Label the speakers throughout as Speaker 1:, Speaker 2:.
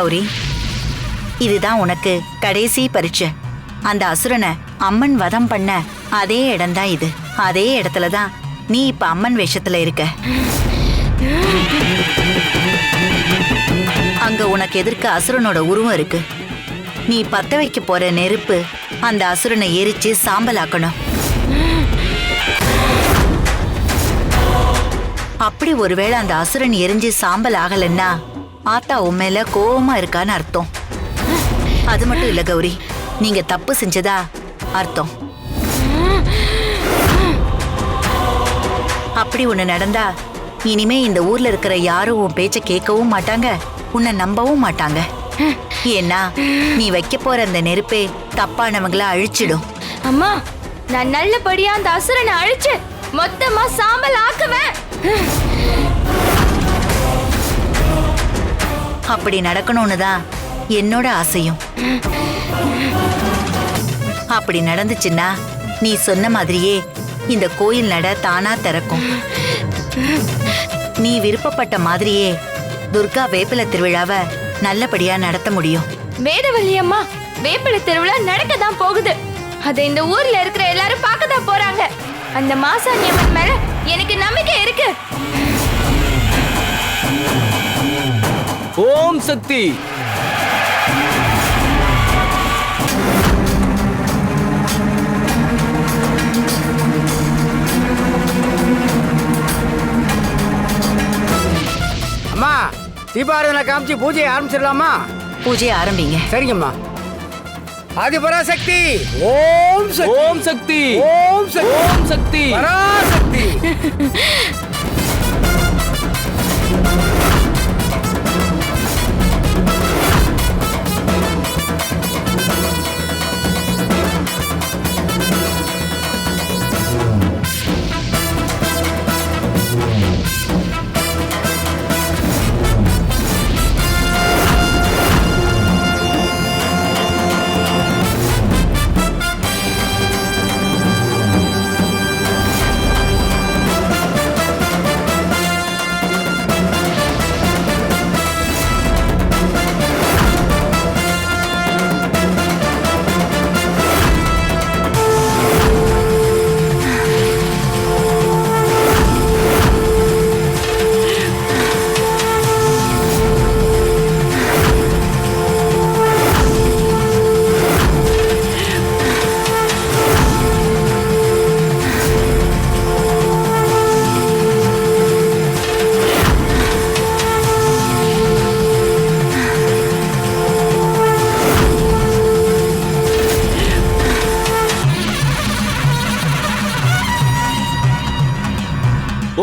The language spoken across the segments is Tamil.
Speaker 1: கௌரி, இதுதான் உனக்கு கடைசி பரீட்சை. அந்த அசுரனை அம்மன் வதம் பண்ண அதே இடம்தான் இது. அதே இடத்துலதான் நீ இப்ப அம்மன் வேஷத்துல இருக்க. அங்க உனக்கு எதிர்க்க அசுரனோட உருவம் இருக்கு. நீ பத்த வைக்க போற நெருப்பு அந்த அசுரனை எரிச்சு சாம்பலாக்கணும். அப்படி ஒருவேளை அந்த அசுரன் எரிஞ்சு சாம்பல் ஆகலன்னா ஆத்தா உண்மையில கோவமா இருக்கான்னு அர்த்தம். அது மட்டும் இல்ல கௌரி, நீங்க தப்பு செஞ்சதா அர்த்தம். அப்படி ஒண்ணு நடந்தா இனிமே இந்த ஊர்ல இருக்கிற யாரும் உன் பேச்ச கேட்கவும் மாட்டாங்க, உன்னை நம்பவும் மாட்டாங்க. ஏன்னா நீ வைக்க போற அந்த நெருப்பே தப்பானவங்கள அழிச்சிடும்.
Speaker 2: அம்மா, நான் நல்லபடியா அந்த அசுரனை அழிச்சு மொத்தமா சாம்பல் ஆக்குவேன்.
Speaker 1: அப்படி நடக்கணும்னு தான் என்னோட ஆசையும். அப்படி நடந்துச்சுன்னா நீ சொன்ன மாதிரியே இந்த கோயில் நட தானா திறக்கும். நீ விருப்பப்பட்ட மாதிரியே துர்கா வேப்பில திருவிழாவை நல்லபடியா நடத்த முடியும்.
Speaker 2: வேதவல்லி அம்மா, வேப்பில திருவிழா நடக்கதான் போகுது. அதை இந்த ஊர்ல இருக்கிற எல்லாரும் பார்க்கதான் போறாங்க. அந்த மாசாணி அம்மன் மேல எனக்கு நம்பிக்கை இருக்கு.
Speaker 3: ஓம் சக்தி.
Speaker 4: அம்மா, தீபாராதனை காமிச்சு பூஜையை ஆரம்பிச்சிடலாமா?
Speaker 1: பூஜையை ஆரம்பிங்க.
Speaker 4: சரிங்கம்மா. ஆதிபராசக்தி ஓம் சக்தி,
Speaker 3: ஓம் சக்தி,
Speaker 4: ஓம் சக்தி,
Speaker 3: ஓம் சக்தி,
Speaker 4: பராசக்தி.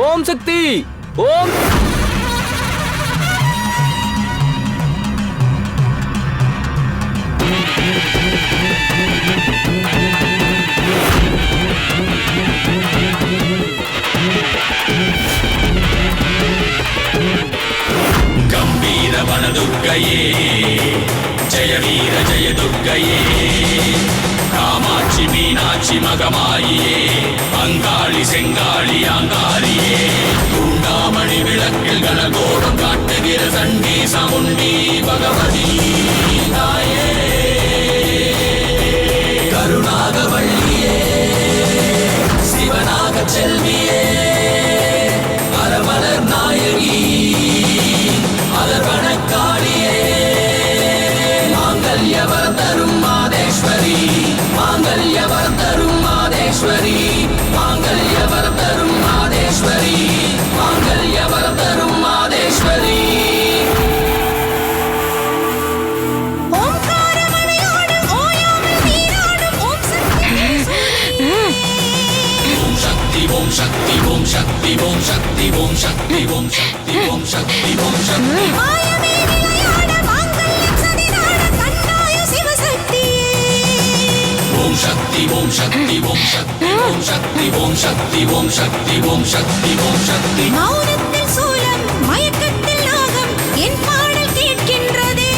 Speaker 3: ஓம் சக்தி, ஓம்
Speaker 5: கம்பீர வனதுர்க்கையே, ஜெய வீர ஜெய துர்க்கையே, காமாட்சி மீனாட்சி மகமாயியே, அங்காளி செங்காளி அங்காரியே, தூண்டாமணி விளக்கில் கனகோடம் காட்டுகிற சண்டி சமுண்டி பகவதி தாயே, கருணாகவள்ளியே, சிவனாக செல்வியே, அரமலர் நாயகி, அதர்வனக்காளியே, மாங்கல்யவர் தரும் மாதேஸ்வரி, மாங்கல்யவர் தரும் மாதேஸ்வரி, மாங்கல்யவர் தரும் மாதேஸ்வரி, மாங்கல்யவர் தரும் மாதேஸ்வரி. ஓம் சக்தி, ஓம் சக்தி, ஓம் சக்தி, ஓம் சக்தி, ஓம் சக்தி, ஓம் சக்தி, ஓம் சக்தி. ஓம் சக்தி, ஓம் சக்தி, ஓம் சக்தி, ஓம் சக்தி, ஓம் சக்தி, ஓம் சக்தி, ஓம் சக்தி, ஓம் சக்தி.
Speaker 6: மௌனத்தில் சூலம், மயக்கத்தில் நாகம், என் பாடல் கேட்கின்றதே.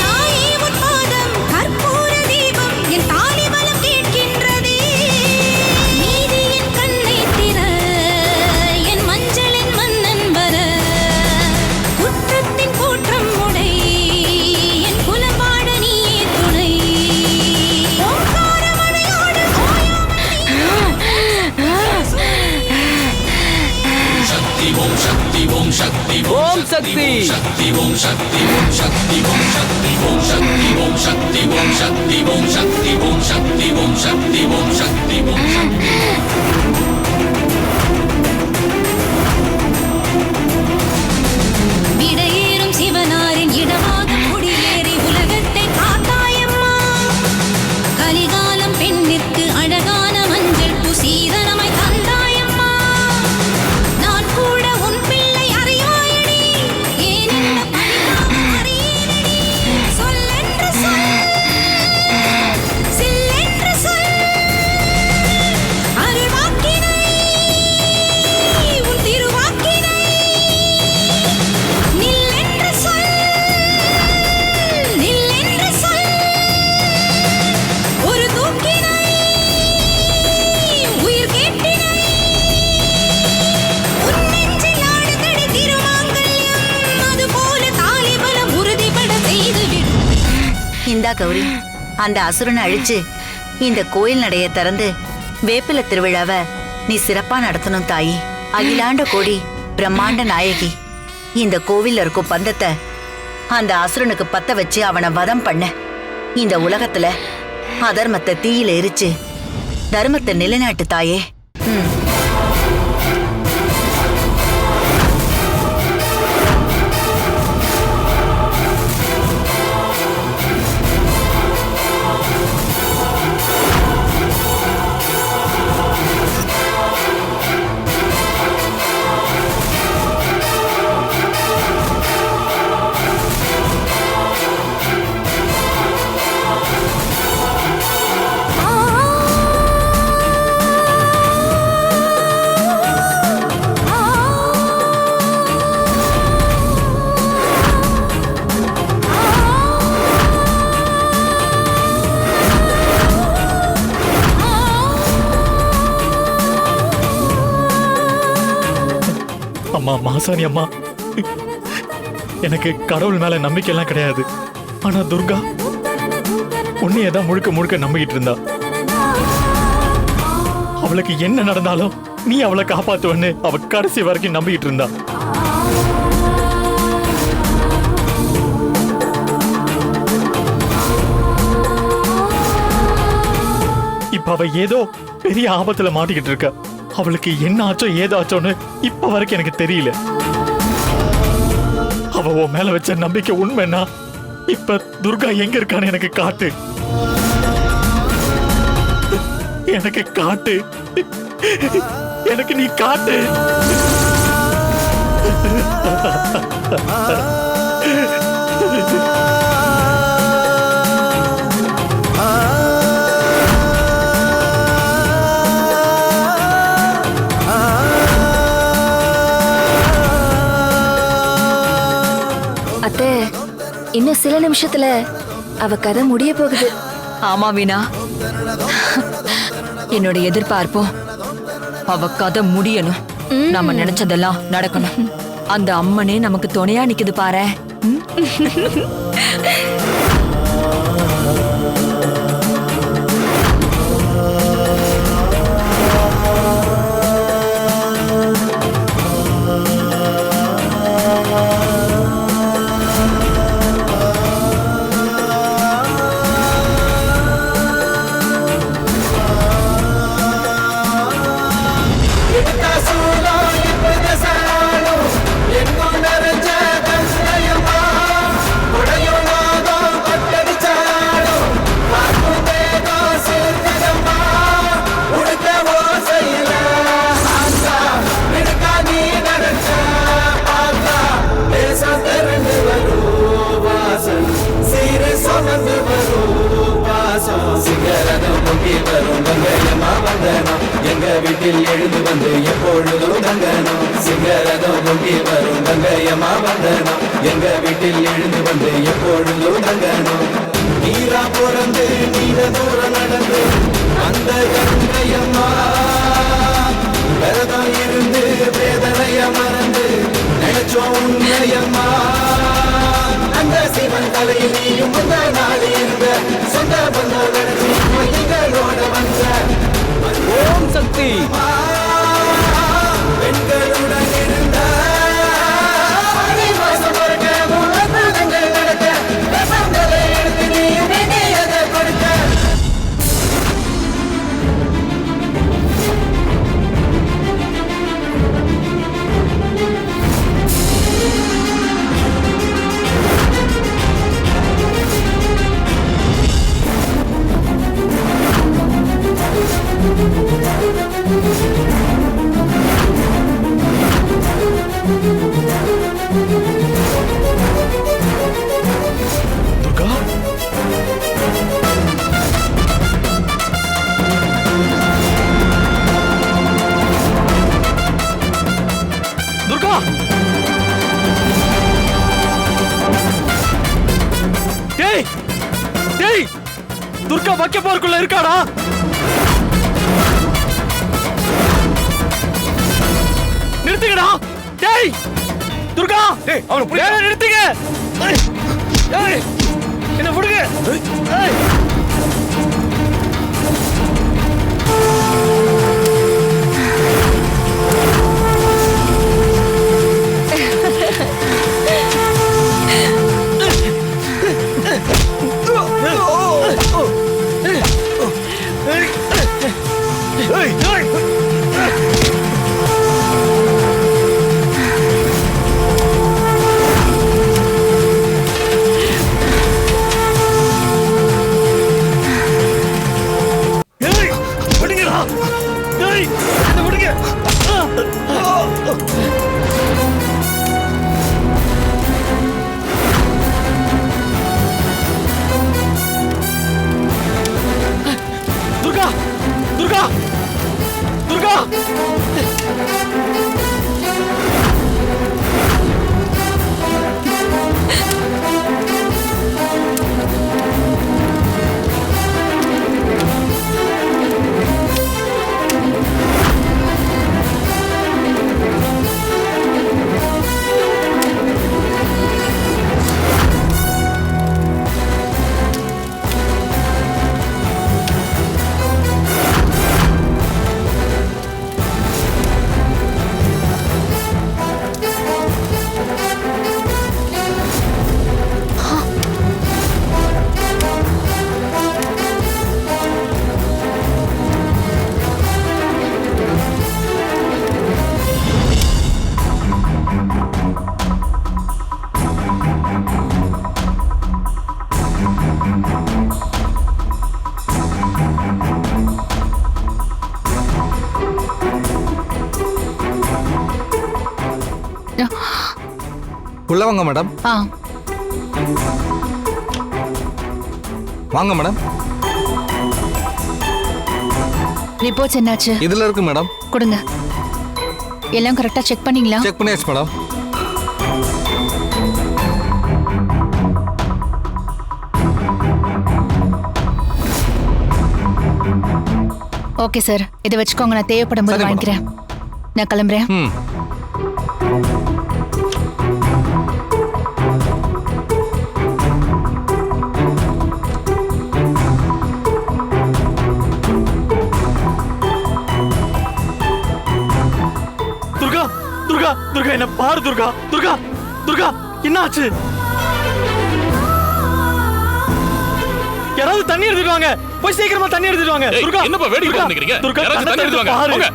Speaker 6: தாயே உன் பாதம், கற்பூர தீபம், என் தாலி பலம் கேட்கின்றதே. நீதி என் கண்ணை திற, என் மஞ்சளின் மன்னன் வர, குற்றத்தின் கூற்றம் உடை,
Speaker 3: ஓம் சக்தி ஓம் சக்தி ஓம் சக்தி
Speaker 5: ஓம் சக்தி ஓம் சக்தி ஓம் சக்தி ஓம் சக்தி ஓம் சக்தி ஓம் சக்தி ஓம் சக்தி ஓம் சக்தி ஓம் சக்தி ஓம் சக்தி ஓம் சக்தி.
Speaker 6: விடையேறும் சிவனாரின் இடமாக குடியேறி உலகத்தை காத்தாயம்மா. கலிகாலம் பெண்ணிற்கு அழகான மஞ்சள் புசீதனமாய் தந்தாயம்மா. நான் கூட உன் பிள்ளை அறியாயடி, ஏனென்ன பரிதாபம் அறியேனடி. சொல்லென்று சொல், சில்லென்று சொல், அருள்வாக்கினை, உன் திருவாக்கினை. நில்லென்று சொல், நில்லென்று சொல், ஒரு தூக்கினை, உயிர் கேட்டினை. உன் நெஞ்சில் ஆடுதடி திருமாங்கல்யம், அதுபோல தாலிபலம் உறுதிபட செய்துவிடும்.
Speaker 1: இந்தா கௌரி, அந்த அசுரனை அழிச்சு இந்த கோயில் நடைய திறந்து வேப்பில திருவிழாவை நீ சிறப்பா நடத்தணும் தாயி. அகிலாண்ட கோடி பிரம்மாண்ட நாயகி, இந்த கோவில்ல இருக்கும் பந்தத்தை அந்த அசுரனுக்கு பத்த வச்சு அவனை வதம் பண்ண. இந்த உலகத்துல அதர்மத்தை தீயில எரிச்சு தர்மத்தை நிலைநாட்டு தாயே.
Speaker 7: அம்மா மாசாணி அம்மா, எனக்கு கடவுள் மேல நம்பிக்கை எல்லாம் கிடையாது. ஆனா துர்கா உன்னையே தான் முழுக்க முழுக்க நம்பிக்கிட்டு இருந்தா. அவளுக்கு என்ன நடந்தாலும் நீ அவளை காப்பாத்துவன்னு அவ கடைசி வரைக்கும் நம்பிக்கிட்டு இருந்தா. இப்ப அவ ஏதோ பெரிய ஆபத்துல மாட்டிக்கிட்டு இருக்க. அவளுக்கு என்ன ஆச்சோ ஏதாச்சோன்னு இப்ப வரைக்கும் எனக்கு தெரியல. அவ உன் மேல வச்ச நம்பிக்கை உண்மைன்னா இப்ப துர்கா எங்க இருக்கான்னு எனக்கு காட்டு, எனக்கு காட்டு, எனக்கு நீ காட்டு.
Speaker 2: அத்தை, இன்னும் சில நிமிஷத்துல அவ கதை முடிய போகுது.
Speaker 8: ஆமா வீணா, என்னோட எதிர்பார்ப்பும் அவ கதை முடியணும். நாம நினைச்சதெல்லாம் நடக்கணும். அந்த அம்மனே நமக்கு துணையா நிக்குது பாரு.
Speaker 5: எங்க வீட்டில் எழுந்து வந்து எப்பொழுதும் தங்கணும். சிங்கரதம் பொங்கி வரும் கங்கையம்மா வந்தனம். எங்க வீட்டில் எழுந்து வந்து எப்பொழுதும் தங்கணும். நீரா பிறந்து நீண்ட தூரம் நடந்து அந்த கங்கையம்மா விரதம் இருந்து வேதனைய மறந்து நினைச்சோம் உண்மையம்மா. அந்த சிவன் தலையில் நீயும் முந்த நாள் இருந்த சொந்த பந்தம் நடத்தி எங்களோட வந்த
Speaker 3: ஓம் சக்தி
Speaker 5: பெண்களுடன் இருந்த
Speaker 7: துர்கா துர்கா டேய் டேய் துர்கா வைக்க போறக்குள்ள இருக்காடா நிறுத்துங்கடா டேய் துர்கா டேய் அவன புடி நிறுத்துங்க ஏய் என்ன புடுங்க ஏய் துர்கா துர்கா துர்கா
Speaker 9: உள்ள வாங்க மேடம். வாங்க மேடம்.
Speaker 10: ரிப்போர்ட்ஸ் என்னாச்சு?
Speaker 9: இதுல இருக்கு மேடம்.
Speaker 10: கொடுங்க. எல்லாம் கரெக்டா செக் பண்ணீங்களா?
Speaker 9: செக் பண்ணியாச்சு மேடம்.
Speaker 10: ஓகே சார், இதை வச்சுக்கோங்க. நான் தேவைப்படும் போது வாங்கிக்கிறேன். நான் கிளம்புறேன்.
Speaker 7: துர்கா துர்கா துர்கா என்ன பாரு துர்கா துர்கா துர்கா என்னாச்சு? யாராவது தண்ணி எடுத்துட்டு வாங்க. போய் சீக்கிரமா தண்ணி எடுத்துட்டு வாங்க. துர்கா
Speaker 3: என்னப்பா வேடிக்கை பார்த்துக்கிறீங்க?
Speaker 7: துர்கா தண்ணி எடுத்துட்டு வாங்க.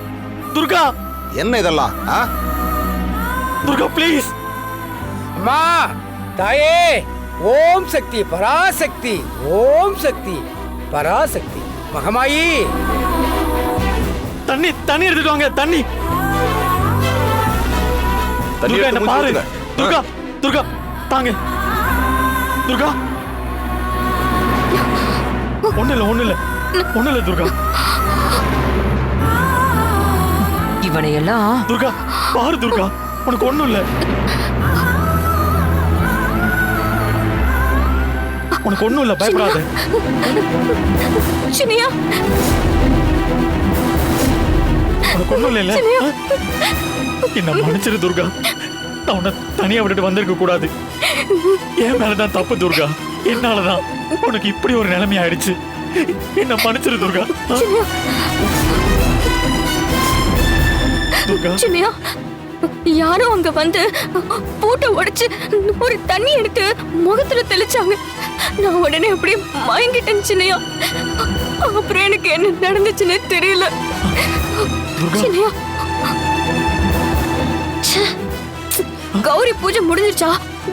Speaker 7: துர்கா
Speaker 9: என்ன இதெல்லாம்?
Speaker 7: துர்கா ப்ளீஸ்.
Speaker 4: அம்மா தாயே, ஓம் சக்தி பராசக்தி, ஓம் சக்தி பராசக்தி மகமாயி.
Speaker 7: தண்ணி தண்ணி எடுத்துட்டு வாங்க. தண்ணி. துர்கா என்ன பாரு. துர்கா துர்கா தாங்க. துர்கா ஒண்ணு இல்ல துர்கா.
Speaker 8: இவனை எல்லாம்
Speaker 7: துர்கா பாரு துர்கா, உனக்கு ஒண்ணும் இல்ல. உனக்கு ஒண்ணும் இல்ல, பயப்படாத.
Speaker 2: சினியா
Speaker 7: உனக்கு ஒண்ணும் இல்ல. என்ன மன்னிச்சிரு துர்கா. நான் உன்னை தனியா விட்டுட்டு வந்திருக்க கூடாது. என் மேலதான் தப்பு துர்கா. என்னாலதான் உனக்கு இப்படி ஒரு நிலைமை ஆயிடுச்சு. என்ன மன்னிச்சிரு துர்கா. துர்கா
Speaker 2: சினியா, யாரோ அங்க வந்து பூட்டை உடைச்சு ஒரு தண்ணி எடுத்து முகத்துல தெளிச்சாங்க. நான் உடனே அப்படியே மயங்கிட்டேன் சினியா. அப்புறம் எனக்கு என்ன நடந்துச்சுன்னு தெரியல சினியா. கௌரி பூஜை முடிஞ்சிருச்சா?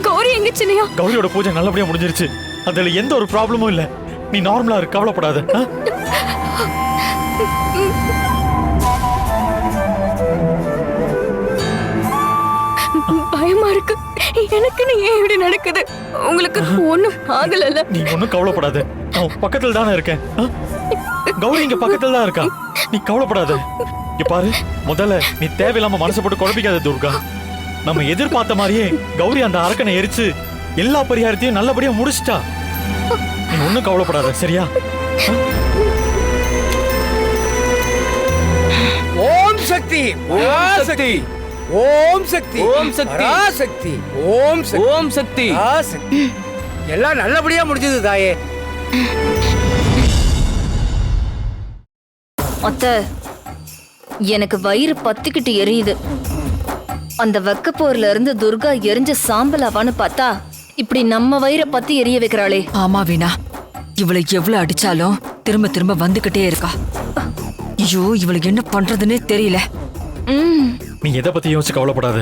Speaker 2: கௌரி எங்க சினியா?
Speaker 7: கௌரியோட பூஜை நல்லபடியா முடிஞ்சிருச்சு. அதுல எந்த ஒரு ப்ராப்ளமும் இல்ல. நீ நார்மலா இரு, கவலைப்படாத.
Speaker 2: எனக்குன்னு ஏன் இப்படி நடக்குது? உங்களுக்கு ஒண்ணும் ஆகலல்ல?
Speaker 7: நீ ஒன்னும் கவலைப்படாத, நான் பக்கத்துல தானே இருக்கேன். கௌரி இங்க பக்கத்துல தான் இருக்கா, நீ கவலைப்படாத. இங்க பாரு, முதல்ல நீ தேவையில்லாம மனசை போட்டு குழப்பிக்காத துர்கா. நம்ம எதிர்பார்த்த மாதிரியே கௌரி அந்த அரக்கனை எரிச்சு எல்லா பரிகாரத்தையும் நல்லபடியா முடிச்சிட்டா. நீ ஒன்னும் கவலைப்படாத, சரியா?
Speaker 4: ஓம் சக்தி, பராசக்தி. ஓம் சக்தி,
Speaker 3: ஓம் சக்தி.
Speaker 4: பராசக்தி. ஓம் சக்தி,
Speaker 3: ஓம் சக்தி.
Speaker 4: பராசக்தி. எல்லாம் நல்லபடியா முடிஞ்சது தாயே.
Speaker 2: அத்தை, எனக்கு வயிறு பத்திக்கிட்டு எரியுது. அந்த வெக்கப்போர்ல இருந்து துர்கா எரிஞ்ச சாம்பலாவான்னு பார்த்தா இப்படி நம்ம வயிறை பத்தி எரிய வைக்கிறாளே.
Speaker 8: ஆமா வீணா, இவளை எவ்வளவு அடிச்சாலும் திரும்ப திரும்ப வந்துகிட்டே இருக்கா. ஐயோ, இவளுக்கு என்ன பண்றதுன்னே தெரியல.
Speaker 7: நீ எதை பத்தி யோசிச்சு கவலைப்படாத.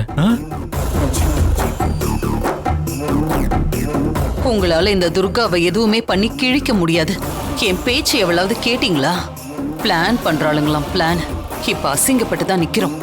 Speaker 1: உங்களால இந்த துர்காவை எதுவுமே பண்ணி கிழிக்க முடியாது. என் பேச்சு எவ்வளவு கேட்டீங்களா? பிளான் பண்றாளுங்களாம், பிளான். இப்ப அசிங்கப்பட்டு தான் நிக்கிறோம்.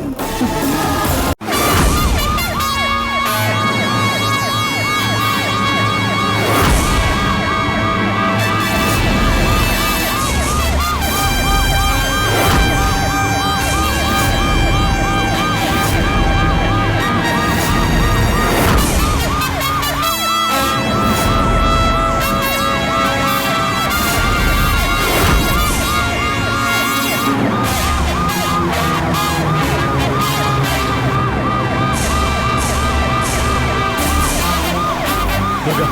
Speaker 7: துர்கா,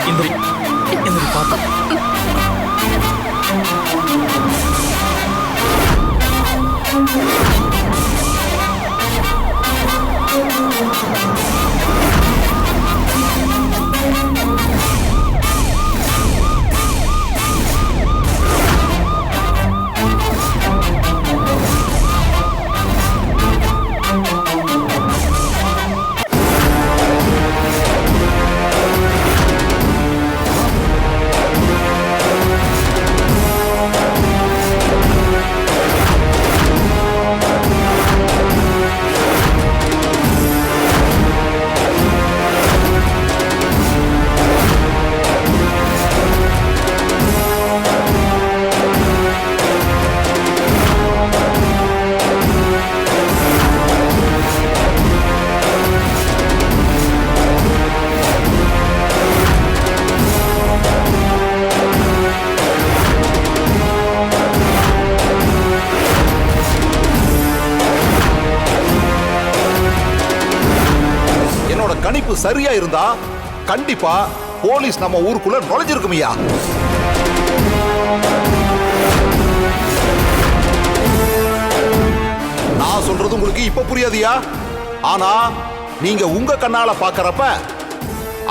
Speaker 7: எந்திரி, எந்திரி, பாத்து.
Speaker 9: கணிப்பு சரியா இருந்தா கண்டிப்பா போலீஸ் நம்ம ஊருக்குள்ள நுழைஞ்சிருக்குமையா. நான் சொல்றது உங்களுக்கு இப்ப புரியாதியா? ஆனா நீங்க உங்க கண்ணால பாக்கறப்ப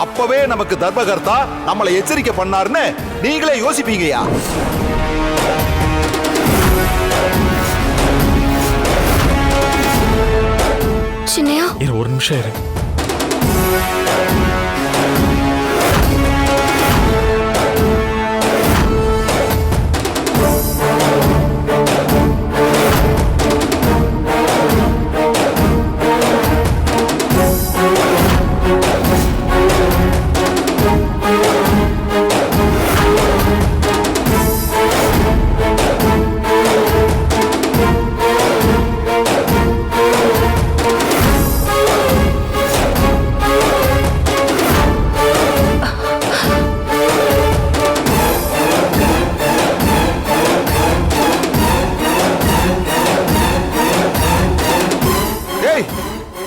Speaker 9: அப்பவே நமக்கு தர்மகர்த்தா நம்மளை எச்சரிக்கை பண்ணாருன்னு நீங்களே யோசிப்பீங்கயா.
Speaker 2: சின்னையா,
Speaker 7: இரு, ஒரு நிமிஷம் இரு.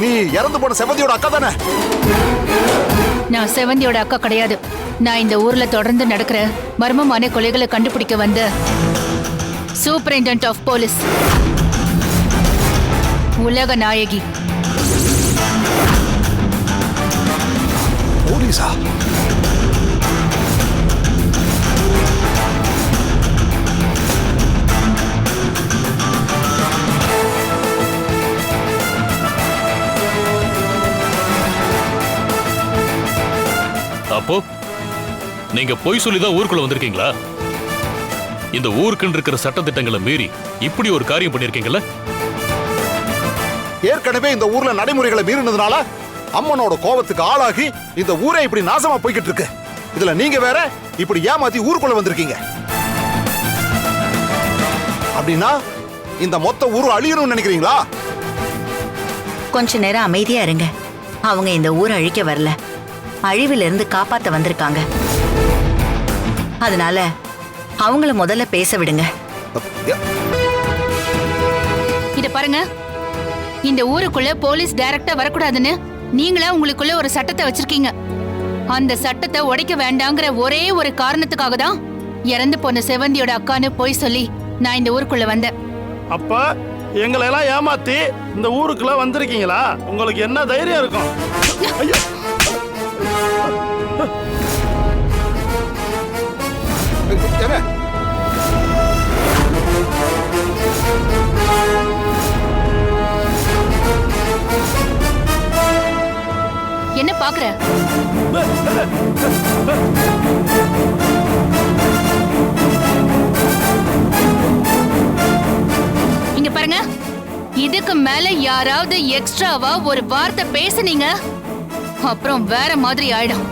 Speaker 9: நீ இறந்து போன செவந்தியோட அக்கா தானே?
Speaker 10: நான் செவந்தியோட அக்கா கிடையாது. நான் இந்த ஊர்ல தொடர்ந்து நடக்கிற மர்மமான கொலைகளை கண்டுபிடிக்க வந்த சூப்பரிண்டென்டென்ட் ஆஃப் போலீஸ், உலக நாயகி.
Speaker 9: போலீஸா?
Speaker 11: அப்போ நீங்க பொய் சொல்லிதான் ஊருக்குள்ள வந்திருக்கீங்களா? இந்த ஊருக்குன்னு இருக்கிற சட்டத்திட்டங்களை மீறி இப்படி ஒரு காரியம் பண்ணிருக்கீங்கல்ல?
Speaker 9: ஏற்கனவே இந்த ஊர்ல நடைமுறைகளை மீறினதுனால அம்மனோட கோபத்துக்கு ஆளாகி இந்த ஊரே இப்படி நாசமா போய்கிட்டு இருக்கு. இதுல நீங்க வேற இப்படி ஏமாத்தி ஊருக்குள்ள வந்திருக்கீங்க. அப்படின்னா இந்த மொத்த ஊரு அழியணும்னு நினைக்கிறீங்களா?
Speaker 1: கொஞ்ச நேரம் அமைதியா இருங்க. அவங்க இந்த ஊரை அழிக்க வரல, அழிவில இருந்து காப்பாத்த வந்திருக்காங்க. அதனால அவங்கள முதல்ல பேச விடுங்க.
Speaker 10: இத பாருங்க, இந்த ஊருக்குள்ள போலீஸ் டைரக்டா வரக்கூடாதுன்னு நீங்களா உங்களுக்குள்ள ஒரு சட்டத்தை வச்சிருக்கீங்க. அந்த சட்டத்தை உடைக்க வேண்டாங்கிற ஒரே ஒரு காரணத்துக்காக தான் இறந்து போன செவந்தியோட அக்கான்னு போய் சொல்லி நான் இந்த ஊருக்குள்ள வந்தேன்.
Speaker 12: அப்ப எங்களை எல்லாம் ஏமாத்தி இந்த ஊருக்குள்ள வந்திருக்கீங்களா? உங்களுக்கு என்ன தைரியம் இருக்கும்? ஐயோ!
Speaker 10: என்ன பாக்குற? இங்க பாருங்க, இதுக்கு மேல யாராவது எக்ஸ்ட்ராவா ஒரு வார்த்தை பேசுனீங்க அப்புறம் வேற மாதிரி ஆயிடும்.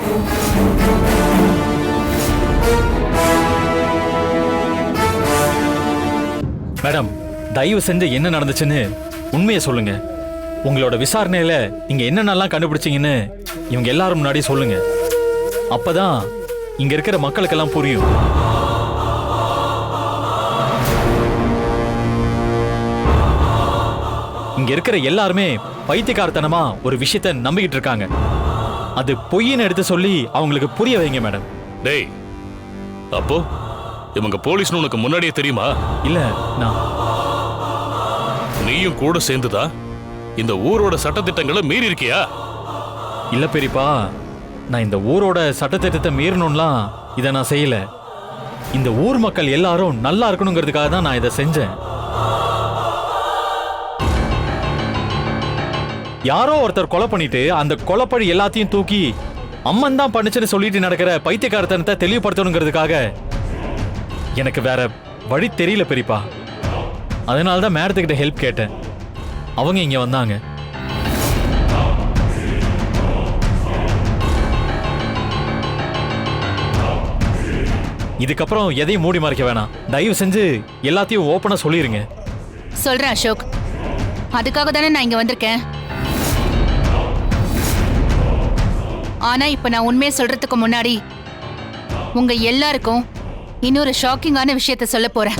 Speaker 7: மேடம், தயவு செஞ்சு என்ன நடந்துச்சுன்னு உண்மையை சொல்லுங்க. உங்களோட விசாரணையில நீங்க என்னென்னலாம் கண்டுபிடிச்சீங்கன்னு இவங்க எல்லாரும் முன்னாடி சொல்லுங்க. அப்பதான் இங்க இருக்கிற மக்களுக்கெல்லாம் புரியும். இங்க இருக்கிற எல்லாருமே பைத்தியக்காரத்தனமா ஒரு விஷயத்த நம்பிக்கிட்டு இருக்காங்க. அது பொய்ன்னு எடுத்து சொல்லி அவங்களுக்கு புரிய வைங்க மேடம்.
Speaker 11: டேய், அப்போ இவங்க போலீஸ்னு உனக்கு முன்னாடியே தெரியுமா?
Speaker 7: இல்ல, நான்
Speaker 11: நீயும் கூட சேர்ந்துதா இந்த ஊரோட சட்டத்திட்டங்களை மீறி இருக்கியா?
Speaker 7: இல்ல பெரியப்பா, நான் இந்த ஊரோட சட்டத்திட்டத்தை மீறணும்லாம் இதை நான் செய்யல. இந்த ஊர் மக்கள் எல்லாரும் நல்லா இருக்கணுங்கிறதுக்காக தான் நான் இதை செஞ்சேன். யாரோ ஒருத்தர் கொலை பண்ணிட்டு அந்த கொலைப்பழி எல்லாத்தையும் தூக்கி அம்மன் தான் பண்ணுச்சுன்னு சொல்லிட்டு நடக்கிற பைத்தியக்காரத்தனத்தை தெளிவுபடுத்தணுங்கிறதுக்காக எனக்கு வேற வழி தெரியல பெரியப்பா. அதனால தான் மேடத்துக்கிட்ட ஹெல்ப் கேட்டேன். அவங்க இங்க வந்தாங்க. இதுக்கப்புறம் எதையும் மூடி மறைக்க வேணாம். தயவு செஞ்சு எல்லாத்தையும் ஓப்பனா சொல்லிருங்க.
Speaker 10: சொல்றேன் அசோக், அதுக்காக தானே நான் இங்க வந்திருக்கேன். ஆனா இப்ப நான் உண்மையை சொல்றதுக்கு முன்னாடி உங்க எல்லாருக்கும் இன்னொரு ஷாக்கிங்கான விஷயத்த சொல்ல போறேன்.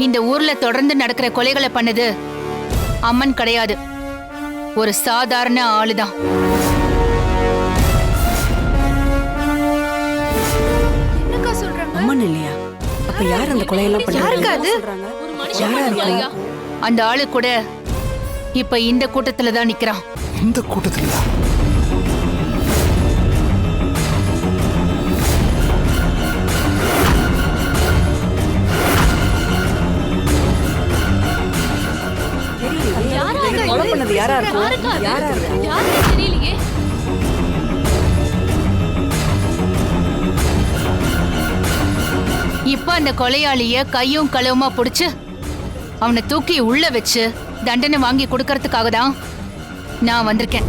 Speaker 10: இந்த ஊர்ல தொடர்ந்து நடக்கிற கொலைகளை பண்ணது அம்மன் கிடையாது, ஒரு சாதாரண ஆளுதான்.
Speaker 6: அம்மன் இல்லையா? அப்ப யார் அந்த கொலையெல்லாம் பண்ணாங்க?
Speaker 10: அந்த ஆளு கூட இப்ப இந்த கூட்டத்துல தான் நிக்கிறான்.
Speaker 9: இந்த கூட்டத்துல
Speaker 6: யாரா இருக்கும்?
Speaker 2: தெரியலையே.
Speaker 10: இப்ப அந்த கொலையாளிய கையும் களவுமா புடிச்சு அவனை தூக்கி உள்ள வச்சு தண்டனை வாங்கி கொடுக்கறதுக்காக தான் நான் வந்திருக்கேன்.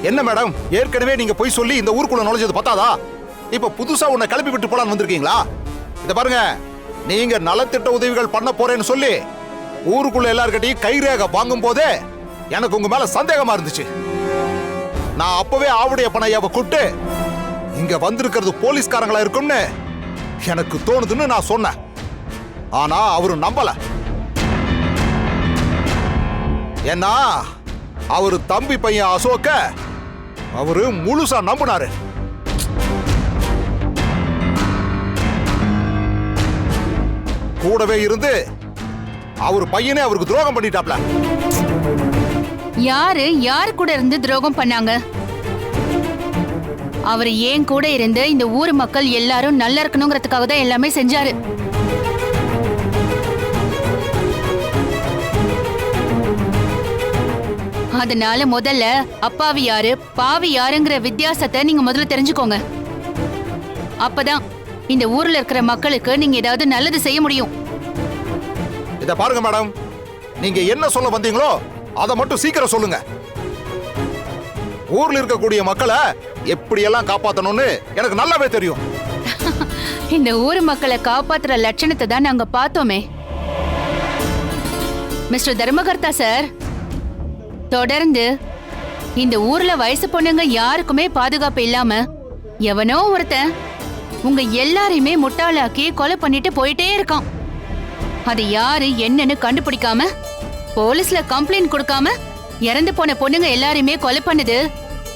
Speaker 9: என்ன மேடம், ஏற்கனவே நீங்க போய் சொல்லி இந்த ஊருக்குள்ள நுழைஞ்சது பத்தாதா? இப்ப புதுசா உன்னை கிளப்பி விட்டு போலான்னு வந்திருக்கீங்களா? இத பாருங்க, நீங்க நலத்திட்ட உதவிகள் பண்ண போறேன்னு சொல்லி ஊருக்குள்ள எல்லார்கிட்டையும் கைரேகை வாங்கும் போதே எனக்கு உங்க மேல சந்தேகமா இருந்துச்சு. நான் அப்பவே ஆவுடைய பணையாவை கூப்பிட்டு இங்க வந்திருக்கிறது போலீஸ்காரங்களா இருக்கும்னு எனக்கு தோணுதுன்னு நான் சொன்னேன். ஆனா அவரு நம்பல. ஏன்னா அவரு தம்பி பையன் அசோக்க அவரு முழுசா நம்பினாரு. கூடவே இருந்து அவர் பையனே அவருக்கு துரோகம் பண்ணிட்டாப்ல.
Speaker 10: யாரு யாரு கூட இருந்து துரோகம் பண்ணாங்க? அவர் ஏன் கூட இருந்து இந்த ஊர் மக்கள் எல்லாரும் நல்லா இருக்கணுங்கிறதுக்காக தான் எல்லாமே செஞ்சாரு. அதனால முதல்ல அப்பாவி யாரு பாவி யாருங்கிற வித்தியாசத்தை நீங்க முதல்ல தெரிஞ்சுக்கோங்க. அப்பதான் இந்த ஊர்ல இருக்கிற மக்களுக்கு நீங்க ஏதாவது நல்லது செய்ய முடியும்.
Speaker 9: இத பாருங்க மேடம், நீங்க என்ன சொல்ல வந்தீங்களோ அதை மட்டும் சீக்கிரம் சொல்லுங்க. ஊர்ல இருக்கக்கூடிய மக்களை எப்படி எல்லாம் காப்பாத்தணும்னு எனக்கு நல்லாவே தெரியும்.
Speaker 10: இந்த ஊர் மக்களை காப்பாத்துற லட்சணத்தை தான் நாங்க பார்த்தோமே. மிஸ்டர் தர்மகர்த்தா சார், தொடர்ந்து இந்த ஊர்ல வயசு பொண்ணுங்க யாருக்குமே பாதுகாப்பு இல்லாம எவனோ ஒருத்தன் உங்க எல்லாரையுமே முட்டாளாக்கி கொலை பண்ணிட்டு போயிட்டே இருக்கான். அது யாரு என்னன்னு கண்டுபிடிக்காம போலீஸ்ல கம்ப்ளைண்ட் கொடுக்காம இறந்து போன பொண்ணுங்க எல்லாரையுமே கொலை பண்ணுது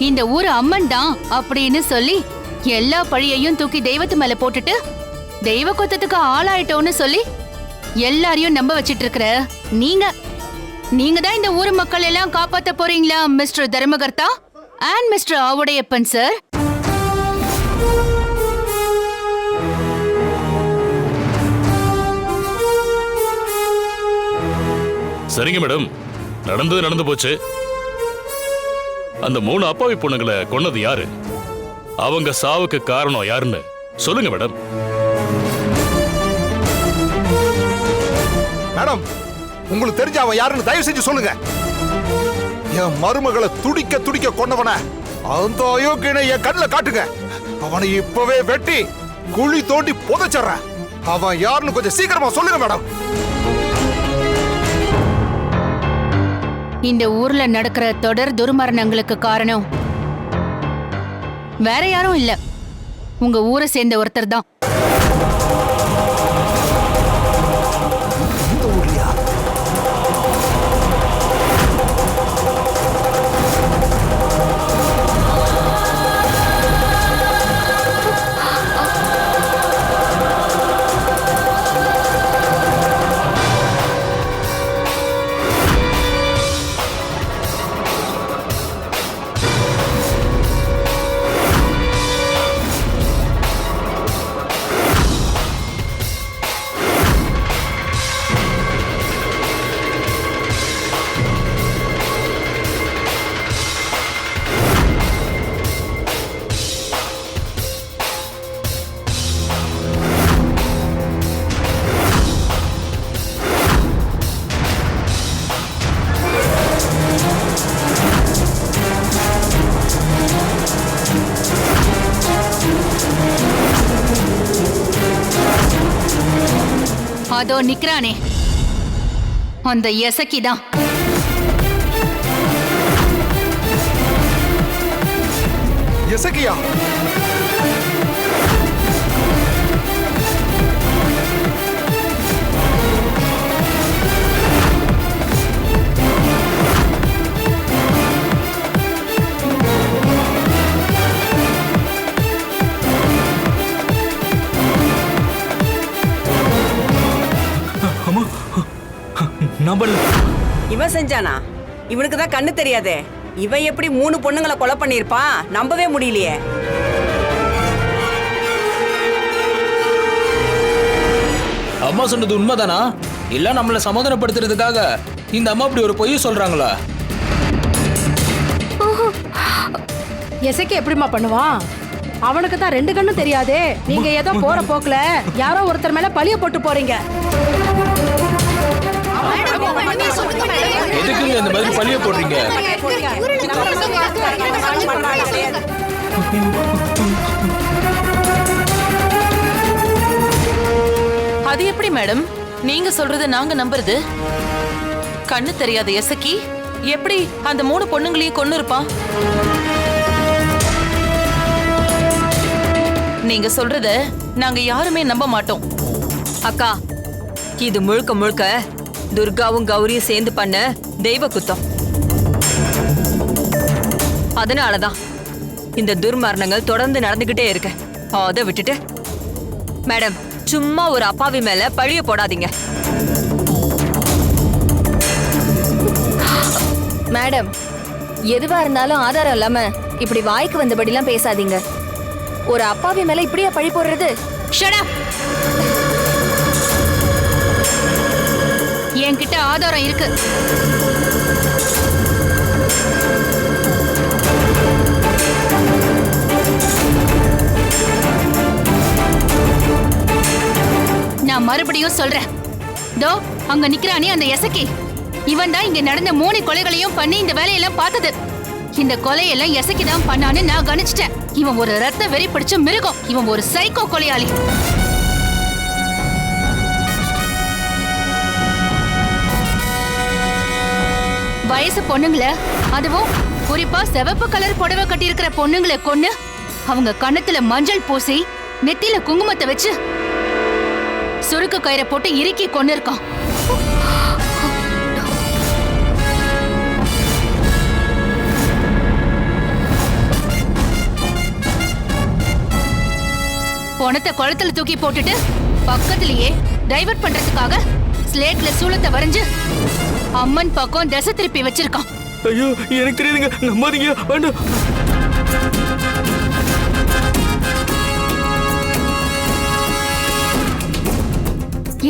Speaker 10: இந்த ஊர் அம்மன் தான் அப்படின்னு சொல்லி எல்லா பழியையும் தூக்கி தெய்வத்து மேல போட்டுட்டு தெய்வ குத்தத்துக்கு ஆளாயிட்டோன்னு சொல்லி எல்லாரையும் நம்ப வச்சிட்டு இருக்கிற நீங்க தான் இந்த ஊர் மக்கள் எல்லாம் காப்பாத்த போறீங்களா mister Dharmakartha and mister Avudaiyappan sir?
Speaker 11: சரிங்க மேடம், நடந்தது நடந்து போச்சு. அந்த 3 அப்பாவி பொண்ணுங்களை கொன்னது யாரு? அவங்க சாவுக்கு காரணம் யாருன்னு சொல்லுங்க மேடம்.
Speaker 9: மேடம், உங்களுக்கு தெரிஞ்ச அவன் யாருன்னு தயவு செஞ்சு சொல்லுங்க. என் மருமகளை துடிக்க துடிக்க கொண்டவன அந்த அயோக்கியனை என் கண்ணில் காட்டுங்க. அவனை இப்பவே வெட்டி குழி தோண்டி புதைச்சிடுறேன். அவன் யாருன்னு கொஞ்சம் சீக்கிரமா சொல்லுங்க மேடம்.
Speaker 10: இந்த ஊர்ல நடக்கிற தொடர் துர்மரணங்களுக்கு காரணம் வேற யாரும் இல்ல, உங்க ஊரை சேர்ந்த ஒருத்தர் தான். அதோ நிக்கிறானே அந்த எசக்கி தான்.
Speaker 9: எசக்கியா?
Speaker 6: இவன் செஞ்சானா? இவனுக்கு தான் கண்ணு தெரியாதே. இவன் எப்படி 3 பொண்ணுங்களை கொலை பண்ணிருப்பான்? நம்பவே முடியலையே.
Speaker 3: அம்மா சொன்னது உண்மைதானா? இல்ல நம்மள சமாதானப்படுத்துறதுக்காக இந்த அம்மா அப்படி ஒரு பொய் சொல்றாங்களா?
Speaker 13: எசக்கி எப்படிமா பண்ணுவான்? அவனுக்கு தான் 2 கண்ணும் தெரியாதே. நீங்க ஏதோ போற போக்குல யாரோ ஒருத்தர் மேல பழிய போட்டு போறீங்க.
Speaker 3: எதுக்குங்க இந்த மாதிரி பழிய போடுறீங்க?
Speaker 14: அது எப்படி மேடம் நீங்க சொல்றது நாங்க நம்புறது? கண்ணு தெரியாத எசக்கி எப்படி அந்த 3 பொண்ணுங்களையும் கொன்னு இருப்பான்? நீங்க சொல்றத நாங்க யாருமே நம்ப மாட்டோம்.
Speaker 8: அக்கா, இது முழுக்க முழுக்க துர்காவும் கௌரியும் சேர்ந்து பண்ண தெய்வ குத்தம். அதனாலதான் இந்த துர்மரணங்கள் தொடர்ந்து நடந்துகிட்டே இருக்கு. அதை விட்டுட்டு மேடம் சும்மா ஒரு அப்பாவி மேல பழிய போடாதீங்க.
Speaker 2: மேடம், எதுவா இருந்தாலும் ஆதாரம் இல்லாம இப்படி வாய்க்கு வந்தபடிலாம் பேசாதீங்க. ஒரு அப்பாவி மேல இப்படியா பழி போடுறது?
Speaker 10: Shut up. என்கிட்ட ஆதாரம் இருக்கு. நான் மறுபடியும் சொல்றேன். தோ அங்க நிக்கிறானே அந்த எசக்கி, இவன் தான் இங்க நடந்த 3 கொலைகளையும் பண்ணி இந்த வேலையெல்லாம் பார்த்தது. இந்த கொலையெல்லாம் எசக்கி தான் பண்ணான்னு நான் கணிச்சிட்டேன். இவன் ஒரு ரத்த வெறி பிடிச்ச மிருகம். இவன் ஒரு சைக்கோ கொலையாளி. வயசு பொண்ணுங்களை, அதுவும் குறிப்பா சிவப்பு கலர் புடவை கட்டியிருக்கிற பொண்ணுங்களை கொன்னு அவங்க கண்ணத்துல மஞ்சள் பூசி நெத்தியில குங்குமத்தை வச்சு சுருக்கு கயிறை போட்டு இறுக்கி கொண்டு இருக்கான். பணத்தை குளத்துல தூக்கி போட்டுட்டு பக்கத்திலேயே டைவர்ட் பண்றதுக்காக ஸ்லேட்ல சூளத்தை வரைஞ்சு அம்மன் பக்கம் திசை திருப்பி வச்சிருக்கான்.
Speaker 7: ஐயோ எனக்கு தெரியுதுங்க, நம்பாதீங்க, வேண்டாம்.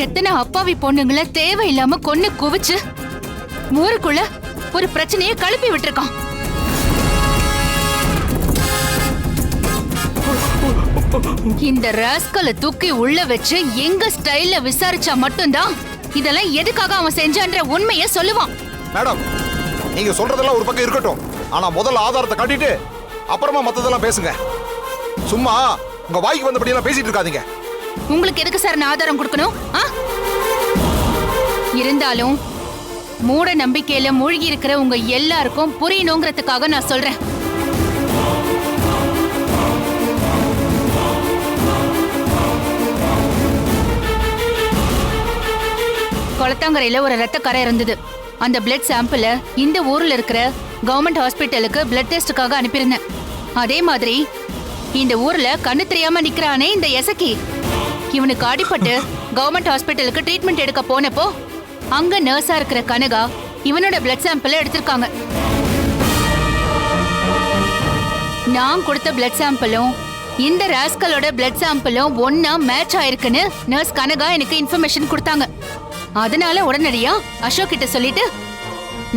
Speaker 10: எத்தனை அப்பாவி பொண்ணுங்களை தேவையில்லாம கொன்னு குவிச்சு ஊருக்குள்ள ஒரு பிரச்சனையை கிளப்பி விட்டுருக்கான். இந்த ராஸ்கலை தூக்கி உள்ள வச்சு எங்க ஸ்டைல்ல விசாரிச்சா மட்டும்தான் இதெல்லாம் எதுக்காக அவன் செஞ்சான்ற உண்மையை சொல்லுவான்.
Speaker 9: மேடம், நீங்க சொல்றதெல்லாம் ஒரு பக்கம் இருக்கட்டும், ஆனா முதல்ல ஆதாரத்தை காட்டிட்டு அப்புறமா மத்ததெல்லாம் பேசுங்க. சும்மா உங்க வாய்க்கு வந்தபடி எல்லாம் பேசிட்டு இருக்காதீங்க.
Speaker 10: உங்களுக்கு எதுக்கு சார் நான் ஆதாரம் கொடுக்கணும்? இருந்தாலும் மூட நம்பிக்கையில மூழ்கி இருக்கிற உங்க எல்லாருக்கும் புரியணுங்கிறதுக்காக நான் சொல்றேன். கொளத்தாங்கரையில ஒரு ரத்த கரை இருந்தது. அந்த பிளட் சாம்பிள இந்த ஊர்ல இருக்கிற கவர்மெண்ட் ஹாஸ்பிட்டலுக்கு பிளட் டெஸ்டுக்காக அனுப்பியிருந்தேன். அதே மாதிரி இந்த ஊர்ல கண்ணு தெரியாம நிக்கிறானே இந்த எசக்கி, இவனுக்கு அடிபட்டு கவர்மெண்ட் ஹாஸ்பிட்டலுக்கு ட்ரீட்மெண்ட் எடுக்க போனப்போ அங்க நர்ஸா இருக்கிற கனகா இவனோட பிளட் சாம்பிள் எடுத்திருக்காங்க. நான் கொடுத்த பிளட் சாம்பிளும் இந்த ராஸ்கலோட பிளட் சாம்பிளும் ஒன்னா மேட்ச் ஆயிருக்குன்னு நர்ஸ் கனகா எனக்கு இன்ஃபர்மேஷன் கொடுத்தாங்க. அதனால உடனடியா அசோக் கிட்ட சொல்லிட்டு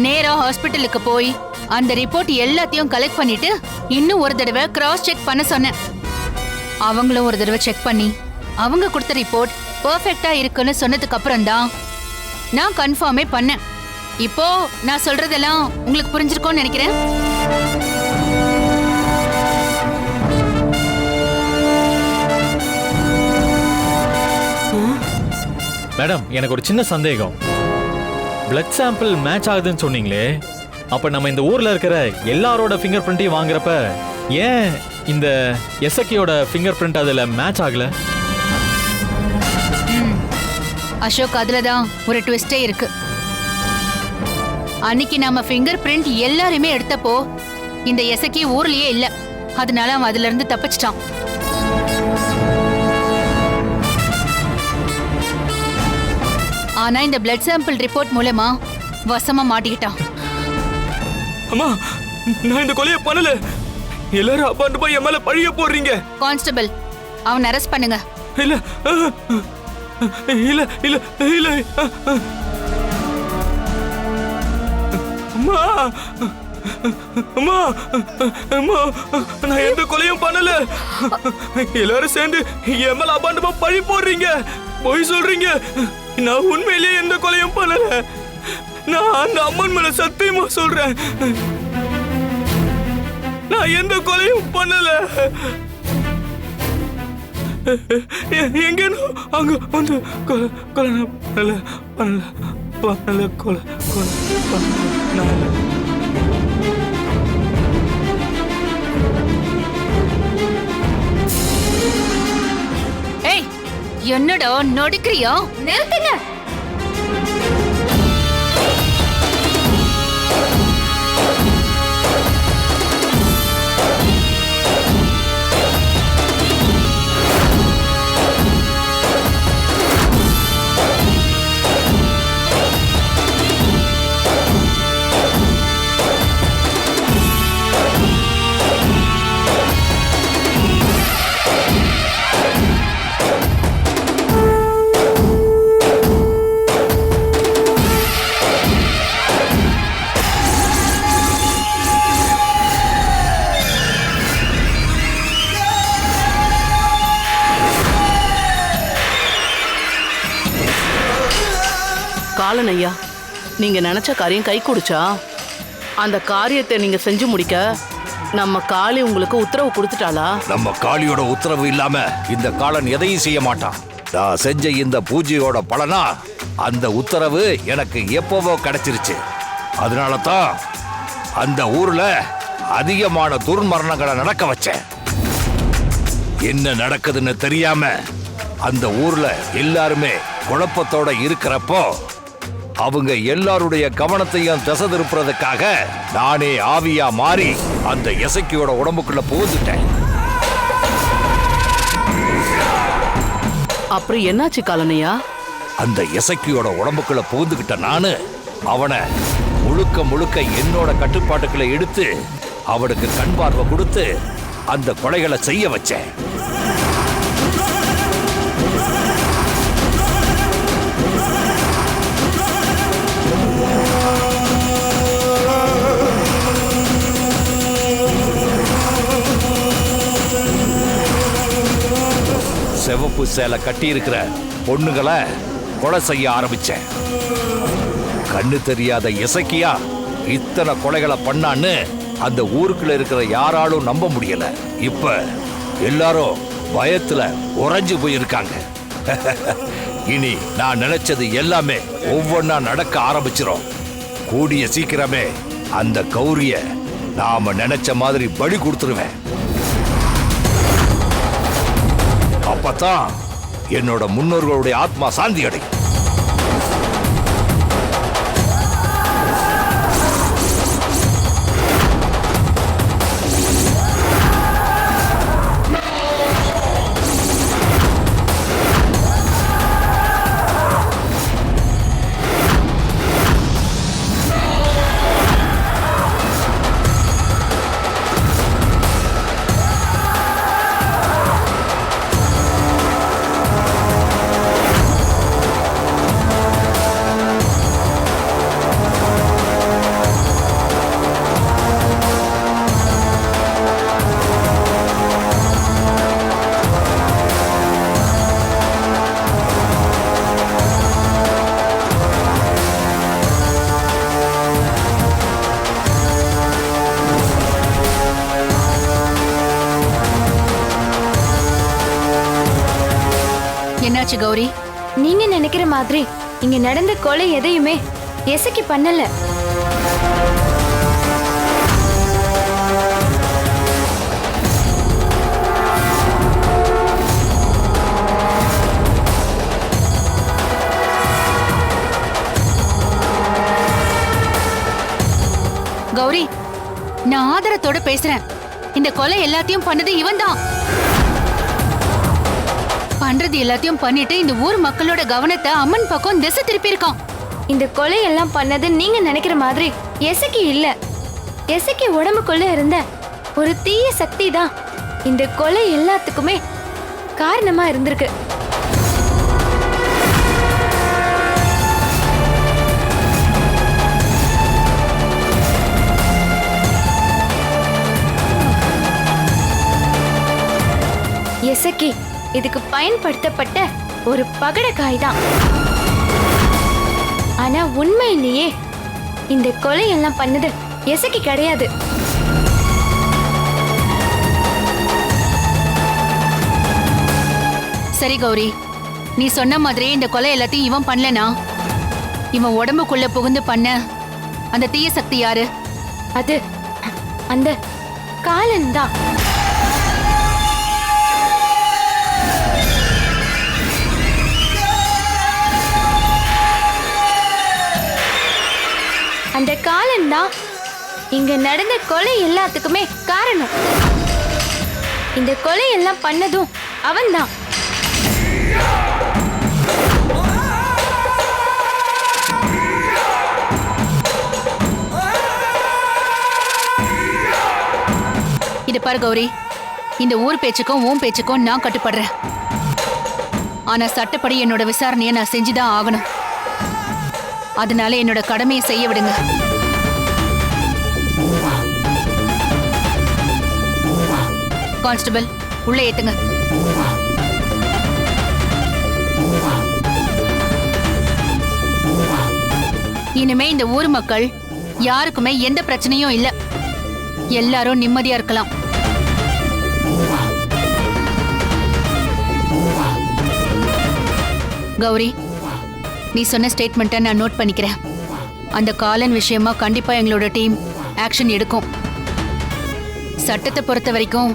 Speaker 10: நேரா ஹாஸ்பிட்டலுக்கு போய் அந்த ரிப்போர்ட் எல்லாத்தையும் கலெக்ட் பண்ணிட்டு இன்னும் ஒரு தடவை கிராஸ் செக் பண்ண சொன்னேன். அவங்களும் ஒரு தடவை செக் பண்ணி அவங்க கொடுத்த ரிப்போர்ட் பெர்ஃபெக்ட்டா இருக்குன்னு சொன்னதுக்கு அப்புறம் தான் நான் கன்ஃபார்மே பண்ணேன். இப்போ நான் சொல்றதெல்லாம் உங்களுக்கு புரிஞ்சிருக்கும்னு நினைக்கிறேன்.
Speaker 7: மேடம், எனக்கு ஒரு சின்ன சந்தேகம். பிளட் சாம்பிள் மேட்ச் ஆகுதுன்னு சொன்னீங்களே, அப்ப நம்ம இந்த ஊர்ல இருக்கிற எல்லாரோட ஃபிங்கர் பிரிண்டையும் வாங்குறப்ப ஏன் இந்த எசக்கியோட ஃபிங்கர் பிரிண்ட் அதுல மேட்ச் ஆகல?
Speaker 10: அசோக், அதுலதான் ஒரு ட்விஸ்டே இருக்கு. அன்னைக்கு நாம ஃபிங்கர் பிரிண்ட் எல்லாருமே எடுத்தப்போ இந்த எசக்கி ஊர்லயே இல்ல. அதனால அவன் அதுல இருந்து தப்பிச்சிட்டான். ஆனா இந்த பிளட் சாம்பிள் ரிப்போர்ட் மூலமா வசமா மாட்டிக்கிட்டான்.
Speaker 7: அம்மா, நான் இந்த கொலையை பண்ணல. எல்லாரும் அப்பாண்டு போய் என் மேல பழிய போடுறீங்க.
Speaker 10: கான்ஸ்டபிள், அவன் அரெஸ்ட் பண்ணுங்க.
Speaker 7: இல்ல இல்ல இல்ல இல்ல அம்மா, அம்மா, அம்மா, நான் எந்த கொலையும் பண்ணல. எல்லாரும் சேர்ந்து என் மேல அப்பாண்டு போய் பழி போடுறீங்க, பொய் சொல்றீங்க. நான் உண்மையிலேயே எந்த கொலையும் பண்ணல. நான் அந்த அம்மன் மேல சத்தியமா சொல்றேன், நான் எந்த கொலையும் பண்ணல. எங்க அங்க வந்து கொலை பண்ணல பண்ணல பண்ணல கொலை கொலை பண்ணல.
Speaker 10: ஏய், என்னடா நடிக்கிறியா? நிறுத்துங்க.
Speaker 14: காலன் ஐயா, நீங்க நினைச்ச காரியம் கை கொடுச்சா அந்த காரியத்தை நீங்க செஞ்சு முடிக்க நம்ம காளி உங்களுக்கு உத்தரவு கொடுத்துட்டாளா?
Speaker 15: நம்ம காளியோட உத்தரவு இல்லாம இந்த காலன் எதையும் செய்ய மாட்டான். நான் செஞ்ச இந்த பூஜையோட பலனா அந்த உத்தரவு எனக்கு எப்பவோ கிடைச்சிருச்சு. அதனால தான் அந்த ஊர்ல அதிகமான துர்மரணங்களை நடக்க வச்சேன். என்ன நடக்குதுன்னு தெரியாம அந்த ஊர்ல எல்லாருமே குழப்பத்தோட இருக்கிறப்போ அவங்க எல்லாருடைய கவனத்தையும் திசை திருப்புறதுக்காக நானே ஆவியா மாறி அந்த எசக்கியோட உடம்புக்குள்ள புகுந்துட்டேன்.
Speaker 14: அப்புறம் என்னாச்சு காலனையா?
Speaker 15: அந்த எசக்கியோட உடம்புக்குள்ள புகுந்துகிட்ட நானு அவனை முழுக்க முழுக்க என்னோட கட்டுப்பாட்டுக்குள்ள எடுத்து அவனுக்கு கண் பார்வை கொடுத்து அந்த கொலைகளை செய்ய வச்சேன். சிவப்பு சேலை கட்டி இருக்கிற பொண்ணுங்களை கொலை செய்ய ஆரம்பிச்சேன். கண்ணு தெரியாத இசக்கியா இத்தனை கொலைகளை பண்ணான்னு அந்த ஊருக்குள்ள இருக்கிற யாராலும் நம்ப முடியல. இப்ப எல்லாரும் பயத்துல உறைஞ்சு போயிருக்காங்க. இனி நான் நினைச்சது எல்லாமே ஒவ்வொன்னா நடக்க ஆரம்பிச்சிரும். கூடிய சீக்கிரமே அந்த கௌரிய நாம நினைச்ச மாதிரி பலி கொடுத்துருவேன். அப்பதான் என்னோட முன்னோர்களுடைய ஆத்மா சாந்தி அடையும்.
Speaker 10: என்னாச்சு கௌரி?
Speaker 2: நீங்க நினைக்கிற மாதிரி இங்க நடந்த கொலை எதையுமே எசக்கி பண்ணல.
Speaker 10: கௌரி, நான் ஆதரத்தோட பேசுறேன். இந்த கொலை எல்லாத்தையும் பண்ணது இவன் தான். பண்றது எல்லாத்தையும் பண்ணிட்டு இந்த ஊர் மக்களோட கவனத்தை அம்மன் பக்கம் திசை திருப்பி இருக்கான்.
Speaker 2: இந்த கொலை எல்லாம் பண்ணது நீங்க நினைக்கிற மாதிரி எசக்கி இல்ல. எசக்கி உடம்புக்குள்ள இருந்த ஒரு தீய சக்தி தான் இந்த கொலை எல்லாத்துக்குமே காரணமா இருந்திருக்கு. எசக்கி இதுக்கு பயன்படுத்தப்பட்ட ஒரு பகடக்காய் தான். ஆனா உண்மையிலேயே இந்த கொலை எல்லாம் பண்ணது எசக்கி கிடையாது.
Speaker 10: சரி கௌரி, நீ சொன்ன மாதிரி இந்த கொலை எல்லாத்தையும் இவன் பண்ணலனா இவன் உடம்புக்குள்ள புகுந்து பண்ண அந்த தீய சக்தி யாரு?
Speaker 2: அது அந்த காலன் தான். அந்த காலன் தான் இங்க நடந்த கொலை எல்லாத்துக்குமே காரணம். இந்த கொலை எல்லாம் பண்ணதும் அவன்தான்.
Speaker 10: இது பாரு கௌரி, இந்த ஊர் பேச்சுக்கும் உன் பேச்சுக்கும் நான் கட்டுப்படுறேன். ஆனா சட்டப்படி என்னோட விசாரணையை நான் செஞ்சுதான் ஆகணும். அதனால என்னோட கடமையை செய்ய விடுங்க. கான்ஸ்டபிள், உள்ள ஏத்துங்க. இனிமே இந்த ஊர் மக்கள் யாருக்குமே எந்த பிரச்சனையும் இல்ல. எல்லாரும் நிம்மதியா இருக்கலாம். கௌரி, நீ சொன்ன ஸ்டேட்மெண்ட்டை நான் நோட் பண்ணிக்கிறேன். அந்த காலன் விஷயமா கண்டிப்பா எங்களோட டீம் ஆக்ஷன் எடுக்கும். சட்டத்தை பொறுத்த வரைக்கும்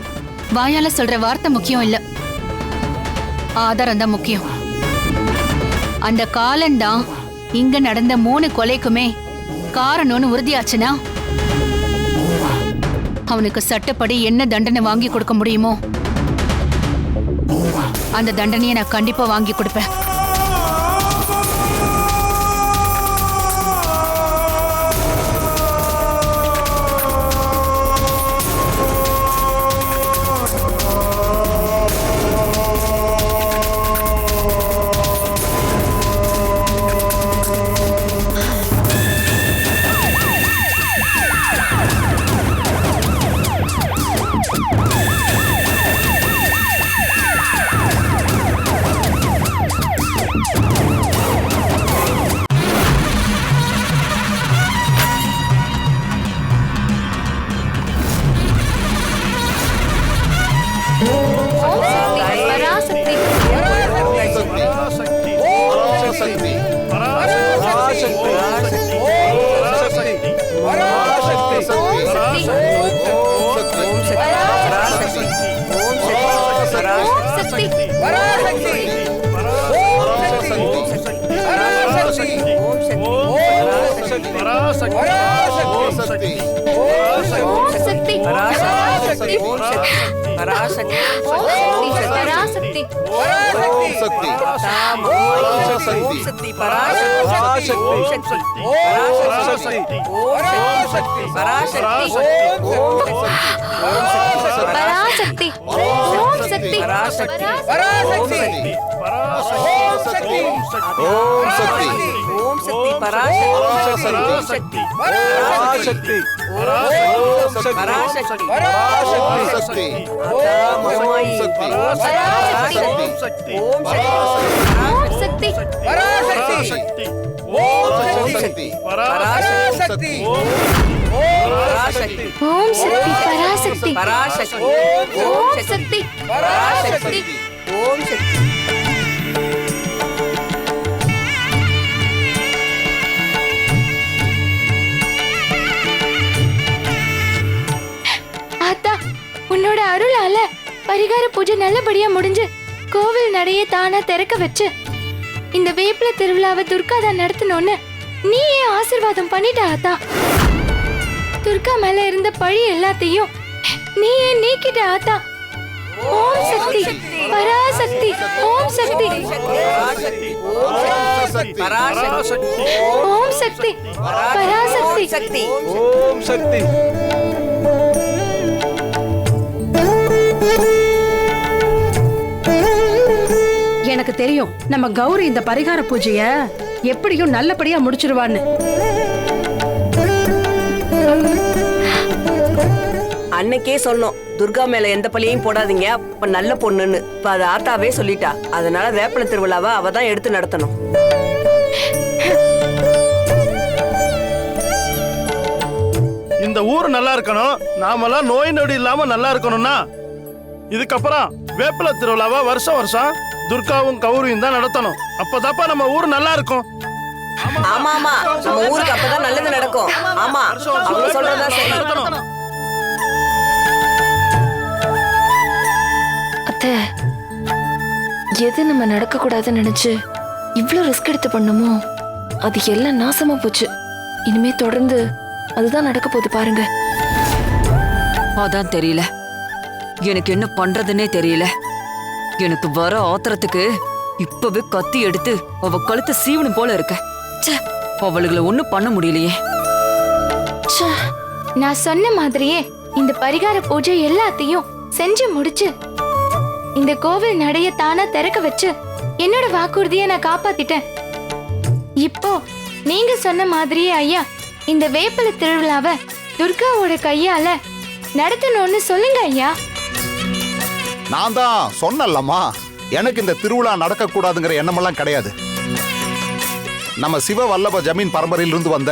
Speaker 10: வாயால சொல்ற வார்த்தை முக்கியம் இல்ல, ஆதாரம் தான் முக்கியம். அந்த காலன் தான் இங்க நடந்த 3 கொலைக்குமே காரணம்னு உறுதியாச்சுன்னா அவனுக்கு சட்டப்படி என்ன தண்டனை வாங்கி கொடுக்க முடியுமோ அந்த தண்டனையை நான் கண்டிப்பா வாங்கி கொடுப்பேன்.
Speaker 2: உன்னோட அருளால பரிகார பூஜை நல்லபடியா முடிஞ்சு கோவில் நடைய தானா திறக்க வச்சு இந்த வேப்பில திருவிழாவை துர்கா தான் நடத்தணும்னு நீ ஏன் ஆசீர்வாதம் பண்ணிட்ட ஆத்தா. துர்கா மேல இருந்த பழி எல்லாத்தையும் நீ ஏன் நீக்கிட்ட ஆத்தா. ஓம் சக்தி பராசக்தி ஓம் சக்தி ஓம் சக்தி பராசக்தி
Speaker 12: ஓம் சக்தி.
Speaker 13: எனக்கு தெரியும் நம்ம கௌரி இந்த பரிகார பூஜைய எப்படியும் நல்லபடியா முடிச்சிருவான்னு.
Speaker 6: அன்னைக்கே சொன்னோம் துர்கா மேல எந்த பழியையும் போடாதீங்க, அப்ப நல்ல பொண்ணுன்னு. இப்ப அது ஆத்தாவே சொல்லிட்டா. அதனால வேப்பில திருவிழாவை அவ தான் எடுத்து நடத்தணும்.
Speaker 12: இந்த ஊர் நல்லா இருக்கணும், நாமெல்லாம் நோய் நொடி இல்லாம நல்லா இருக்கணும்னா இதுக்கப்புறம் வேப்பில திருவிழாவை வருஷம் வருஷம் துர்காவும் கௌரியும் தான் நடத்தணும். அப்பதாப்பா நம்ம ஊர் நல்லா இருக்கும்.
Speaker 6: ஆமா ஆமா, நம்ம ஊருக்கு அப்பதான் நல்லது நடக்கும். ஆமா, அவங்க சொல்றதா சரி.
Speaker 2: அத்தை, எது நம்ம நடக்க கூடாதுன்னு நினைச்சு இவ்ளோ ரிஸ்க் எடுத்து பண்ணுமோ அது எல்லாம் நாசமா போச்சு. இனிமே தொடர்ந்து அதுதான் நடக்க போகுது பாருங்க.
Speaker 8: அதான் தெரியல, எனக்கு என்ன பண்றதுன்னே தெரியல. எனக்கு வர ஆத்திரத்துக்கு இப்பவே கத்தி எடுத்து அவ கழுத்தை சீவனும் போல இருக்க. அவளுகளை ஒண்ணும் பண்ண முடியலையே.
Speaker 2: நான் சொன்ன மாதிரியே இந்த பரிகார பூஜை எல்லாத்தையும் செஞ்சு முடிச்சு இந்த கோவில் நடைய தானா திறக்க வச்சு என்னோட வாக்குறுதியை நான் காப்பாத்திட்டேன். இப்போ நீங்க சொன்ன மாதிரியே ஐயா இந்த வேப்பில திருவிழாவை துர்காவோட கையால நடத்தணும்னு சொல்லுங்க ஐயா.
Speaker 9: நான் தான் சொன்னல்லம்மா, எனக்கு இந்த திருவிழா நடக்க கூடாதுங்கிற எண்ணமெல்லாம் கிடையாது. நம்ம சிவ வல்லப ஜமீன் பரம்பரையிலிருந்து வந்த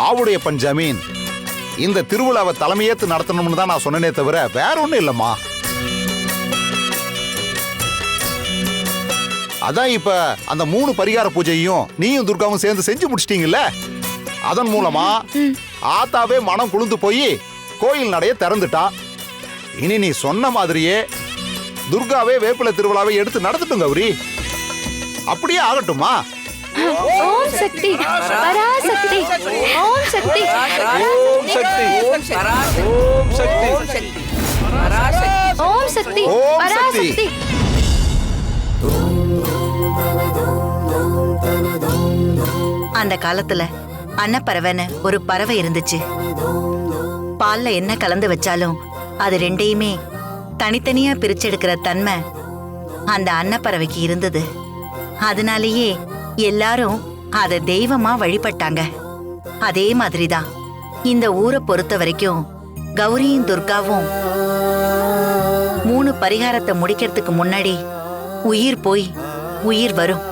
Speaker 9: ஆவுடையப்பன் ஜமீன் இந்த திருவிழாவை தலைமையேத்து நடத்தணும்னு தான் நான் சொன்னனே தவிர வேற ஒண்ணும் இல்லம்மா. அதான் இப்ப அந்த 3 பரிகார பூஜையும் நீயும் துர்காவும் சேர்ந்து செஞ்சு முடிச்சிட்டீங்கல்ல. அதன் மூலமா ஆத்தாவே மனம் குளிர்ந்து போய் கோயில் நடைய திறந்துட்டா. இனி நீ சொன்ன மாதிரியே துர்காவே வேப்பிலை திருவிழாவை எடுத்து நடத்தட்டும் கௌரி. அப்படியே ஆகட்டுமா?
Speaker 2: ஓம் சக்தி பராசக்தி ஓம் சக்தி
Speaker 15: ஓம் சக்தி
Speaker 6: ஓம் சக்தி ஓம் சக்தி பராசக்தி
Speaker 2: ஓம் சக்தி
Speaker 9: ஓம்
Speaker 2: பராசக்தி.
Speaker 1: அந்த காலத்துல அன்னப்பறவைன்னு ஒரு பறவை இருந்துச்சு. பால்ல என்ன கலந்து வச்சாலும் அது ரெண்டையுமே தனித்தனியா பிரிச்செடுக்கிற தன்மை அந்த அன்னப்பறவைக்கு இருந்தது. அதனாலேயே எல்லாரும் அதை தெய்வமா வழிபட்டாங்க. அதே மாதிரிதான் இந்த ஊரை பொறுத்த வரைக்கும் கௌரியும் துர்காவும் 3 பரிகாரத்தை முடிக்கிறதுக்கு முன்னாடி உயிர் போய் உயிர் வரும்.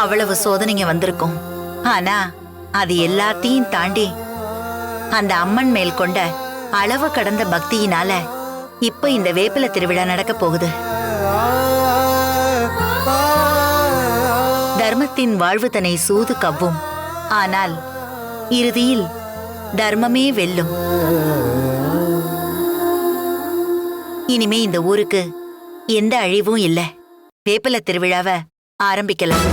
Speaker 1: அவ்வளவு சோதனைங்க வந்திருக்கும். ஆனா அது எல்லாத்தையும் தாண்டி அந்த அம்மன் மேல் கொண்ட அளவு கடந்த பக்தியினால இப்ப இந்த வேப்பிலை திருவிழா நடக்க போகுது. தர்மத்தின் வாழ்வு தன்னை சூது கவ்வும். ஆனால் இறுதியில் தர்மமே வெல்லும். இனிமே இந்த ஊருக்கு எந்த அழிவும் இல்ல. வேப்பிலை திருவிழாவை ஆரம்பிக்கலாம்.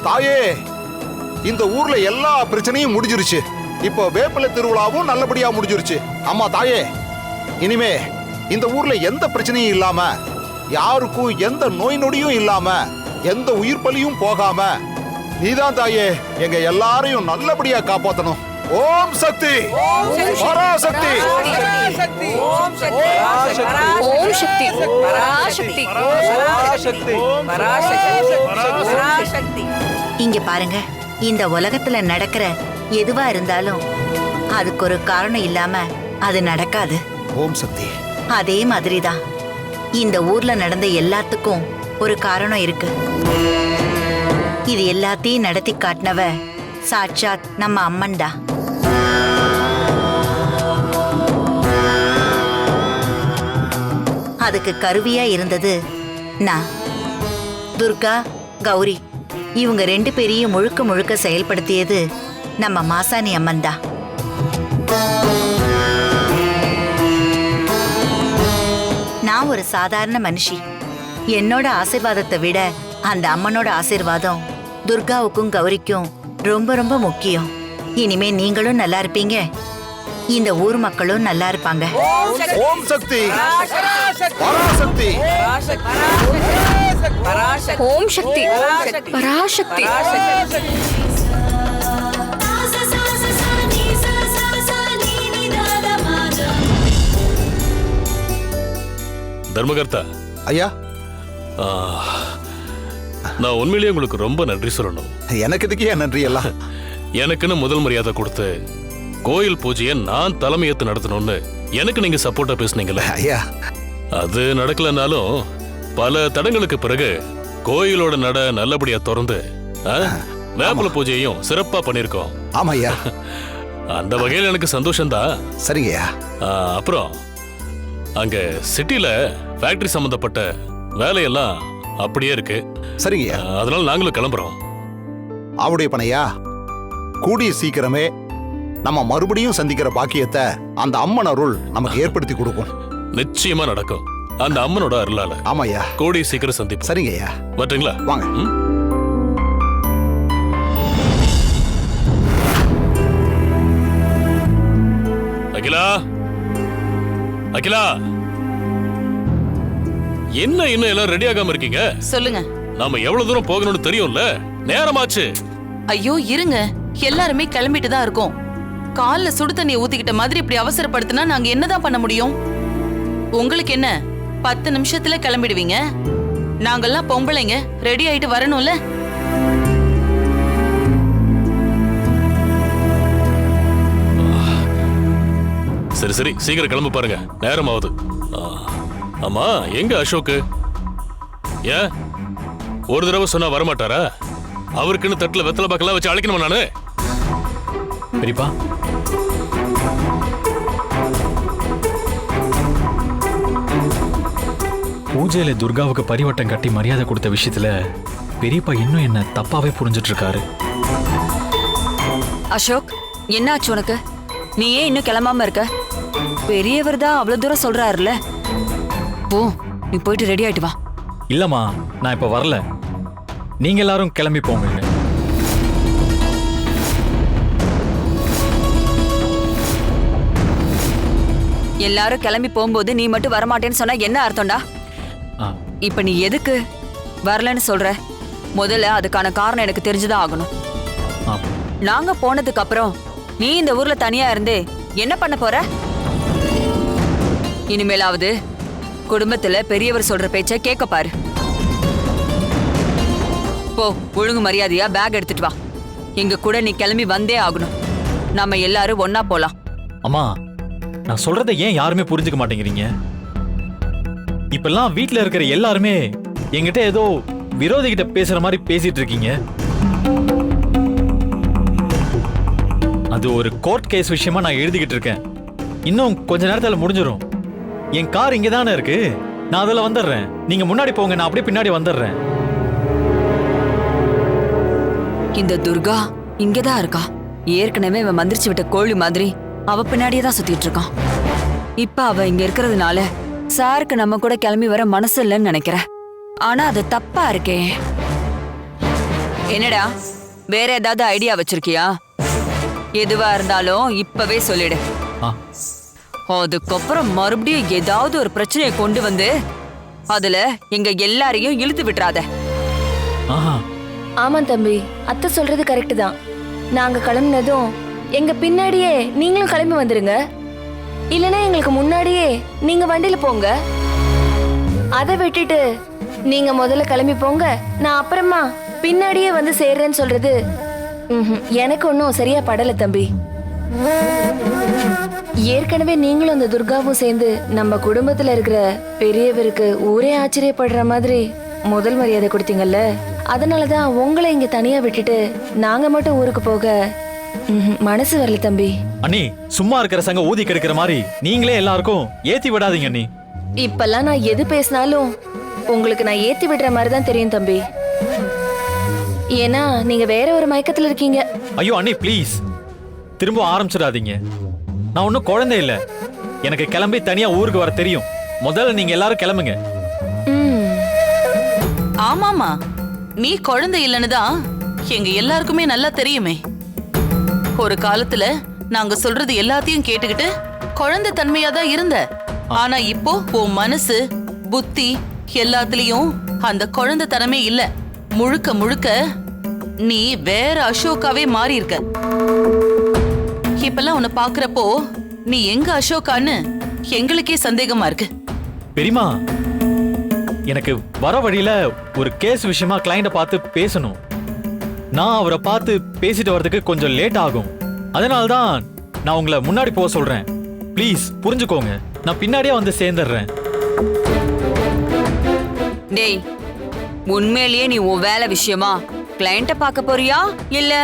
Speaker 9: தாயே, இந்த ஊர்ல எல்லா பிரச்சனையும் முடிஞ்சிருச்சு. இப்போ வேப்பிலை திருவிழாவும் நல்லபடியா முடிஞ்சிருச்சு. அம்மா தாயே, இனிமே இந்த ஊர்ல எந்த பிரச்சனையும் இல்லாம, யாருக்கும் எந்த நோய் நொடியும் இல்லாம, எந்த உயிர் பலியும் போகாம நீதான் தாயே எங்க எல்லாரையும் நல்லபடியா காப்பாத்தணும். ஓம் சக்தி பராசக்தி
Speaker 6: ஓம் சக்தி
Speaker 2: ஓம் சக்தி பராசக்தி
Speaker 6: பராசக்தி.
Speaker 1: இங்க பாருங்க, இந்த உலகத்துல நடக்கிற எதுவா இருந்தாலும் அதுக்கு ஒரு காரணம் இல்லாம அது நடக்காது.
Speaker 9: ஓம் சக்தி.
Speaker 1: அதே மாதிரிதான் இந்த ஊர்ல நடந்த எல்லாத்துக்கும் ஒரு காரணம் இருக்கு. இது எல்லாத்தையும் நடத்தி காட்டினவ சாட்சாத் நம்ம அம்மன்டா. அதுக்கு கருவியா இருந்தது நான். துர்கா, கௌரி இவங்க 2 பேரையும் முழுக்க முழுக்க செயல்படுத்தியது நம்ம மாசாணி அம்மன் தான். நான் ஒரு சாதாரண மனுஷி. என்னோட ஆசீர்வாதத்தை விட அந்த அம்மனோட ஆசீர்வாதம் துர்காவுக்கும் கௌரிக்கும் ரொம்ப ரொம்ப முக்கியம். இனிமே நீங்களும் நல்லா இருப்பீங்க, இந்த ஊர் மக்களும் நல்லா இருப்பாங்க.
Speaker 9: ஓம் சக்தி பராசக்தி
Speaker 2: ஓம் சக்தி பராசக்தி.
Speaker 11: தர்மகர்த்தா
Speaker 9: ஐயா,
Speaker 11: நான் உண்மையிலேயே உங்களுக்கு ரொம்ப நன்றி சொல்லணும்.
Speaker 9: எனக்கு இதுக்கு ஏன் நன்றி எல்லாம்?
Speaker 11: எனக்குன்னு முதல் மரியாதை கொடுத்து கோயில் பூஜையை நான் தலைமையேற்று நடத்தணும்னு எனக்கு நீங்க சப்போர்ட்டா பேசுனீங்கல்ல
Speaker 9: ஐயா.
Speaker 11: அது நடக்கலனாலும் பல தடங்களுக்கு பிறகு கோயிலோட நட நல்லபடியா திறந்து வேப்பல பூஜையையும் சிறப்பா பண்ணிருக்கோம்.
Speaker 9: ஆமா ஐயா.
Speaker 11: அந்த வகையில் எனக்கு சந்தோஷம்தான்.
Speaker 9: சரிங்கய்யா.
Speaker 11: அப்புறம் அங்க சிட்டில ஃபேக்டரி சம்பந்தப்பட்ட வேலையெல்லாம் அப்படியே இருக்கு.
Speaker 9: சரிங்கய்யா.
Speaker 11: அதனால நாங்களும் கிளம்புறோம்.
Speaker 9: அவருடைய பணையா, கூடிய சீக்கிரமே நம்ம மறுபடியும் சந்திக்கிற பாக்கியத்தை அந்த அம்மன் அருள் நமக்கு ஏற்படுத்தி கொடுக்கும்.
Speaker 11: நிச்சயமா நடக்கும் அந்த அம்மனோட அருளால.
Speaker 9: ஆமாய்யா.
Speaker 11: கூடிய சீக்கிரம் சந்திப்போம்.
Speaker 9: சரிங்கய்யா.
Speaker 11: வரட்டுங்களா?
Speaker 9: வாங்க.
Speaker 11: அகிலா, அகிலா, என்ன இன்னும் எல்லாம் ரெடி ஆகாம இருக்கீங்க?
Speaker 14: சொல்லுங்க.
Speaker 11: நாம எவ்வளவு தூரம் போகணும்னு தெரியும்ல, நேரமாச்சு.
Speaker 14: ஐயோ இருங்க, எல்லாருமே கிளம்பிட்டு தான் இருக்கோம். கால்ல சுடு தண்ணியை ஊத்திக்கிட்ட மாதிரி இப்படி அவசரப்படுத்தினா நாங்க என்னதான் பண்ண முடியும்? உங்களுக்கு என்ன 10 நிமிஷத்துல கிளம்பிடுவீங்க? நாங்கெல்லாம் பொம்பளைங்க, ரெடி ஆயிட்டு வரணும்ல.
Speaker 11: சரி சரி, சீக்கிரம் கிளம்ப பாருங்க, நேரம் ஆகுது. ஆமா, எங்க அசோக்? ஏன் ஒரு தடவை சொன்னா வரமாட்டாரா? அவருக்குன்னு தட்டுல வெத்தலை பாக்கெல்லாம் வச்சு அழைக்கணுமா நானு?
Speaker 7: பெரியப்பா, பூஜையில துர்காவுக்கு பரிவட்டம் கட்டி மரியாதை கொடுத்த விஷயத்துல பெரியப்பா இன்னும் என்ன தப்பாவே புரிஞ்சிட்டு இருக்காரு.
Speaker 8: அசோக், என்ன ஆச்சு உனக்கு? நீ ஏன் இன்னும் கிளம்பாம இருக்க? பெரியவர் தான் அவ்வளவு தூரம் சொல்றாருல. போ, நீ போயிட்டு ரெடி ஆயிட்டு வா.
Speaker 7: இல்லம்மா, நான் இப்ப வரல. நீங்க எல்லாரும் கிளம்பி போங்க.
Speaker 8: எல்லாரும் கிளம்பி போகும்போது நீ மட்டும் வரமாட்டேன்னு சொன்னா என்ன அர்த்தம்டா? இப்ப நீ எதுக்கு வரலன்னு சொல்ற? முதல்ல அதுக்கான காரணம் எனக்கு தெரிஞ்சுதான் ஆகணும். நாங்க போனதுக்கு அப்புறம் நீ இந்த ஊர்ல தனியா இருந்து என்ன பண்ண போற? இனிமேலாவது குடும்பத்துல பெரியவர் சொல்ற பேச்ச கேட்க பாரு. போ, ஒழுங்கு மரியாதையா பேக் எடுத்துட்டு வா. எங்க கூட நீ கிளம்பி வந்தே ஆகணும். நாம எல்லாரும் ஒன்னா போலாம்.
Speaker 7: அம்மா, நான் சொல்றதை ஏன் யாருமே புரிஞ்சுக்க மாட்டேங்கிறீங்க? இப்பெல்லாம் வீட்டுல இருக்கிற எல்லாருமே என்கிட்ட ஏதோ விரோதி கிட்ட பேசுற மாதிரி பேசிட்டு இருக்கீங்க. அது ஒரு கோர்ட் கேஸ் விஷயமா நான் எழுதிக்கிட்டு இருக்கேன். இன்னும் கொஞ்ச நேரத்துல முடிஞ்சிடும். என் கார் இங்க தானே இருக்கு, நான் அதில் வந்துடுறேன். நீங்க முன்னாடி போங்க, நான் அப்படியே பின்னாடி வந்துடுறேன்.
Speaker 8: இந்த துர்கா இங்கதான் இருக்கா. ஏற்கனவே அவன் மந்திரிச்சு விட்ட கோழி மாதிரி அவ பின்னாடியே தான் சுத்திட்டு இருக்கான். இப்ப அவ இங்க இருக்கிறதுனால சாருக்கு நம்ம கூட கிளம்பி வர மனசு இல்லைன்னு நினைக்கிறேன். ஆனா அது தப்பா இருக்கே. என்னடா, வேற ஏதாவது ஐடியா வச்சிருக்கியா? எதுவா இருந்தாலும் இப்பவே சொல்லிடு. அதுக்கப்புறம் மறுபடியும் ஏதாவது ஒரு பிரச்சனையை கொண்டு வந்து அதுல எங்க எல்லாரையும் இழுத்து விட்டுறாத.
Speaker 2: ஆமா தம்பி, அத்தை சொல்றது கரெக்ட் தான். நாங்க கிளம்புனதும் எங்க பின்னாடியே நீங்களும் கிளம்பி வந்துருங்க. இல்லனா எங்களுக்கு முன்னாடியே நீங்க வண்டியில போங்க. அதை விட்டுட்டு நீங்க முதல்ல கிளம்பி போங்க, நான் அப்புறமா பின்னாடியே வந்து சேர்றேன்னு சொல்றது எனக்கு ஒன்றும் சரியா படல தம்பி. ஏற்கனவே நீங்களும் அந்த துர்காவும் சேர்ந்து நம்ம குடும்பத்துல இருக்கிற பெரியவருக்கு ஊரே ஆச்சரியப்படுற மாதிரி முதல் மரியாதை கொடுத்தீங்கல்ல, அதனாலதான் உங்களை இங்க தனியா விட்டுட்டு நாங்க மட்டும் ஊருக்கு போக மனசு வரல தம்பி.
Speaker 7: அண்ணி, சும்மா இருக்கிற சங்க ஊதி கெடுக்கிற மாதிரி நீங்களே எல்லாருக்கும் ஏத்தி விடாதீங்க அண்ணி.
Speaker 2: இப்பெல்லாம் நான் எது பேசினாலும் உங்களுக்கு நான் ஏத்தி விடுற மாதிரி தான் தெரியும் தம்பி. ஏன்னா நீங்க வேற ஒரு மயக்கத்துல இருக்கீங்க.
Speaker 7: ஐயோ அண்ணி, ப்ளீஸ் திரும்ப ஆரம்பிச்சிடாதீங்க. நான் ஒன்னும் குழந்தை இல்ல. எனக்கு கிளம்பி தனியா ஊருக்கு வர தெரியும். முதல்ல நீங்க எல்லாரும் கிளம்புங்க.
Speaker 14: ஆமாமா, நீ குழந்தை இல்லைன்னு தான் எங்க எல்லாருக்குமே நல்லா தெரியுமே. ஒரு காலத்துல நாங்க சொல்றது எல்லாத்தையும் கேட்டுக்கிட்டு குழந்தை தன்மையா தான் இருந்த. ஆனா இப்போ உன் மனசு புத்தி எல்லாத்துலயும் அந்த குழந்தை தனமே இல்ல. முழுக்க முழுக்க நீ வேற அசோகாவே மாறி இருக்க. இப்பெல்லாம் உன்னை பாக்குறப்போ நீ எங்க அசோகான்னு எங்களுக்கே சந்தேகமா இருக்கு.
Speaker 7: பெரியமா, எனக்கு வர வழியில ஒரு கேஸ் விஷயமா கிளைண்ட பார்த்து பேசணும். நான் அவரை பார்த்து பேசிட்டு வரதுக்கு கொஞ்சம் லேட் ஆகும். அதனால்தான் நான் உங்களை முன்னாடி போக சொல்றேன். ப்ளீஸ் புரிஞ்சுக்கோங்க. நான் பின்னாடியே வந்து சேர்ந்துடுறேன்.
Speaker 8: டேய், உண்மையிலேயே நீ உன் வேலை விஷயமா கிளையண்ட பார்க்க போறியா, இல்ல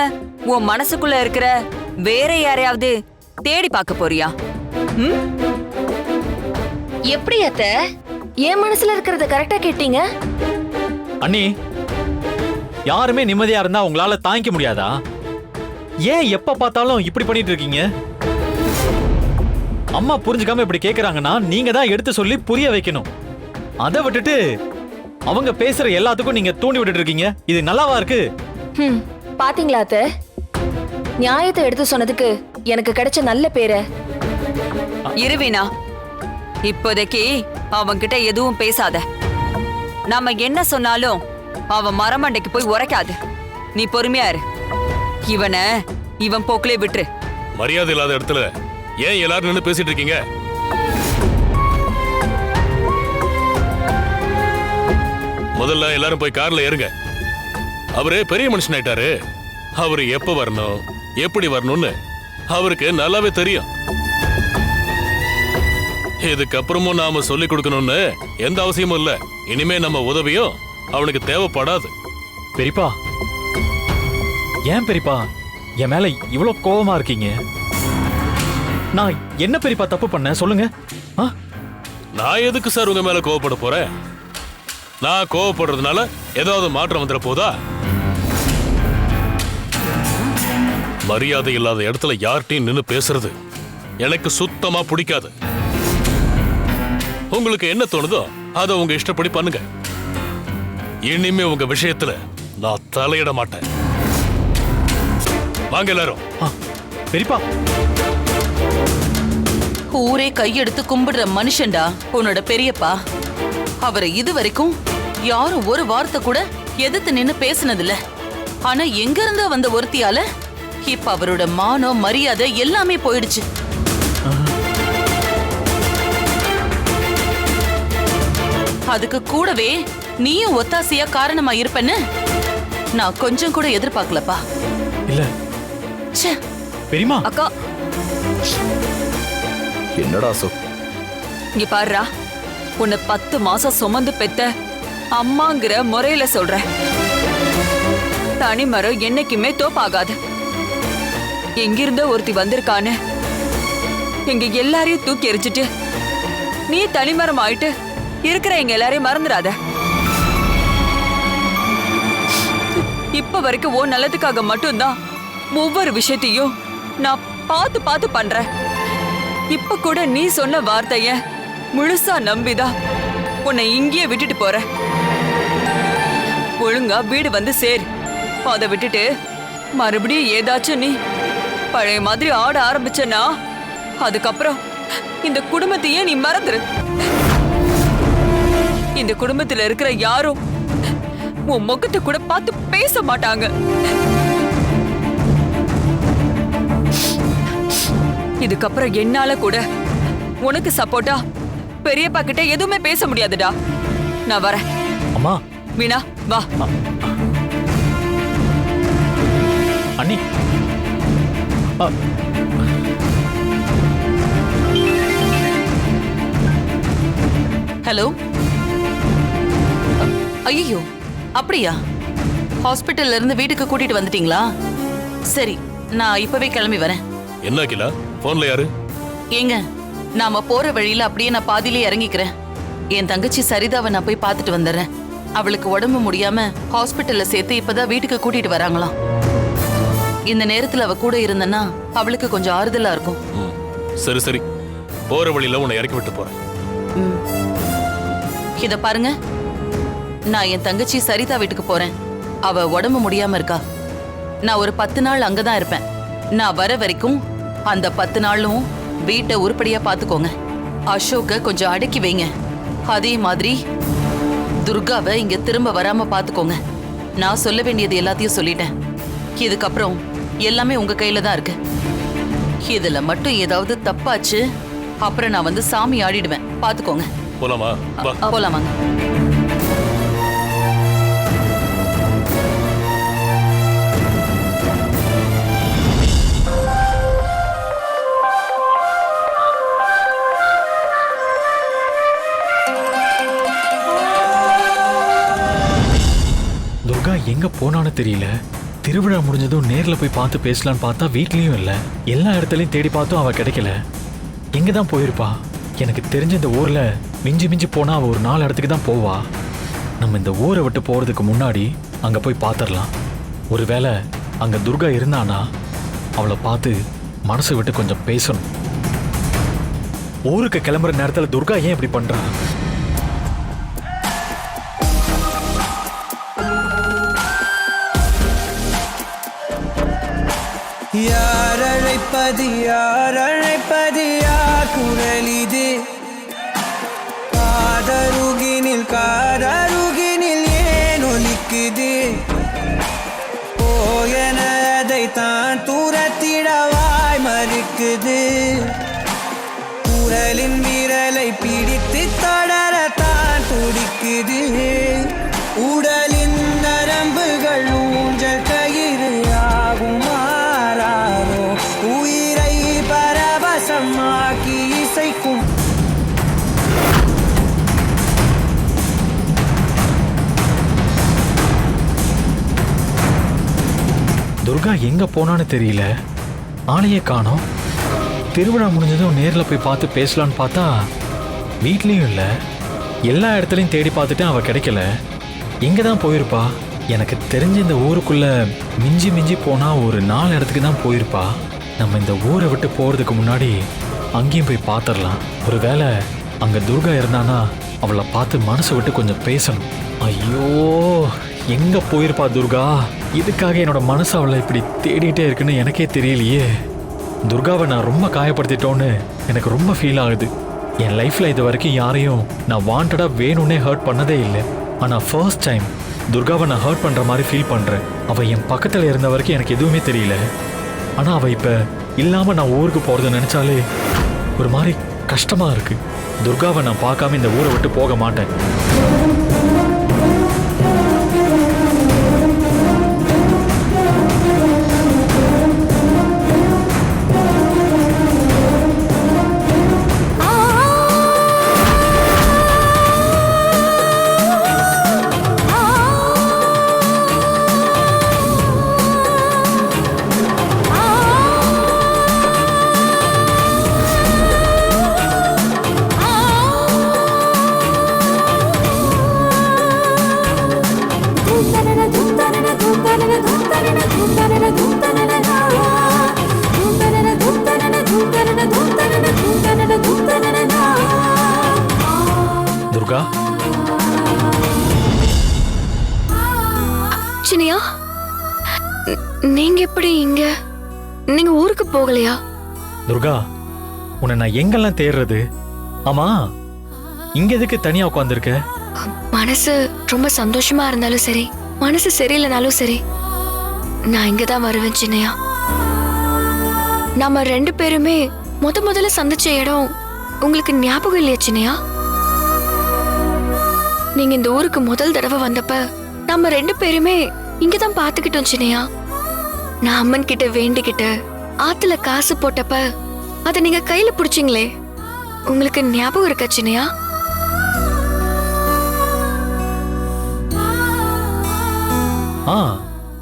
Speaker 8: உன் மனசுக்குள்ள இருக்கிற வேற யாரையாவது தேடி பார்க்க போறியா?
Speaker 2: எப்படி அத்தை என் மனசுல இருக்கிறத கரெக்டா கேட்டீங்க?
Speaker 7: அண்ணி, யாருமே நிம்மதியா இருந்தா உங்களால தாங்கிக்க முடியாதா? ஏன் எப்ப பார்த்தாலும் இப்படி பண்ணிட்டு இருக்கீங்க? அம்மா புரிஞ்சுக்காம இப்படி கேக்குறாங்கன்னா நீங்க தான் எடுத்து சொல்லி புரிய வைக்கணும். அதை விட்டுட்டு அவங்க பேசுற எல்லாத்துக்கும் நீங்க தூண்டி விட்டுட்டு இருக்கீங்க. இது நல்லாவா இருக்கு?
Speaker 2: பாத்தீங்களா அத்தை, நியாயத்தை எடுத்து சொன்னதுக்கு எனக்கு கிடைச்ச நல்ல பேரை.
Speaker 8: இருவினா, இப்போதைக்கு அவன்கிட்ட எதுவும் பேசாத. நாம என்ன சொன்னாலும் அவன் மரமண்டைக்கு போய் உரைக்காது. நீ பொறுமையா இரு. இவன் போக்கிலே விட்டுரு.
Speaker 11: மரியாதை இல்லாத இடத்துல ஏன் எல்லாரும் நின்று பேசிட்டு இருக்கீங்க? முதல்ல எல்லாரும் போய் கார்ல ஏறுங்க. அவரு பெரிய மனுஷன் ஆயிட்டாரு. அவரு எப்ப வரணும், எப்படி வரணும்னு அவருக்கு நல்லாவே தெரியும். இதுக்கப்புறமும் நாம சொல்லி கொடுக்கணும்னு எந்த அவசியமும் இல்ல. இனிமே நம்ம உதவியும் அவனுக்கு தேவைப்படாது.
Speaker 7: பெரியப்பா, ஏன் பெரியப்பா என் மேல இவ்வளவு கோபமா இருக்கீங்க? நான் என்ன பெரியப்பா தப்பு பண்ண சொல்லுங்க.
Speaker 11: நான் எதுக்கு சார் உங்க மேல கோவப்பட போறேன்? நான் கோவப்படுறதுனால ஏதாவது மாற்றம் வந்துட போதா? மரியாதை இல்லாத இடத்துல யார்கிட்டையும் நின்னு பேசுறது எனக்கு சுத்தமா பிடிக்காது. உங்களுக்கு என்ன தோணுதோ அதை உங்க இஷ்டப்படி பண்ணுங்க. இனிமே உங்க விஷயத்துல நான் தலையிட மாட்டேன். வாங்க எல்லாரும்.
Speaker 7: பெரியப்பா,
Speaker 14: ஊரே கையெடுத்து கும்பிடுற மனுஷன்டா உன்னோட பெரியப்பா. அவரை இதுவரைக்கும் யாரும் ஒரு வார்த்தை கூட எதிர்த்து நின்னு பேசினதில்ல. ஆனா எங்க இருந்து வந்த ஒருத்தியால இப்ப அவரோட மானம் மரியாதை எல்லாமே போயிடுச்சு. அதுக்கு கூடவே நீயும் ஒத்தாசையா காரணமா இருப்பேன்னு நான் கொஞ்சம் கூட எதிர்பார்க்கலப்பா.
Speaker 7: இல்ல பெரியமா.
Speaker 8: அக்கா,
Speaker 9: என்னடா அசோக்?
Speaker 8: இங்க பாருடா, உன்னை 10 மாசம் சுமந்து பெத்த அம்மாங்கிற முறையில சொல்ற. தனிமரம் என்னைக்குமே தோப்பாகாது. எங்கிருந்த ஒருத்தி வந்திருக்கான்னு எங்க எல்லாரையும் தூக்கி எரிச்சிட்டு நீ தனிமரம் ஆயிட்டு இருக்கிற எங்க எல்லாரையும் மறந்துடாத. இப்ப வரைக்கும் ஓ நல்லதுக்காக மட்டும்தான் ஒவ்வொரு விஷயத்தையும் நான் பார்த்து பார்த்து பண்றேன். இப்ப கூட நீ சொன்ன வார்த்தைய முழுசா நம்பிதான் உன்னை இங்கேயே விட்டுட்டு போற. ஒழுங்கா வீடு வந்து சேர். அதை விட்டுட்டு மறுபடியும் ஏதாச்சும் நீ பழைய மாதிரி ஆட ஆரம்பிச்சனா அதுக்கப்புறம் இந்த குடும்பத்தையே நீ மறந்துரு. இந்த குடும்பத்துல இருக்கிற யாரும் உன் முகத்தை கூட பார்த்து பேச மாட்டாங்க. இதுக்கப்புறம் என்னால கூட உனக்கு சப்போர்ட்டா பெரியப்பா கிட்ட எதுவுமே பேச முடியாதுடா. நான் வரேன்.
Speaker 7: அம்மா
Speaker 8: மீனா வா.
Speaker 7: அண்ணி
Speaker 14: ஹலோ. ஐயோ, அப்படியா? ஹாஸ்பிட்டல்ல இருந்து வீட்டுக்கு கூட்டிட்டு வந்துட்டீங்களா? சரி, நான் இப்பவே கிளம்பி வரேன்.
Speaker 11: என்ன அகிலா, போன்ல யாரு?
Speaker 14: ஏங்க, நாம போற வழியில அப்படியே நான் பாதியிலே இறங்கிக்கிறேன். என் தங்கச்சி சரிதாவை நான் போய் பார்த்துட்டு வந்துடுறேன். அவளுக்கு உடம்பு முடியாம ஹாஸ்பிட்டல்ல சேர்த்து இப்பதான் வீட்டுக்கு கூட்டிட்டு வராங்களாம். இந்த நேரத்துல அவ கூட இருந்தன்னா அவளுக்கு கொஞ்சம் ஆறுதலா இருக்கும்.
Speaker 11: சரி சரி, போற வழியில உன்னை இறக்கி விட்டு போறேன்.
Speaker 14: இத பாருங்க, நான் என் தங்கச்சி சரிதா வீட்டுக்கு போறேன். அவ உடம்பு முடியாம இருக்கா. நான் ஒரு 10 நாள் அங்கதான் இருப்பேன். நான் வர வரைக்கும் அந்த 10 நாளும் வீட்டை உருப்படியா பாத்துக்கோங்க. அசோக்க கொஞ்சம் அடக்கி வைங்க. அதே மாதிரி துர்காவை இங்க திரும்ப வராம பாத்துக்கோங்க. நான் சொல்ல வேண்டியது எல்லாத்தையும் சொல்லிட்டேன். இதுக்கப்புறம் எல்லாமே உங்க கையில தான் இருக்கு. இதுல மட்டும் ஏதாவது தப்பாச்சு, அப்புறம் நான் வந்து சாமி ஆடிடுவேன். பாத்துக்கோங்க.
Speaker 11: போலாமா?
Speaker 14: போலாமாங்க.
Speaker 7: துர்கா எங்க போனான்னு தெரியல. திருவிழா முடிஞ்சதும் நேர்ல போய் பார்த்து பேசலான்னு பார்த்தா வீட்லயும் இல்ல. எல்லா இடத்துலயும் தேடி பார்த்தும் அவ கிடைக்கல. எங்க தான் போயிருப்பா? எனக்கு தெரிஞ்ச இந்த ஊர்ல மிஞ்சி மிஞ்சி போனா அவ ஒரு 4 இடத்துக்கு தான் போவா. நம்ம இந்த ஊரை விட்டு போறதுக்கு முன்னாடி அங்க போய் பார்த்துடலாம். ஒருவேளை அங்க துர்கா இருந்தானா அவளை பார்த்து மனசு விட்டு கொஞ்சம் பேசணும். ஊருக்கு கிளம்புற நேரத்துல துர்கா ஏன் இப்படி பண்றா?
Speaker 5: யார் அழைப்பது யார் அழைப்பது யார் குரல் இது? காதருகினில் ஏன் ஒலிக்குது? போயனதை தான் தூரத்திடவாய் மறுக்குது. குரலின் விரலை பிடித்து தொடரத்தான் துடிக்குது. உடலின் நரம்புகள் ஊஞ்சல் கயிறு ஆகும் மாறாரோ, உயிரை பரவசமாக்கி இசைக்கும்.
Speaker 7: துர்கா எங்க போனான்னு தெரியல. ஆளையே காணோம். திருவிழா முடிஞ்சதும் நேர்ல போய் பார்த்து பேசலான்னு பார்த்தா வீட்லயும் இல்ல. எல்லா இடத்துலையும் தேடி பார்த்துட்டு அவ கிடைக்கல. எங்க தான் போயிருப்பா? எனக்கு தெரிஞ்ச இந்த ஊருக்குள்ள மிஞ்சி மிஞ்சி போனா ஒரு 4 இடத்துக்கு தான் போயிருப்பா. நம்ம இந்த ஊரை விட்டு போறதுக்கு முன்னாடி அங்கேயும் போய் பார்த்துடலாம். ஒருவேளை அங்க துர்கா இருந்தானா அவளை பார்த்து மனசு விட்டு கொஞ்சம் பேசணும். ஐயோ, எங்க போயிருப்பா துர்கா? இதுக்காக என்னோட மனசு அவளை இப்படி தேடிட்டே இருக்குன்னு எனக்கே தெரியலையே. துர்காவை நான் ரொம்ப காயப்படுத்திட்டோன்னு எனக்கு ரொம்ப ஃபீல் ஆகுது. என் லைஃப்ல இது வரைக்கும் யாரையும் நான் வாண்டடா வேணும்னே ஹர்ட் பண்ணதே இல்லை. ஆனா ஃபர்ஸ்ட் டைம் துர்காவை நான் ஹர்ட் பண்ற மாதிரி ஃபீல் பண்றேன். அவ என் பக்கத்துல இருந்த வரைக்கும் எனக்கு எதுவுமே தெரியல. ஆனா அவ இப்ப இல்லாம நான் ஊருக்கு போறதை நினைச்சாலே ஒரு மாதிரி கஷ்டமா இருக்கு. துர்காவை நான் பார்க்காம இந்த ஊரை விட்டு போக மாட்டேன். துர்கா,
Speaker 2: சினியா, நீங்க எப்படி இங்க? நீங்க ஊருக்கு போகலையா?
Speaker 7: துர்கா, உன்னை நான் எங்கெல்லாம் தேடுறது? ஆமா, இங்க எதுக்கு தனியா உட்காந்துருக்க?
Speaker 2: மனசு ரொம்ப சந்தோஷமா இருந்தாலும் சரி, மனசு சரியில்லைனாலும் சரி, நான் இங்கதான் வருவேன் சின்னையா. நாம 2 பேருமே முதல்ல சந்திச்ச இடம் உங்களுக்கு ஞாபகம் இல்லையா சின்னையா? நீங்க இந்த ஊருக்கு முதல் தடவை வந்தப்ப நம்ம 2 பேருமே இங்கதான் பாத்துக்கிட்டோம் சின்னையா. நான் அம்மன் கிட்ட வேண்டிக்கிட்டு ஆத்துல காசு போட்டப்ப அத நீங்க கையில புடிச்சீங்களே, உங்களுக்கு ஞாபகம் இருக்கா சின்னையா?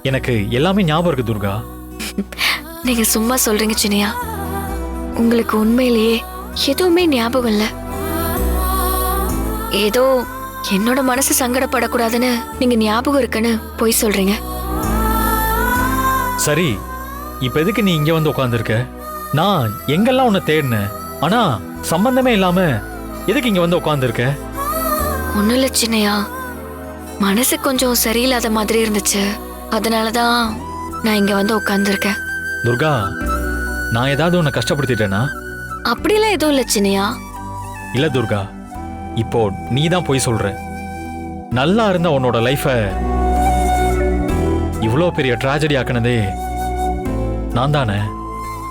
Speaker 7: எனக்கு எல்லாமே ஞாபகம் இருக்கு துர்கா.
Speaker 2: நீங்க சும்மா சொல்றீங்க சின்னையா, உங்களுக்கு உண்மையிலேயே எதுவுமே ஞாபகம் இல்ல. ஏதோ என்னோட மனசு சங்கடப்படக்கூடாதுன்னு நீங்க ஞாபகம் இருக்குன்னு பொய் சொல்றீங்க.
Speaker 7: சரி, இப்ப எதுக்கு நீ இங்க வந்து உட்கார்ந்துருக்க? நான் எங்கெல்லாம் உன்னை தேடினேன், ஆனா சம்பந்தமே இல்லாம எதுக்கு இங்க வந்து உட்கார்ந்துருக்க?
Speaker 2: ஒண்ணும் இல்ல சின்னையா, மனசு கொஞ்சம் சரியில்லாத மாதிரி இருந்துச்சு, அதனாலதான் நான் இங்க வந்து உட்கார்ந்துருக்கேன்.
Speaker 7: துர்கா, நான் ஏதாவது உன்னை கஷ்டப்படுத்திட்டேனா?
Speaker 2: அப்படிலாம் எதுவும் இல்ல சின்னையா.
Speaker 7: இல்ல துர்கா, இப்போ நீ தான் போய் சொல்ற. நல்லா இருந்த உன்னோட லைஃப இவ்வளோ பெரிய ட்ராஜடி ஆக்கினதே நான் தானே.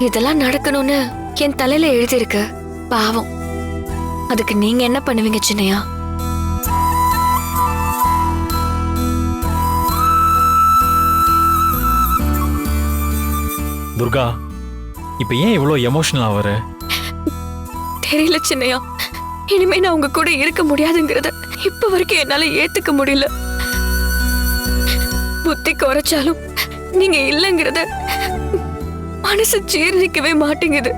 Speaker 2: இதெல்லாம் நடக்கணும்னு என் தலையில எழுதியிருக்கு. பாவம், அதுக்கு நீங்க என்ன பண்ணுவீங்க சின்னையா?
Speaker 7: துர்கா, இப்ப ஏன் இவ்வளோ எமோஷனல் ஆவற?
Speaker 2: தெரியல சின்னையா, இனிமே நான் உங்க கூட இருக்க முடியாதுங்கிறத இப்ப வரைக்கும் என்னால ஏத்துக்க முடியல. புத்தி குறைச்சாலும் நீங்க இல்லங்கிறத மனசு ஜீர்ணிக்கவே மாட்டேங்குது.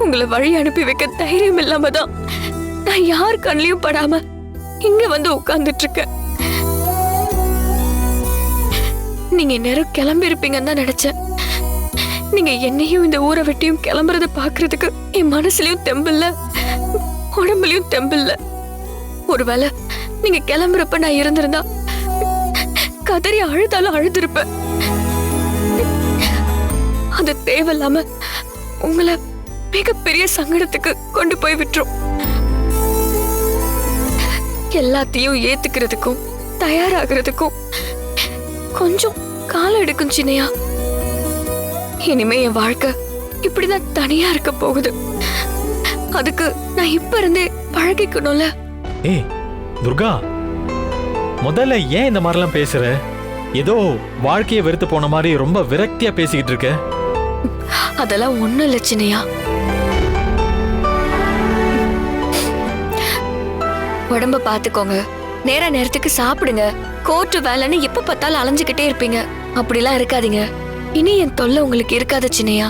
Speaker 2: உங்களை வழி அனுப்பி வைக்க தைரியம் இல்லாம தான் நான் யார் கண்ணிலையும் படாம இங்க வந்து உட்கார்ந்துட்டு இருக்கேன். நீங்க நேரம் கிளம்பி இருப்பீங்கன்னு தான் நினைச்சேன். நீங்க என்னையும் இந்த ஊரை விட்டியும் கிளம்புறத பாக்குறதுக்கு என் மனசுலயும் தெம்பில்ல, உடம்புலயும் தெம்பில்ல. ஒருவேளை நீங்க கிளம்புறப்ப நான் இருந்திருந்தா கதறி அழுதாலும் அழுதுருப்பேன். அது தேவையில்லாம உங்களை மிகப்பெரிய சங்கடத்துக்கு கொண்டு போய் விட்டுரும். எல்லாத்தையும் ஏத்துக்கிறதுக்கும் தயாராகிறதுக்கும் கொஞ்சம் காலம் எடுக்கும் சின்னையா. இனிமே என் வாழ்க்கை இப்படிதான் தனியா இருக்க போகுது. அதுக்கு நான் இப்ப இருந்தே பழகிக்கணும்ல.
Speaker 7: ஏய் துர்கா, முதல்ல ஏன் இந்த மாதிரிலாம் பேசுற? ஏதோ வாழ்க்கையை வெறுத்து போன மாதிரி ரொம்ப விரக்தியா பேசிக்கிட்டு இருக்க.
Speaker 2: அதெல்லாம் ஒண்ணும் இல்ல சின்னையா. உடம்ப பாத்துக்கோங்க, நேரத்துக்கு சாப்பிடுங்க. கோர்ட்டு வேலைன்னு எப்ப பார்த்தாலும் அலைஞ்சுக்கிட்டே இருப்பீங்க. அப்படிலாம் இருக்காதீங்க. இனி என் தொல்லை உங்களுக்கு இருக்காத சின்னையா.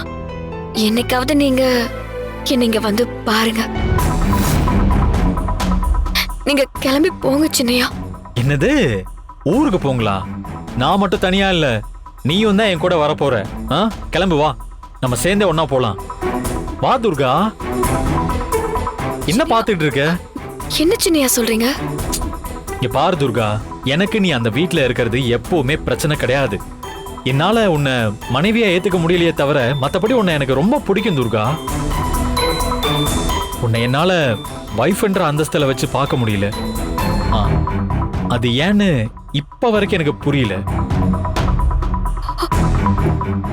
Speaker 2: என்னைக்காவது நீங்க என்னைங்க வந்து பாருங்க. நீங்க கிளம்பி போங்க சின்னையா.
Speaker 7: என்னது, ஊருக்கு போங்களா? நான் மட்டும் தனியா இல்ல, நீயும் தான் என் கூட வரப்போற. கிளம்பு வா, நம்ம சேர்ந்தே ஒன்னா போலாம். வா துர்கா. என்ன பாத்துட்டு இருக்க?
Speaker 2: என்ன சின்னையா சொல்றீங்க?
Speaker 7: இங்க பாரு துர்கா, எனக்கு நீ அந்த வீட்ல இருக்கிறது எப்பவுமே பிரச்சனை கிடையாது. என்னால உன்னை மனைவியா ஏத்துக்க முடியலையே தவிர மத்தபடி உன்னை எனக்கு ரொம்ப பிடிக்கும் துர்கா. உன்னை என்னால வைஃப்ன்ற அந்தஸ்துல வச்சு பார்க்க முடியல. அது ஏன்னு இப்ப வரைக்கும் எனக்கு புரியல.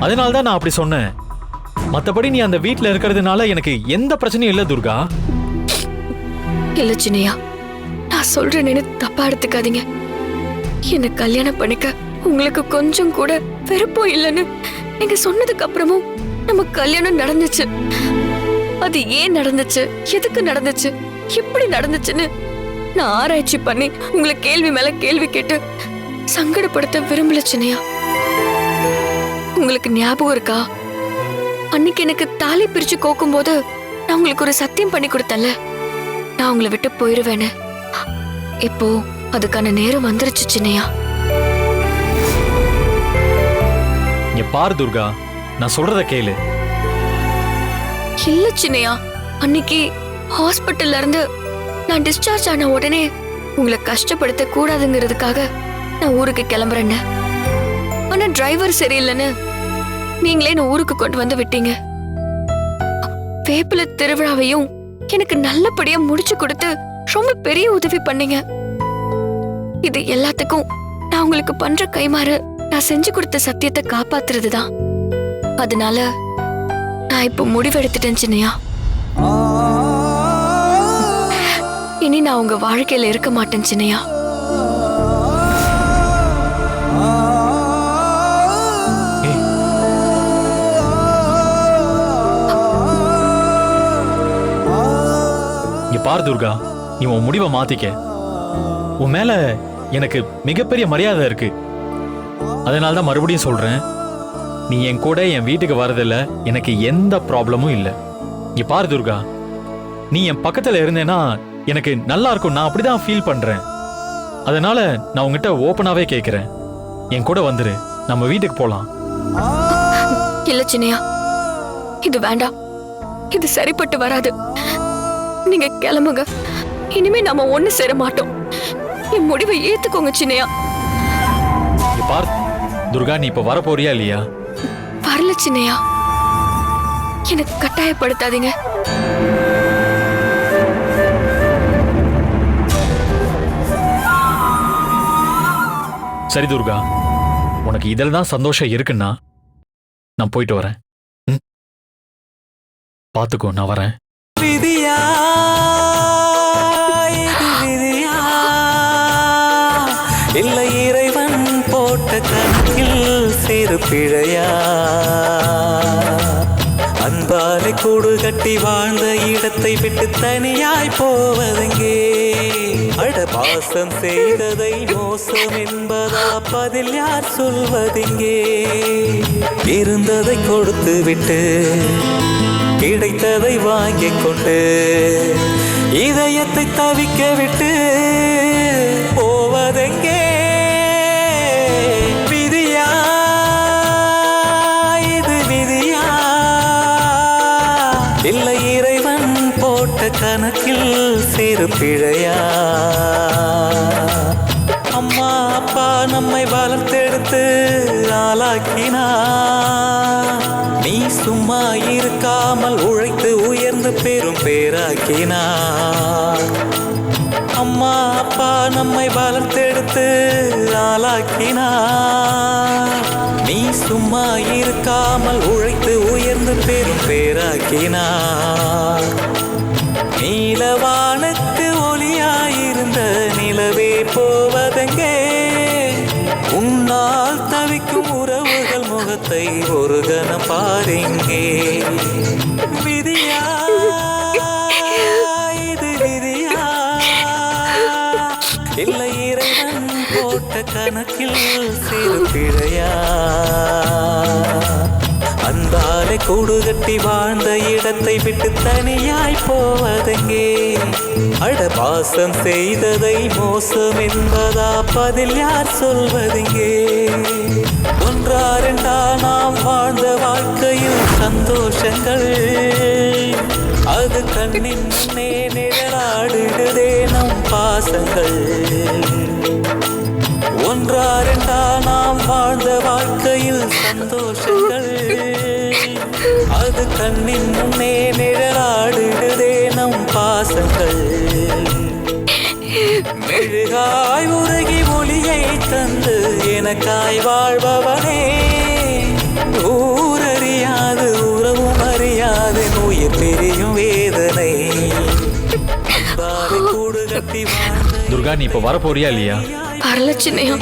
Speaker 7: அதனால்தான் நான் அப்படி சொன்னேன். மத்தபடி நீ அந்த வீட்ல இருக்கிறதுனால எனக்கு எந்த பிரச்சனையும் இல்ல துர்கா.
Speaker 2: இல்ல சின்னையா, நான் சொல்றேன்னு தப்பா எடுத்துக்காதீங்க. என்ன கல்யாணம் பண்ணிக்க உங்களுக்கு கொஞ்சம் கூட வெறுப்பம் இல்லைன்னு நீங்க சொன்னதுக்கு அப்புறமும் நம்ம கல்யாணம் நடந்துச்சு. அது ஏன் நடந்துச்சு, எதுக்கு நடந்துச்சு, எப்படி நடந்துச்சுன்னு நான் ஆராய்ச்சி பண்ணி உங்களை கேள்வி மேல கேள்வி கேட்டு சங்கடப்படுத்த விரும்பல சின்னையா. உங்களுக்கு ஞாபகம் இருக்கா, அன்னைக்கு எனக்கு தாலி பிரிச்சு கோக்கும் போது நான் உங்களுக்கு ஒரு சத்தியம் பண்ணி கொடுத்தேன்ல, நான் உங்களை விட்டு போயிருவேன்னு. இப்போ அதுக்கான நேரம் வந்துருச்சு சின்னையா.
Speaker 7: இங்க பாரு துர்கா, நான் சொல்றத கேளு.
Speaker 2: இல்ல சின்னையா, அன்னைக்கு ஹாஸ்பிட்டல்ல இருந்து நான் டிஸ்சார்ஜ் ஆன உடனே உங்களை கஷ்டப்படுத்த கூடாதுங்கிறதுக்காக நான் ஊருக்கு கிளம்புறேன்னு. ஆனா டிரைவர் சரியில்லைன்னு நீங்களே நான் ஊருக்கு கொண்டு வந்து விட்டீங்க. வேப்பில திருவிழாவையும் எனக்கு நல்லபடியா முடிச்சு கொடுத்து ரொம்ப பெரிய உதவி பண்ணீங்க. இது எல்லாத்துக்கும் நான் உங்களுக்கு பண்ற கைமாறு நான் செஞ்சு கொடுத்த சத்தியத்தை காப்பாத்துறதுதான். அதனால நான் இப்ப முடிவெடுத்துட்டேன் சின்னையா. இனி நான் உங்க வாழ்க்கையில இருக்க மாட்டேன் சின்னையா.
Speaker 7: இங்க பாரு துர்கா, நீ உன் முடிவை மாத்திக்க. உன் மேல எனக்கு மிகப்பெரிய மரியாதை இருக்கு. அதனாலதான் மறுபடியும் சொல்றேன், நீ என் கூட என் வீட்டுக்கு வரதில்ல, எனக்கு எந்த ப்ராப்ளமும் இல்லை. இங்க பாரு துர்கா, நீ என் பக்கத்துல இருந்தேன்னா எனக்கு நல்லா இருக்கும். நான் அப்படிதான் ஃபீல் பண்றேன். அதனால நான் உங்ககிட்ட ஓப்பனாவே கேட்கிறேன், என் கூட வந்துரு, நம்ம வீட்டுக்கு போலாம்.
Speaker 2: இல்ல சின்னையா, இது வேண்டாம். இது சரிப்பட்டு வராது. நீங்க கிளம்புங்க. இனிமே நாம ஒண்ணு சேர மாட்டோம். என் முடிவை ஏத்துக்கோங்க சின்னையா.
Speaker 7: பார் துர்கா, நீ இப்ப வர போறியா இல்லையா?
Speaker 2: வரல சின்னையா, எனக்கு கட்டாயப்படுத்தாதீங்க.
Speaker 7: சரி துர்கா, உனக்கு இதில் தான் சந்தோஷம் இருக்குன்னா நான் போயிட்டு வரேன். பாத்துக்கோ, நான் வரேன்.
Speaker 5: விதியா இது விதியா, இல்லை இறைவன் போட்ட கணக்கில் சிறு பிழையா? அன்பாலை கூடு கட்டி வாழ்ந்த இடத்தை விட்டு தனியாய் போவதெங்கே? அட பாசம் செய்ததை மோசம் என்பதா பதில் யார் சொல்வதெங்கே? இருந்ததை கொடுத்து விட்டு கிடைத்ததை வாங்கிக் கொண்டு இதயத்தை தவிக்க விட்டு போவதெங்கே? விதியா இது விதியா, இல்லை இறைவன் போட்ட கணக்கில் சிறு பிழையா? அம்மா அப்பா நம்மை வளர்த்தெடுத்து ஆளாக்கினா, நீ சும்மா இருக்காமல் உழைத்து உயர்ந்து பெரும் பேராக்கினா. அம்மா அப்பா நம்மை வளர்த்தெடுத்து ஆளாக்கினா, நீ சும்மா இருக்காமல் உழைத்து உயர்ந்து பெரும் பேராக்கினா. நீலவானுக்கு ஒளியாயிருந்த நிலவே போவதெங்கே? உன்னால் தவிக்கும் உறவுகள் முகத்தை ஒரு கணம் பாருங்கே. விதியா இது விதியா, இல்லை இறைவன் போட்ட கணக்கில் சிறு பிழையா? அன்பாலை கூடு கட்டி வாழ்ந்த இடத்தை விட்டு தனியாய் போவதெங்கே? அட பாசம் செய்ததை மோசம் என்பதா பதில் யார் சொல்வதெங்கே? ஒன்றா ரெண்டா நாம் வாழ்ந்த வாழ்க்கையில் சந்தோஷங்கள், அது கண்ணின் முன்னே நிழலாடுதே நம் பாசங்கள். ஒன்றா ரெண்டா நாம் வாழ்ந்த வாழ்க்கையில் சந்தோஷங்கள், அது கண்ணின் முன்னே நிழலாடுதே நம் பாசங்கள். மெழுகாய் உருகி ஒளியை தந்து எனக்காய் வாழ்பவனே, ஊரறியாது உறவும் அறியாது உயிர் பெரியும் வேதனை. கூடு கட்டி
Speaker 7: துர்கா, நீ இப்ப வர போறியா இல்லையா?
Speaker 2: வரல சின்னையா.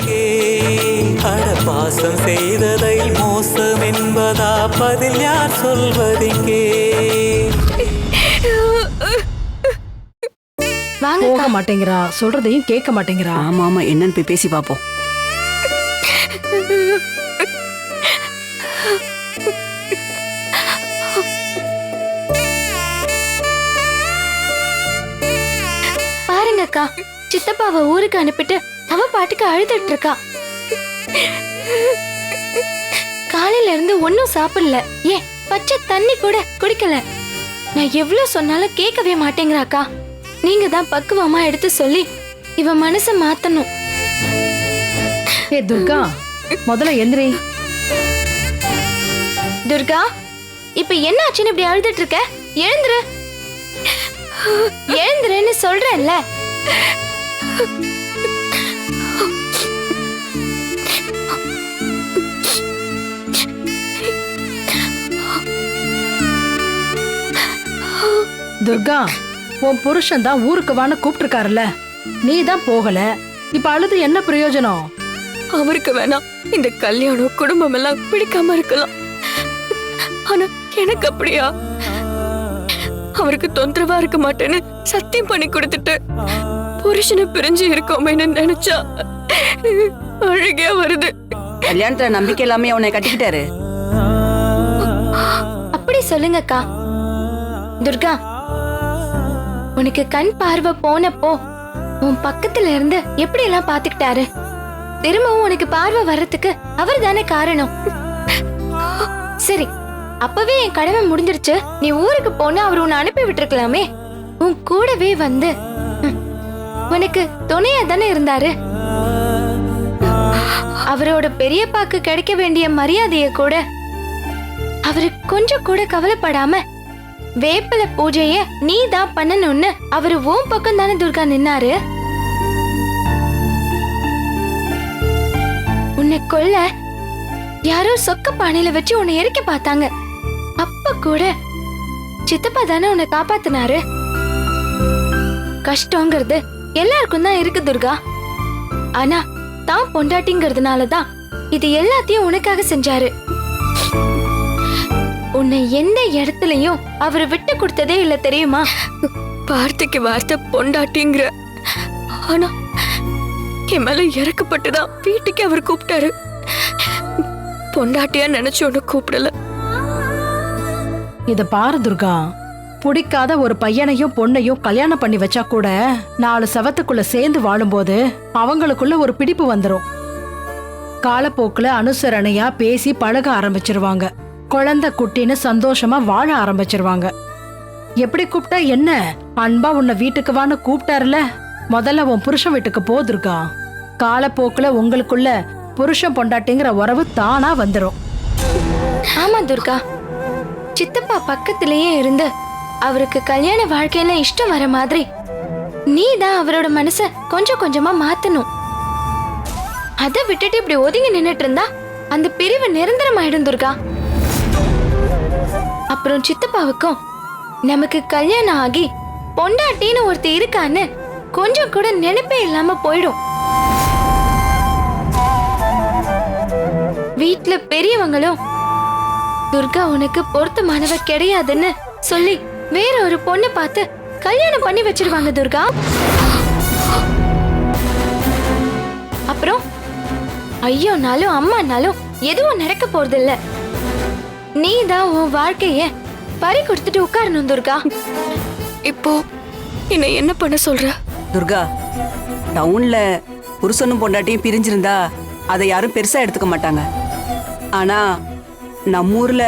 Speaker 5: அட பாசம் செய்ததை மோசம் என்பதா பதில் யார் சொல்வதிங்கே?
Speaker 13: போக மாட்டேங்கிறா, சொல்றதையும் கேட்க மாட்டேங்கிறா.
Speaker 6: ஆமா ஆமா, என்னன்னு போய் பேசி பாப்போம்.
Speaker 2: பாருங்க அக்கா, சித்தப்பாவை ஊருக்கு அனுப்பிட்டு அவ பாட்டுக்கு அழுதுட்டு இருக்கா. காலையில இருந்து ஒன்னும் சாப்பிடல, ஏன் பச்சை தண்ணி கூட குடிக்கல. நான் எவ்வளவு சொன்னாலும் கேட்கவே மாட்டேங்கிறாக்கா. நீங்க தான் பக்குவமா எடுத்து சொல்லி இவ மனச மாத்தணும்.
Speaker 13: ஏ துர்கா, முதல்ல எந்திரி.
Speaker 2: துர்கா, இப்ப என்ன ஆச்சுன்னு இப்படி அழுதுட்டு இருக்க? எழுந்துரு எழுந்துருன்னு சொல்றேன்ல.
Speaker 13: துர்கா, உன் புருஷன் தான் ஊருக்கு வான்னு கூப்பிட்டுருக்காருல்ல, நீ தான் போகல. இப்ப அழுது என்ன பிரயோஜனம்?
Speaker 2: அவருக்கு வேணாம் இந்த கல்யாணம் குடும்பம் எல்லாம் பிடிக்காம இருக்கலாம். ஆனா எனக்கு அப்படியா? அவருக்கு தொந்தரவா இருக்க மாட்டேன்னு சத்தியம் பண்ணி கொடுத்துட்டு புருஷனை பிரிஞ்சு இருக்கோமேன்னு நினைச்சா அழுகையா வருது.
Speaker 6: கல்யாணத்துல நம்பிக்கை இல்லாம அவனை கட்டிக்கிட்டாரு.
Speaker 16: அப்படி சொல்லுங்கக்கா. துர்கா, உனக்கு கண் பார்வை போனப்போ உன் பக்கத்துல இருந்து எப்படி எல்லாம் பாத்துக்கிட்டாரு. திரும்பவும் உனக்கு பார்வை வர்றதுக்கு அவர் தானே காரணம். சரி, அப்பவே என் கடமை முடிஞ்சிருச்சு. நீ ஊருக்கு போனா அவர் உன்னை அனுப்பி விட்டுருக்கலாமே. உன் கூடவே வந்து உனக்கு துணையா தானே இருந்தாரு. அவரோட பெரியப்பாக்கு கிடைக்க வேண்டிய மரியாதைய கூட அவரு கொஞ்சம் கூட கவலைப்படாம வேப்பில பூஜைய நீ தான் பண்ணணும்னு அவரு உன் பக்கம் தானே துர்கா நின்னாரு. உன்னை கொல்ல யாரோ சொக்க பானையில வச்சு உன்னை எரிக்க பார்த்தாங்க. அப்ப கூட சித்தப்பா தானே உன்னை காப்பாத்தினாரு. கஷ்டங்கிறது எல்லாருக்கும் தான் இருக்கு துர்கா. ஆனா தான் பொண்டாட்டிங்கிறதுனாலதான் இது எல்லாத்தையும் உனக்காக செஞ்சாரு. உன்னை எந்த இடத்துலயும் அவரு விட்டு கொடுத்ததே இல்ல தெரியுமா?
Speaker 2: வார்த்தைக்கு வார்த்தை பொண்டாட்டிங்கிற, ஆனா என் மேல இறக்கப்பட்டுதான் வீட்டுக்கு அவர் கூப்பிட்டாரு. பொண்டாட்டியா நினைச்சு ஒண்ணு கூப்பிடல.
Speaker 13: இத பாரு துர்கா, பிடிக்காத ஒரு பையனையும் பொண்ணையும் கல்யாணம் பண்ணி வச்சா கூட 4 செவத்துக்குள்ள சேர்ந்து வாழும்போது அவங்களுக்குள்ள ஒரு பிடிப்பு வந்துரும். காலப்போக்குல அனுசரணையா பேசி பழக ஆரம்பிச்சிருவாங்க. குழந்தை குட்டின்னு சந்தோஷமா வாழ ஆரம்பிச்சிருவாங்க. எப்படி கூப்பிட்டா என்ன? அன்பா உன்னை வீட்டுக்கு வான்னு கூப்பிட்டாருல, முதல்ல உன் புருஷன் வீட்டுக்கு போ துர்கா. காலப்போக்குல உங்களுக்குள்ள புருஷன் பொண்டாட்டிங்கிற உறவு தானா வந்துரும்.
Speaker 16: ஆமா துர்கா, சித்தப்பா பக்கத்திலேயே இருந்து அவருக்கு கல்யாண வாழ்க்கையில இஷ்டம் வர மாதிரி நீ தான் அவரோட மனச கொஞ்சம் கொஞ்சமா மாத்தணும். அதை விட்டுட்டு இப்படி ஒதுங்கி நின்னுட்டு இருந்தா அந்த பிரிவு நிரந்தரமாயிடும் துர்கா. அப்புறம் சித்தப்பாவுக்கும் நமக்கு கல்யாணம் ஆகி பொண்டாட்டின்னு ஒருத்தி இருக்கான்னு கொஞ்சம் கூட நினைப்பே இல்லாம போயிடும். வீட்ல பெரியவங்களும் துர்கா உனக்கு பொருத்தமானவ கிடையாதுன்னு சொல்லி வேற ஒரு பொண்ணு பார்த்து கல்யாணம் பண்ணி வச்சிருவாங்க துர்கா. அப்புறம் ஐயோனாலும் அம்மானாலும் எதுவும் நடக்க போறது இல்ல. நீ தான் உன் வாழ்க்கைய பறி கொடுத்துட்டு உட்காரணும் துர்கா.
Speaker 2: இப்போ என்ன என்ன பண்ண சொல்ற?
Speaker 6: துர்கா, டவுன்ல புருஷனும் பொண்டாட்டியும் பிரிஞ்சிருந்தா அதை யாரும் பெருசா எடுத்துக்க மாட்டாங்க. ஆனா நம்ம ஊர்ல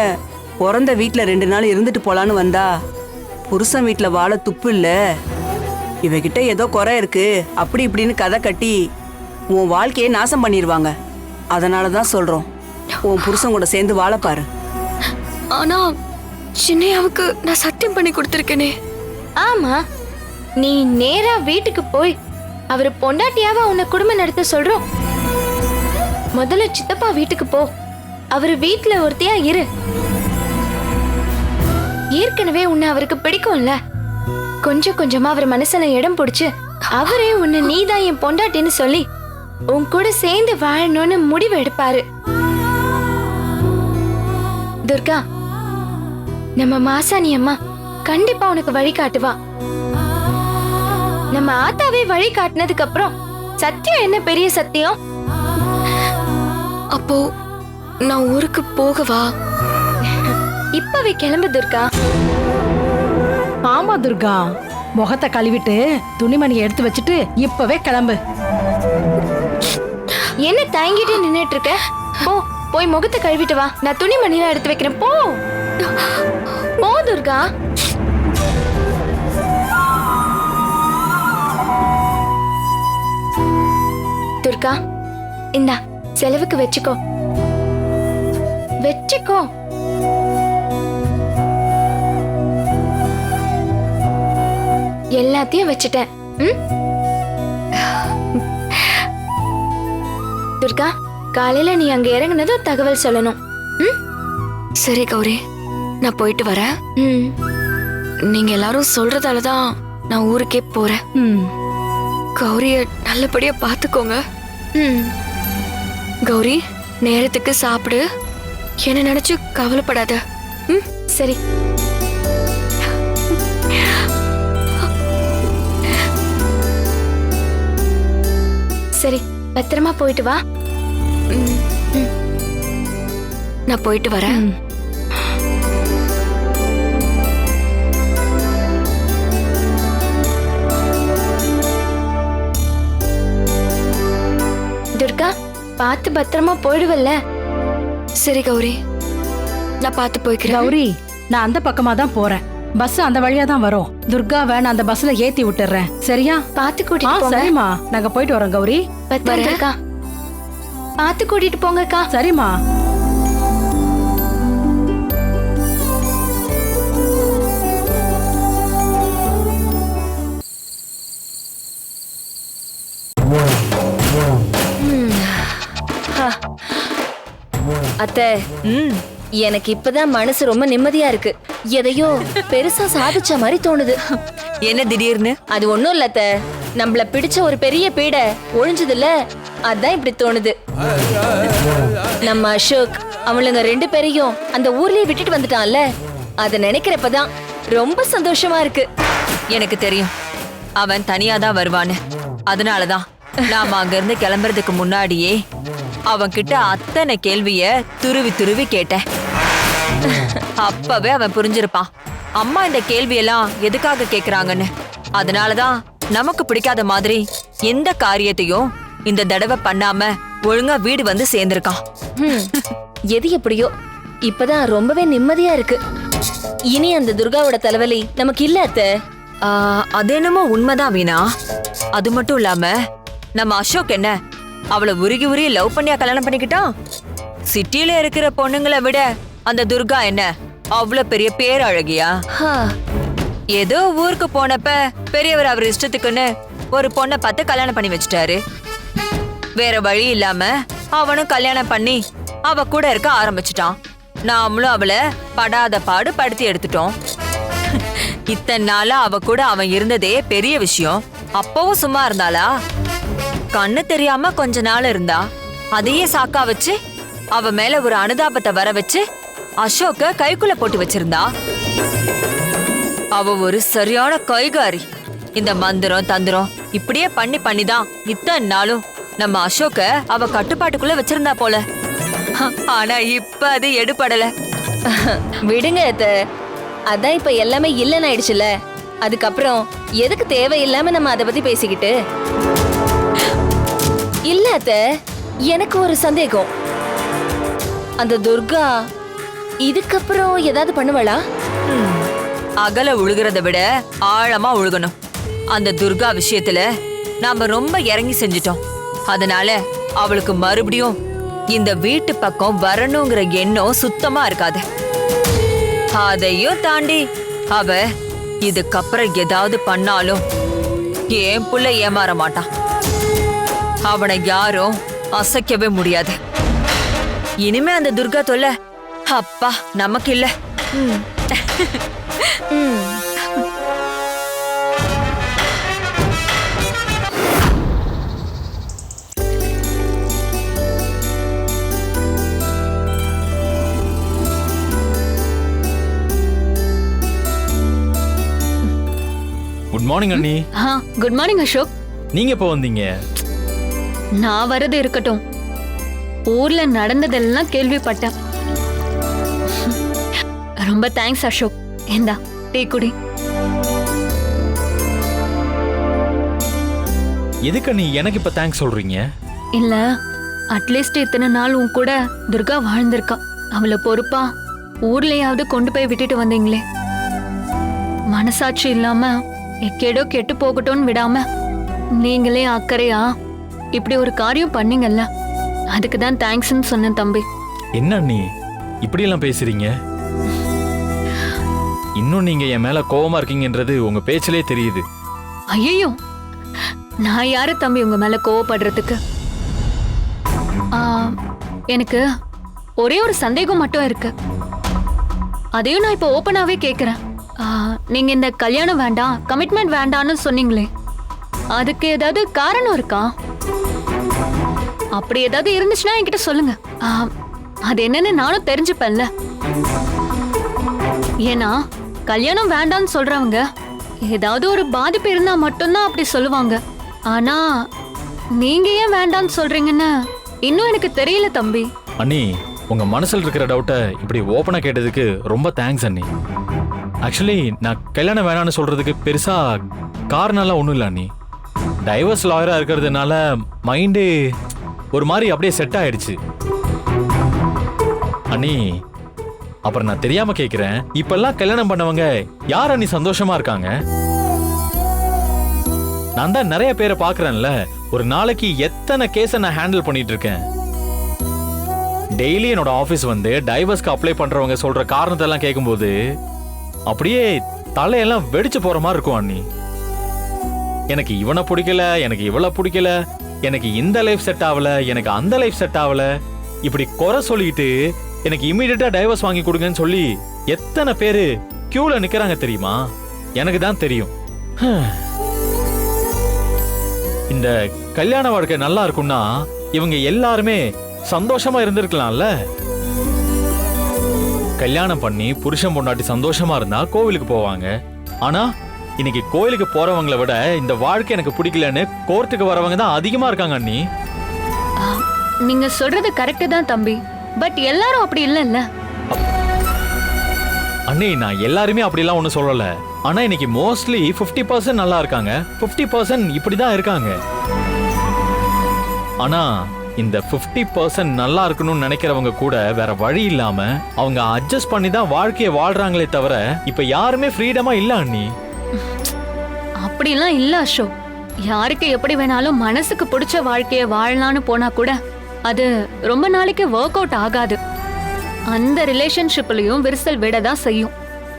Speaker 6: பிறந்த வீட்டுல 2 நாள் இருந்துட்டு போலான்னு வந்தா புருஷன் வீட்டுல வாழ துப்பு இல்ல. இவகிட்ட ஏதோ குறை இருக்கு அப்படி இப்படின்னு கதை கட்டி உன் வாழ்க்கையை நாசம் பண்ணிடுவாங்க. அதனாலதான் சொல்றோம், உன் புருஷன் கூட சேர்ந்து வாழ பாரு.
Speaker 2: ஆனா சின்னையாவுக்கு நான் சத்தியம் பண்ணி கொடுத்திருக்கேனே.
Speaker 16: ஆமா, நீ நேரா வீட்டுக்கு போய் அவரு பொண்டாட்டியாவா உன்னை குடும்பம் நடத்த சொல்றோம். முதல்ல சித்தப்பா வீட்டுக்கு போ, அவரு வீட்டுல ஒருத்தையா இரு. ஏற்கனவே உன்னை அவருக்கு பிடிக்கும்ல, கொஞ்சம் கொஞ்சமா அவர் மனசுல இடம் பிடிச்சு அவரே உன்னை நீதான் என் பொண்டாட்டின்னு சொல்லி உன் கூட சேர்ந்து வாழணும்னு முடிவு எடுப்பாரு. துர்கா, நம்ம மாசாணி அம்மா கண்டிப்பா உனக்கு வழி காட்டுவா. நம்ம ஆத்தாவே வழி காட்டினதுக்கு அப்புறம் சத்தியம் என்ன பெரிய சத்தியம்?
Speaker 2: அப்போ நான் ஊருக்கு போகவா?
Speaker 16: இப்பவே கிளம்பு துர்கா.
Speaker 13: ஆமா துர்கா, முகத்தை கழுவிட்டு துணிமணியை எடுத்து வச்சுட்டு இப்பவே கிளம்பு.
Speaker 16: என்ன தயங்கிட்டு நின்னுட்டு இருக்க? போ, போய் முகத்தை கழுவிட்டு வா. நான் துணிமணிலாம் எடுத்து வைக்கிறேன். போ போ துர்கா. துர்கா, இந்தா செலவுக்கு வச்சுக்கோ வச்சுக்கோ. எல்லாத்தையும் வச்சுட்டேன். துர்கா காலையில நீ அங்க இறங்குனதும் தகவல் சொல்லணும். ம்?
Speaker 2: சரி கௌரி, நான் போயிட்டு வரேன். நீங்க எல்லாரும் சொல்றதால தான் நான் ஊருக்கே போறேன். கௌரிய நல்லபடியா பாத்துக்கோங்க. கௌரி, நேரத்துக்கு சாப்பிடு. என்ன நினைச்சு கவலைப்படாத.
Speaker 16: சரி. சரி, பத்திரமா போயிட்டு வா.
Speaker 2: நான் போயிட்டு வரேன்.
Speaker 16: துர்கா, பார்த்து பத்திரமா போயிடுவல்ல?
Speaker 2: சரி கௌரி, நான் பார்த்து போய்க்கிறேன்.
Speaker 13: கௌரி, நான் அந்த பக்கமா தான் போறேன். பஸ் அந்த வழியா தான் வரும். துர்காவை நான் அந்த பஸ்ல ஏத்தி விட்டுறேன். சரியா?
Speaker 16: பார்த்து கூட்டிட்டு போங்க.
Speaker 13: சரிம்மா, நாங்க போயிட்டு வரோம் கௌரி.
Speaker 16: பத்திரம் துர்கா. பார்த்து கூட்டிட்டு போங்கக்கா.
Speaker 13: சரிம்மா.
Speaker 16: அத்தை, எனக்கு இப்பதான் மனசு ரொம்ப நிம்மதியா இருக்கு. எதையோ பெருசா சாதிச்ச மாதிரி தோணுது.
Speaker 8: என்ன திடீர்னு?
Speaker 16: அது ஒண்ணும் இல்ல அத்தை, நம்மள பிடிச்ச ஒரு பெரிய பீடை ஒழிஞ்சதுல, அதான் இப்படி தோணுது. நம்ம அசோக் அவளுங்க 2 பேரையும் அந்த ஊர்லயே விட்டுட்டு வந்துட்டான்ல, அத நினைக்கிறப்பதான் ரொம்ப சந்தோஷமா இருக்கு.
Speaker 8: எனக்கு தெரியும் அவன் தனியா தான் வருவான்னு. அதனாலதான் நாம அங்க இருந்து கிளம்புறதுக்கு முன்னாடியே அவன் கிட்ட அத்தனை கேள்விய துருவி துருவி கேட்டேன். அப்பவே அவன் புரிஞ்சிருப்பான் அம்மா இந்த கேள்வியெல்லாம் எதுக்காக கேக்குறாங்கன்னு. அதனாலதான் நமக்கு பிடிக்காத மாதிரி எந்த காரியத்தையும் இந்த தடவை பண்ணாம ஒழுங்கா வீடு வந்து சேர்ந்திருக்கான்.
Speaker 16: எது எப்படியோ இப்பதான் ரொம்பவே நிம்மதியா இருக்கு. இனி அந்த துர்காவோட தலைவலி நமக்கு இல்ல அத்தை.
Speaker 8: அது என்னமோ உண்மைதான் வீணா. அது மட்டும் இல்லாம நம்ம அசோக் என்ன அவளை உருகி உருகி லவ் பண்ணியா கல்யாணம் பண்ணிக்கிட்டான்? சிட்டில இருக்கிற பொண்ணுங்களை விட அந்த துர்கா என்ன அவ்வளவு பெரிய பேரழகியா? ஏதோ ஊருக்கு போனப்ப பெரியவர் அவர் இஷ்டத்துக்குன்னு ஒரு பொண்ணை பார்த்து கல்யாணம் பண்ணி வச்சுட்டாரு. வேற வழி இல்லாம அவனும் கல்யாணம் பண்ணி அவ கூட இருக்க ஆரம்பிச்சிட்டான். நாமளும் அவளை படாத பாடு படுத்தி எடுத்துட்டோம். இத்தனை நாளா அவ கூட அவன் இருந்ததே பெரிய விஷயம். அப்பவும் சும்மா இருந்தாளா? கண்ணு தெரியாம கொஞ்ச நாள் இருந்தா. அதையே சாக்கா வச்சு அவ மேல ஒரு அனுதாபத்தை வர வச்சு அசோக்க கைக்குள்ள போட்டு வச்சிருந்தா. அவ ஒரு சரியான கைகாரி. இந்த மந்திரம் தந்திரம் இப்படியே பண்ணி பண்ணிதான் இத்தனை நாளும் நம்ம அசோக்க அவ கட்டுப்பாட்டுக்குள்ள வச்சிருந்தா போல. ஆனா இப்ப அது எடுபடல.
Speaker 16: விடுங்க அத்தை, அதான் இப்ப எல்லாமே இல்லன்னு ஆயிடுச்சுல. அதுக்கப்புறம் எதுக்கு தேவையில்லாம நம்ம அதை பத்தி பேசிக்கிட்டு? இல்ல அத்தை, எனக்கு ஒரு சந்தேகம். அந்த துர்கா இதுக்கப்புறம் ஏதாவது பண்ணுவாளா?
Speaker 8: அகல உழுகிறத விட ஆழமா உழுகணும். அந்த துர்கா விஷயத்துல நாம ரொம்ப இறங்கி செஞ்சிட்டோம். அதனால அவளுக்கு மறுபடியும் இந்த வீட்டு பக்கம் வரணுங்கிற எண்ணம் சுத்தமா இருக்காது. அதையும் தாண்டி அவ இதுக்கப்புறம் ஏதாவது பண்ணாலும் என் புள்ள ஏமாற மாட்டான். அவனை யாரும் அசைக்கவே முடியாது. இனிமே அந்த துர்கா தொல்லை அப்பா நமக்கு இல்ல.
Speaker 7: குட் மார்னிங் அண்ணி.
Speaker 2: Good morning Ashok.
Speaker 7: நீங்க எப்போ வந்தீங்க?
Speaker 2: நான் வரது இருக்கட்டும், ஊர்ல நடந்ததெல்லாம் கேள்விப்பட்டேன். ரொம்ப தேங்க்ஸ் அசோக். ஏண்டா டீ குடி.
Speaker 7: எதுக்கு நீ எனக்கு இப்ப தேங்க்ஸ் சொல்றீங்க?
Speaker 2: இல்ல, அட்லீஸ்ட் இத்தனை நாள் உன் கூட துர்கா வாழ்ந்திருக்கா. அவளை பொறுப்பா ஊர்லயாவது கொண்டு போய் விட்டுட்டு வந்தீங்களே. மனசாட்சி இல்லாம எக்கேடோ கெட்டு போகட்டும்னு விடாம நீங்களே அக்கறையா இப்படி ஒரு காரியம் பண்ணீங்கல்ல, அதுக்கு தான் தேங்க்ஸ்ன்னு சொன்னேன் தம்பி.
Speaker 7: என்ன நீ இப்படி எல்லாம் பேசுறீங்க? இன்னும் நீங்க என் மேல கோவமா இருக்கீங்கன்றது உங்க பேச்சிலே தெரியுது.
Speaker 2: ஐயோ, நான் யாரு தம்பி உங்க மேல கோவப்படுறதுக்கு? எனக்கு ஒரே ஒரு சந்தேகம் மட்டும் இருக்கு. அதையும் நான் இப்போ ஓப்பனாவே கேக்குறேன். நீங்க இந்த கல்யாணம் வேண்டாம், கமிட்மெண்ட் வேண்டாம்னு சொன்னீங்களே, அதுக்கு ஏதாவது காரணம் இருக்கா? அப்படி ஏதாவது இருந்துச்சுன்னா என்கிட்ட சொல்லுங்க. அது என்னன்னு நானும் தெரிஞ்சுப்பேன்ல. ஏன்னா கல்யாணம் வேண்டாம்னு சொல்றவங்க ஏதாவது ஒரு பாதிப்பு இருந்தா மட்டும்தான் அப்படி சொல்லுவாங்க. ஆனா நீங்க ஏன் வேண்டாம்னு சொல்றீங்கன்னு இன்னும் எனக்கு தெரியல தம்பி.
Speaker 7: அண்ணி, உங்க மனசுல இருக்கிற டவுட்டை இப்படி ஓப்பனா கேட்டதுக்கு ரொம்ப தேங்க்ஸ் அண்ணி. ஆக்சுவலி நான் கல்யாணம் வேணான்னு சொல்றதுக்கு பெருசா காரணம்லாம் ஒன்றும் இல்லை அண்ணி. டைவர்ஸ் லாயரா இருக்கிறதுனால மைண்டு ஒரு மாதிரி அப்படியே செட் ஆயிடுச்சு அண்ணி. அப்புறம் நான் தெரியாம கேக்குறேன், இப்பெல்லாம் கல்யாணம் பண்ணவங்க யார் அண்ணி சந்தோஷமா இருக்காங்க? நான் தான் நிறைய பேரை பாக்குறேன்ல, ஒரு நாளைக்கு எத்தனை கேஸை நான் ஹேண்டில் பண்ணிட்டு இருக்கேன். டெய்லி என்னோட ஆபீஸ் வந்து டைவர்ஸ்க்கு அப்ளை பண்றவங்க சொல்ற காரணத்தை எல்லாம் கேட்கும்போது அப்படியே தலையெல்லாம் வெடிச்சு போற மாதிரி இருக்கும் அண்ணி. எனக்கு இவனை பிடிக்கல, எனக்கு இவளை பிடிக்கல, எனக்கு இந்த லைஃப் செட் ஆகல, எனக்கு அந்த லைஃப் செட் ஆகல, இப்படி குறை சொல்லிட்டு எனக்கு இமீடியட்டா டைவர்ஸ் வாங்கி கொடுங்கன்னு சொல்லி எத்தனை பேரு கியூல நிக்கிறாங்க தெரியுமா? எனக்கு தான் தெரியும். இந்த கல்யாண வாழ்க்கை நல்லா இருக்கும்னா இவங்க எல்லாருமே சந்தோஷமா இருந்திருக்கலாம்ல. கல்யாணம் பண்ணி புருஷன் பொண்டாட்டி சந்தோஷமா இருந்தா கோவிலுக்கு போவாங்க. ஆனா இன்னைக்கு கோயிலுக்கு போறவங்களை விட இந்த வாழ்க்கை எனக்கு பிடிக்கலன்னு கோர்ட்டுக்கு வரவங்க தான் அதிகமா இருக்காங்க அண்ணி.
Speaker 2: நீங்க சொல்றது கரெக்ட் தான் தம்பி, பட் எல்லாரும் அப்படி இல்லைல்ல
Speaker 7: அண்ணி. நான் எல்லாருமே அப்படிலாம் ஒன்றும் சொல்லல. ஆனா இன்னைக்கு மோஸ்ட்லி 50% நல்லா இருக்காங்க, 50% இப்படிதான் இருக்காங்க. ஆனா இந்த 50% நல்லா இருக்கணும்னு நினைக்கிறவங்க கூட வேற வழி இல்லாம அவங்க அட்ஜஸ்ட் பண்ணி தான் வாழ்க்கையை வாழ்றாங்களே தவிர இப்ப யாருமே ஃப்ரீடமா இல்ல அண்ணி.
Speaker 2: அப்படிலாம் இல்ல அசோக். யாருக்கு எப்படி வேணாலும் மனசுக்கு பிடிச்ச வாழ்க்கைய வாழலான்னு போனா கூட அது ரொம்ப நாளைக்கு ஒர்க் அவுட் ஆகாது. அந்த ரிலேஷன்ஷிப்லயும் விரிசல் விடதான் செய்யும்.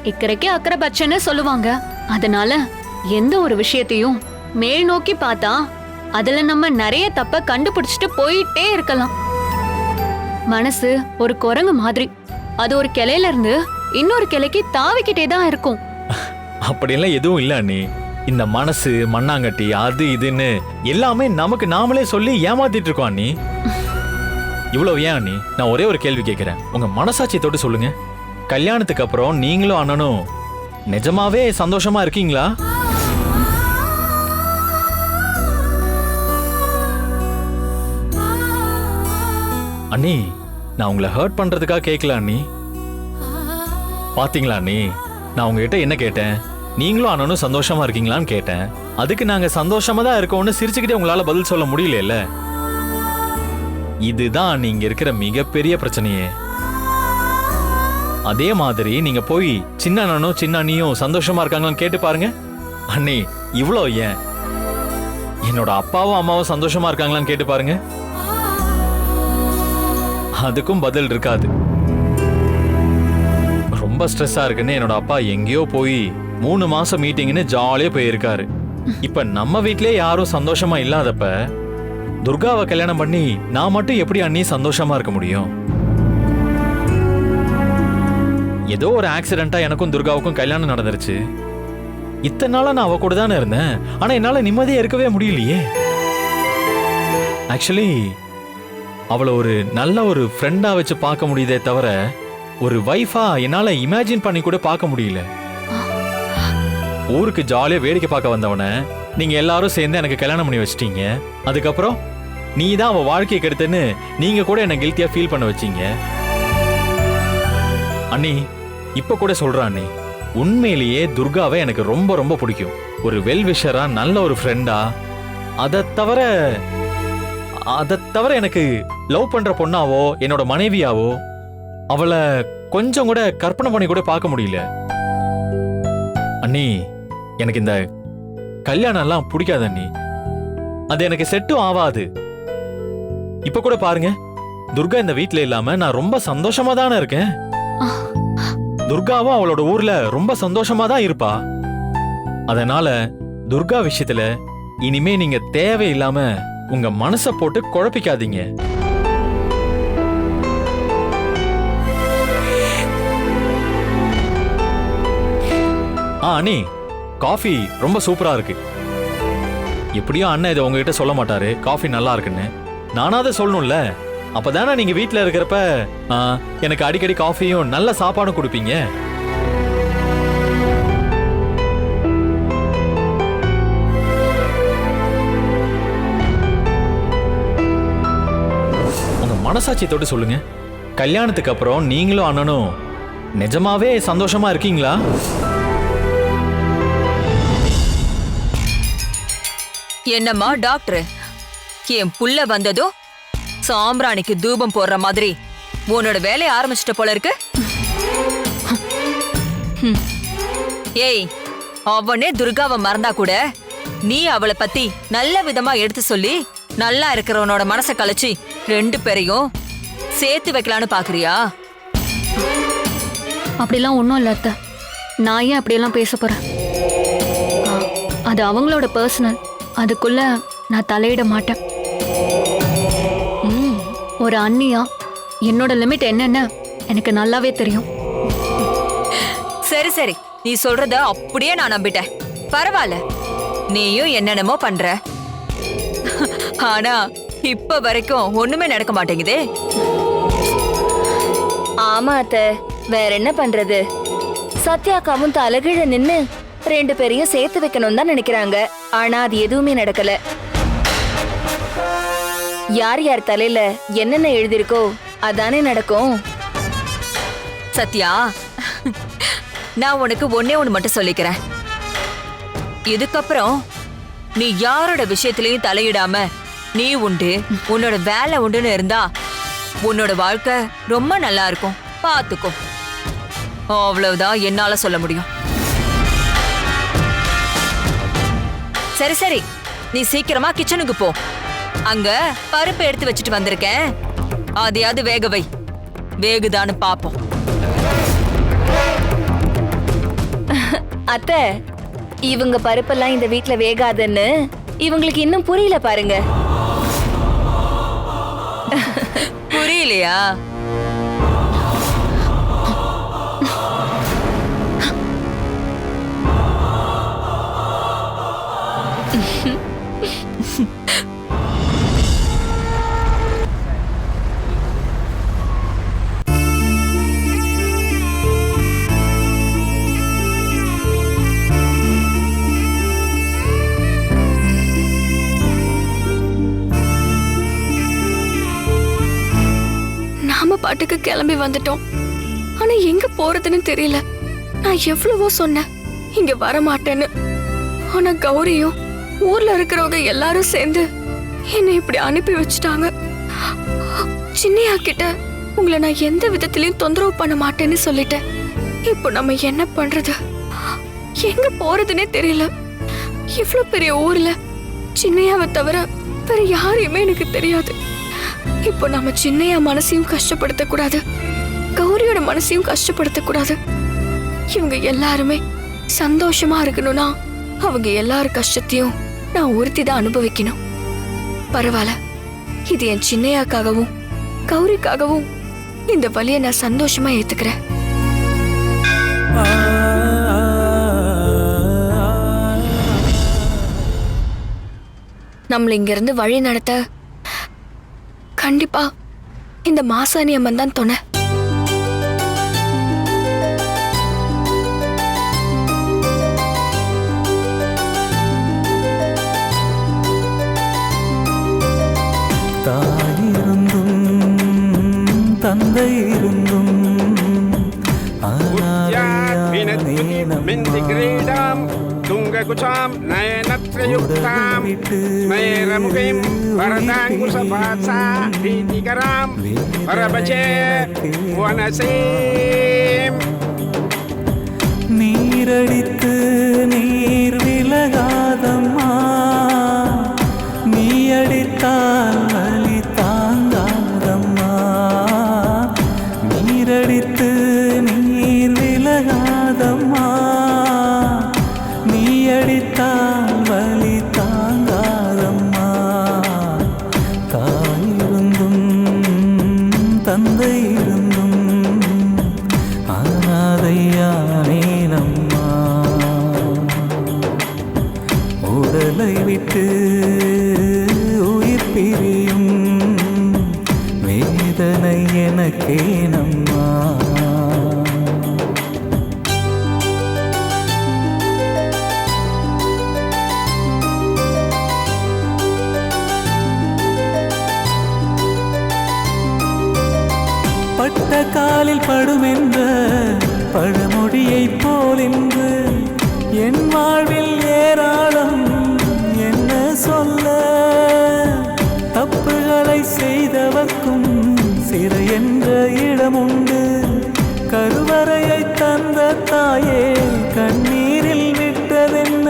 Speaker 2: இக்கரைக்கு அக்கறை பச்சைன்னு சொல்லுவாங்க. அதனால எந்த ஒரு விஷயத்தையும் மேல் நோக்கி பார்த்தா அதுல நம்ம நிறைய தப்ப கண்டுபிடிச்சிட்டு போயிட்டே இருக்கலாம். மனசு ஒரு குரங்கு மாதிரி, அது ஒரு கிளையில இருந்து இன்னொரு கிளைக்கு தாவிக்கிட்டே தான் இருக்கும்.
Speaker 7: அப்படியெல்லாம் எதுவும் இல்ல அண்ணி. இந்த மனசு மண்ணாங்கட்டி அது இதுன்னு எல்லாமே நமக்கு நாமளே சொல்லி ஏமாத்திட்டு இருக்கோம் அண்ணி. இவ்வளவு ஏன் அண்ணி? நான் ஒரே ஒரு கேள்வி கேட்கிறேன், உங்க மனசாட்சி தொட்டு சொல்லுங்க. கல்யாணத்துக்கு அப்புறம் நீங்களும் அண்ணனும் நிஜமாவே சந்தோஷமா இருக்கீங்களா? அண்ணி, நான் உங்களை ஹர்ட் பண்றதுக்காக கேட்கல அண்ணி. பாத்தீங்களா அண்ணி, நான் உங்ககிட்ட என்ன கேட்டேன்? நீங்களும் அண்ணனும் சந்தோஷமா இருக்கீங்களான்னு கேட்டேன். அதுக்கு நாங்க சந்தோஷமா தான் இருக்கோம்னு சிரிச்சுக்கிட்டே உங்களால பதில் சொல்ல முடியல. இதுதான் நீங்க இருக்கிற மிகப்பெரிய பிரச்சனையே. அதே மாதிரி நீங்க போய் சின்ன அண்ணனும் சின்ன அண்ணியும் சந்தோஷமா இருக்காங்களான்னு கேட்டு பாருங்க. அண்ணி, இவ்வளோ ஏன் என்னோட அப்பாவும் அம்மாவும் சந்தோஷமா இருக்காங்களான்னு கேட்டு பாருங்க. அதுக்கும் பதில் இருக்காது. ரொம்ப ஸ்ட்ரெஸ்ஸா இருக்குன்னு என்னோட அப்பா எங்கேயோ போய் 3 மாசம் மீட்டிங்னு ஜாலியா போயிருக்காரு. இப்ப நம்ம வீட்லயே யாரும் சந்தோஷமா இல்லாதப்ப துர்காவை கல்யாணம் பண்ணி நான் மட்டும் எப்படி அண்ணி சந்தோஷமா இருக்க முடியும்? ஏதோ ஒரு ஆக்சிடென்ட்டா எனக்கும் துர்காவுக்கும் கல்யாணம் நடந்துருச்சு. இத்தனை நாளா நான் அவ கூட தானே இருந்தேன். ஆனா என்னால நிம்மதியா இருக்கவே முடியலையே. ஆக்சுவலி அவளை ஒரு நல்ல ஒரு ஃப்ரெண்டா வச்சு பார்க்க முடியுதே தவிர ஒரு வைஃபா என்னால இமேஜின் பண்ணி கூட பார்க்க முடியல. ஊருக்கு ஜாலியா வேடிக்கை பார்க்க வந்தவன நீங்க எல்லாரும் சேர்ந்து எனக்கு கல்யாணம் பண்ணி வச்சிட்டீங்க. அதுக்கப்புறம் நீ தான் அவ வாழ்க்கையை கெடுத்துன்னு நீங்க கூட என்ன கில்ட்டியா ஃபீல் பண்ண வச்சீங்க. அண்ணி, இப்ப கூட சொல்றேன் அண்ணி, உண்மையிலேயே துர்காவை எனக்கு ரொம்ப ரொம்ப பிடிக்கும். ஒரு வெல்விஷரா, நல்ல ஒரு ஃப்ரெண்டா. அதை தவிர எனக்கு லவ் பண்ற பொண்ணாவோ என்னோட மனைவியாவோ அவளை கொஞ்சம் கூட கற்பனை பண்ணி கூட பார்க்க முடியல. அண்ணி, எனக்கு இந்த கல்யாணம் எல்லாம் பிடிக்காது அண்ணி. அது எனக்கு செட்டும் ஆகாது. இப்ப கூட பாருங்க, துர்கா இந்த வீட்ல இல்லாம நான் ரொம்ப சந்தோஷமா தானே இருக்கேன். துர்காவும் அவளோட ஊர்ல ரொம்ப சந்தோஷமா தான் இருப்பா. அதனால துர்கா விஷயத்துல இனிமே நீங்க தேவையில்லாம உங்க மனச போட்டு குழப்பிக்காதீங்க. அண்ணி காஃபி ரொம்ப சூப்பரா இருக்கு. எப்படியும் அண்ணன் இதை உங்ககிட்ட சொல்ல மாட்டாரு காஃபி நல்லா இருக்குன்னு. நானா அதை சொல்லணும்ல. அப்பதானே நீங்க வீட்டில் இருக்கிறப்ப எனக்கு அடிக்கடி காஃபியும் நல்ல சாப்பாடும் கொடுப்பீங்க. உங்க மனசாட்சி தொட்டு சொல்லுங்க, கல்யாணத்துக்கு அப்புறம் நீங்களும் அண்ணனும் நிஜமாவே சந்தோஷமா இருக்கீங்களா?
Speaker 8: என்னம்மா டாக்டர், என் புள்ள வந்ததும் சாம்பிராணிக்கு தூபம் போடுற மாதிரி உன்னோட வேலையை ஆரம்பிச்சிட்ட போல இருக்கு. ஏய், அவனே துர்காவை மறந்தா கூட நீ அவளை பத்தி நல்ல விதமா எடுத்து சொல்லி நல்லா இருக்கிறவனோட மனசை கலைச்சி 2 பேரையும் சேர்த்து வைக்கலான்னு பாக்குறியா?
Speaker 2: அப்படிலாம் ஒன்றும் இல்லை அத்தை. நான் ஏன் அப்படியெல்லாம் பேச போறேன்? அது அவங்களோட பர்சனல். அதுக்குள்ள நான் தலையிட மாட்டேன். ஒரு அண்ணியா என்னோட லிமிட் என்னன்னு எனக்கு நல்லாவே தெரியும்.
Speaker 8: சரி சரி, நீ சொல்றத அப்படியே நான் நம்பிட்டேன். பரவாயில்ல, நீயும் என்னென்னமோ பண்ற. ஆனா இப்ப வரைக்கும் ஒண்ணுமே நடக்க மாட்டேங்குதே.
Speaker 16: ஆமா அத்தை, வேற என்ன பண்றது? சத்யாக்காவும் தலைகீழ நின்னு 2 பேரையும் சேர்த்து வைக்கணும் தான் நினைக்கிறாங்க. ஆனா அது எதுவுமே நடக்கல. யார் யார் தலையில என்னென்ன எழுதிருக்கோ அதானே நடக்கும்.
Speaker 8: சத்யா, நான் உனக்கு ஒண்ணு மட்டும் சொல்லிக்கிறேன். இதுக்கப்புறம் நீ யாரோட விஷயத்திலையும் தலையிடாம நீ உண்டு உன்னோட வேலை உண்டுன்னு இருந்தா உன்னோட வாழ்க்கை ரொம்ப நல்லா இருக்கும். பாத்துக்கோ. அவ்வளவுதான் என்னால சொல்ல முடியும். சரி சரி, நீ சீக்கிரமா கிச்சனுக்கு போ. அங்க பருப்பு எடுத்து வச்சுட்டு வந்திருக்கேன், அதையாவது வேக வை. வேகுதான்னு பாப்போம்.
Speaker 16: அத்தை, இவங்க பருப்பெல்லாம் இந்த வீட்ல வேகாதுன்னு இவங்களுக்கு இன்னும் புரியல பாருங்க.
Speaker 8: புரியலையா?
Speaker 2: பாட்டுக்கு கிளம்பி வந்துட்டோம். ஆனா எங்க போறதுன்னு தெரியல. நான் எவ்வளவோ சொன்னேன் இங்க வர மாட்டேன்னு. ஆனா கௌரியும் ஊர்ல இருக்கிறவங்க எல்லாரும் சேர்ந்து என்னை இப்படி அனுப்பி வச்சுட்டாங்க. சின்னையா கிட்ட உங்களை நான் எந்த விதத்திலயும் தொந்தரவு பண்ண மாட்டேன்னு சொல்லிட்டேன். இப்போ நம்ம என்ன பண்றது? எங்க போறதுன்னே தெரியல. இவ்வளவு பெரிய ஊர்ல சின்னையாவை தவிர வேற யாரையுமே எனக்கு தெரியாது. இப்போ நம்ம சின்னையா மனசையும் கஷ்டப்படுத்த கூடாது, கௌரியோட மனசையும் கஷ்டப்படுத்த கூடாது. இவங்க எல்லாருமே சந்தோஷமா இருக்கணும்னா அவங்க எல்லார் கஷ்டத்தையும் நான் ஒருத்தி தான் அனுபவிக்கணும். பரவாயில்ல, இது என் சின்னையாக்காகவும் கௌரிக்காகவும் இந்த வலியை நான் சந்தோஷமா ஏத்துக்கிறேன். நம்மள இங்க இருந்து வழி நடத்த கண்டிப்பா இந்த மாசாணி அம்மன் தான் துணை.
Speaker 5: தாயிருந்தும் தந்தை இருந்தும்
Speaker 17: துங்ககுசாம் நயனத்ரயுக்தாம் ஸ்மேரமுகிம் வரதாங்குசபாசா பீதிகராம் வரபஜே வனசேம்.
Speaker 5: நீரடித்து நீர் விலகாதம்மா, நீ அடித்தால் வலி தாங்காதம்மா. நீரடித்து நீர் விலகாதம்மா, நீ அடித்தால் வலி தாங்காதம்மா. தாயிருந்தும் தந்தை இருந்தும் அனாதையானேனம்மா.
Speaker 18: காலில் படுமென்ற பழமொழியைப் போல் இன்று என் வாழ்வில் ஏராளம் என்ன சொல்ல. தப்புகளை செய்தவர்க்கும் சிறை என்ற இடமுண்டு. கருவறையை தந்த தாயே கண்ணீரில் விட்டதென்ன.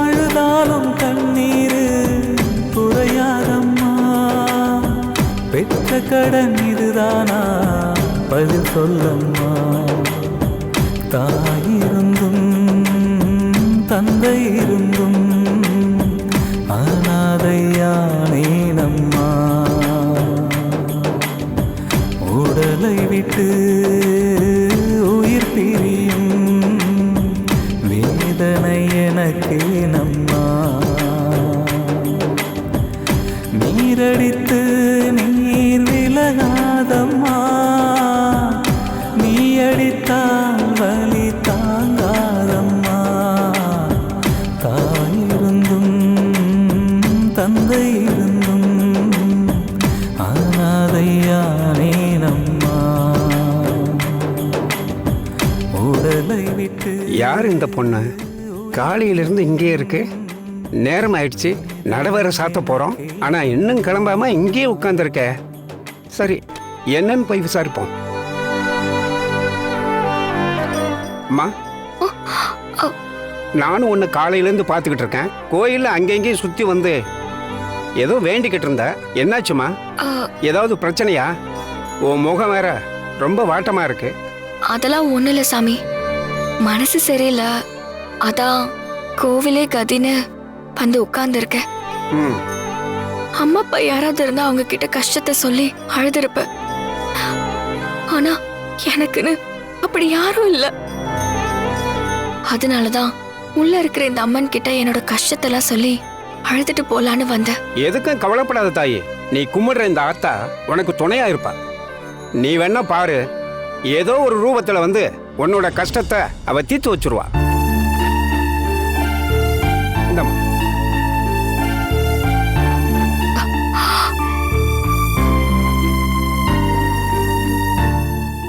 Speaker 18: அழுதாலும் கண்ணீர் குறையாதம்மா. பெற்ற கடன் இதுதானா பதில் சொல்லம்மா. தாயிருந்தும் தந்தை இருந்தும் அனாதையானேனம்மா. உடலை விட்டு உயிர் பிரியும் வேதனை எனக்கேனம்மா. நீரடித்து நீர் விலகாதம்மா. நீ அடித்தால் வலி தாங்காதம்மா. தாயிருந்தும் தந்தை இருந்தும் அனாதையானேனம்மா. உடலை விட்டு.
Speaker 17: யார் இந்த பொண்ணு? காலையிலிருந்து இங்கே இருக்கு. நேரம் ஆயிடுச்சு, நடவர சாத்த போறோம். ஆனா இன்னும் கிளம்பாம இங்கேயே உட்கார்ந்துருக்க. சரி, என்னன்னு போய் விசாரிப்போம். அம்மா, நானும் உன்னை காலையிலேருந்து பார்த்துக்கிட்டு இருக்கேன். கோயிலில் அங்கெங்கேயும் சுற்றி வந்து ஏதோ வேண்டிக்கிட்டு இருந்த. என்னாச்சுமா? ஏதாவது பிரச்சனையா? உன் முகம் வேற ரொம்ப வாட்டமா இருக்கு.
Speaker 16: அதெல்லாம் ஒண்ணும் இல்ல சாமி, மனசு சரியில்லை. அதான் கோவிலே கதின்னு வந்து உட்கார்ந்துருக்கேன். அம்மா அப்பா யாராவது இருந்தா அவங்க கிட்ட கஷ்டத்தை சொல்லி அழுதுருப்ப. ஆனா எனக்குன்னு அப்படி யாரும் இல்ல. அதனாலதான் உள்ள இருக்கிற இந்த அம்மன் கிட்ட என்னோட கஷ்டத்தெல்லாம் சொல்லி அழுதுட்டு போலான்னு வந்த.
Speaker 17: எதுக்கும் கவலைப்படாத தாயி. நீ கும்பிடுற இந்த ஆத்தா உனக்கு துணையா இருப்பா. நீ வேணா பாரு, ஏதோ ஒரு ரூபத்துல வந்து உன்னோட கஷ்டத்தை அவ தீர்த்து வச்சிருவா.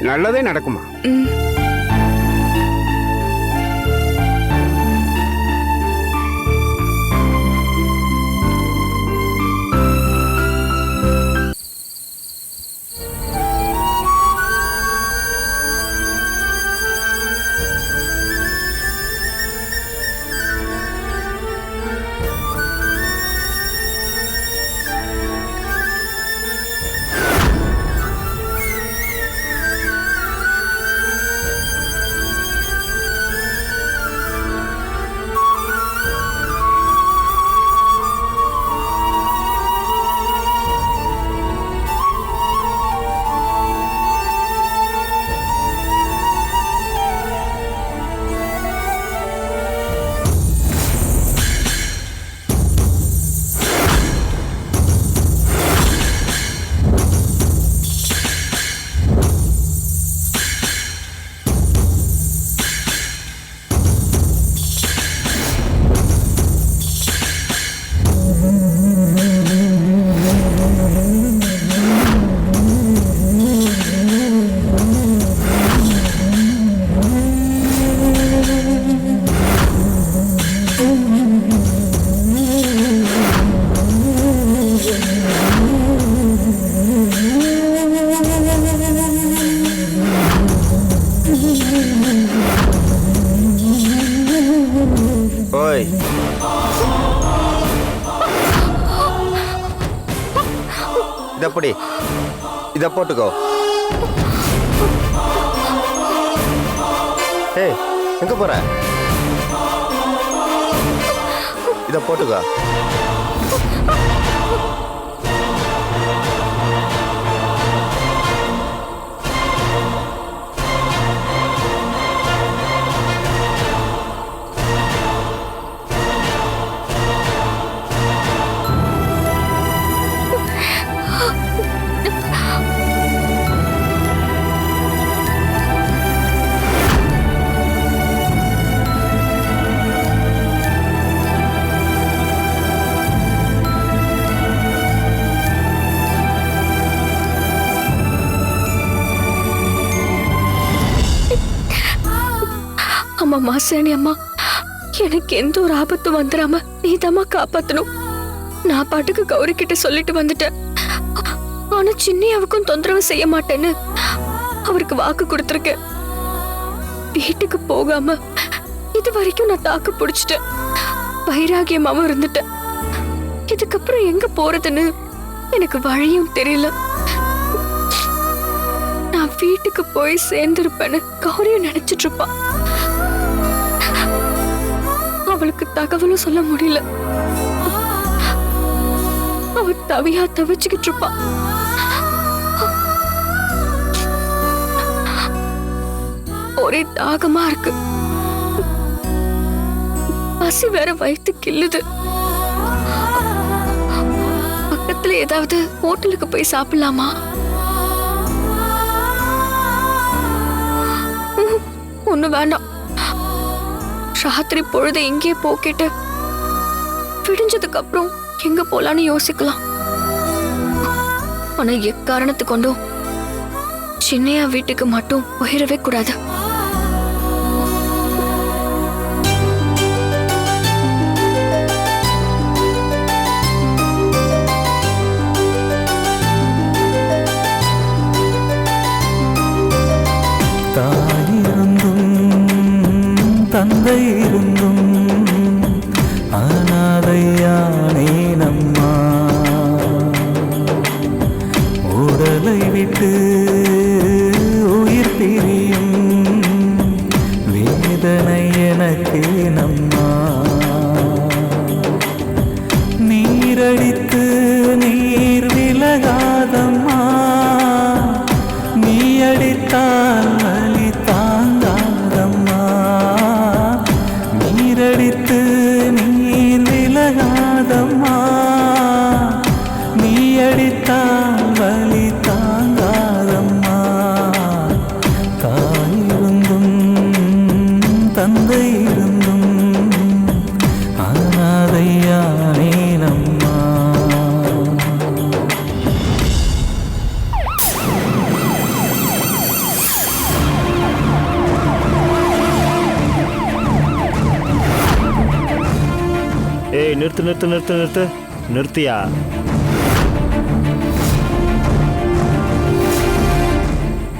Speaker 17: நல்லதே நடக்குமா?
Speaker 19: இதப்படி இத போட்டுக்கோ. ஏய், எங்க போற? இத போட்டுக்கோ.
Speaker 2: ஆமா மாசாணி அம்மா, எனக்கு எந்த ஒரு ஆபத்தும் வந்துடாம நீதாம்மா காப்பாத்தணும். நான் பாட்டுக்கு கௌரி கிட்ட சொல்லிட்டு வந்துட்டேன். ஆனா சின்னையாவுக்கும் தொந்தரவு செய்ய மாட்டேன்னு அவருக்கு வாக்கு கொடுத்துருக்கேன். வீட்டுக்கு போகாம இது வரைக்கும் நான் தாக்கு பிடிச்சிட்டேன். வைராகியமாவும் இருந்துட்டேன். இதுக்கப்புறம் எங்க போறதுன்னு எனக்கு வழியும் தெரியல. நான் வீட்டுக்கு போய் சேர்ந்திருப்பேன்னு கௌரியும் நினைச்சிட்டு இருப்பா. அவளுக்கு தகவலும் சொல்ல முடியல. அவ தவியா தவிச்சுக்கிட்டு இருப்பா. ஒரே தாகமா இருக்கு. பசி வேற வயித்து கிள்ளுது. பக்கத்துல ஏதாவது ஹோட்டலுக்கு போய் சாப்பிடலாமா? ஒண்ணு வேண்டாம். ராத்திரி பொழுது எங்கே போக்கிட்டு விடிஞ்சதுக்கு அப்புறம் எங்க போலான்னு யோசிக்கலாம். ஆனா எக்காரணத்து கொண்டும் சின்னையா வீட்டுக்கு மட்டும் போயிடவே கூடாது.
Speaker 18: தாயிருந்தும் தந்தை இருந்தும் அனாதையானே நம்மா, உடலை விட்டு உயிர் பிரியும் வேதனை எனக்கு நம்மா. நீரடித்து நீர் விலகாதம்மா, நீ அடித்தால் வலி தாங்காதம்மா. நீரடித்து நீர் விலகாதம்மா, நீ அடித்தால் வலி தாங்காதம்மா. தாயிருந்தும் தந்தை இருந்தும் அனாதையானே நம்மா.
Speaker 12: ஏய் நிறுத்து நிறுத்து நிறுத்து நிறுத்து நிறுத்தியா?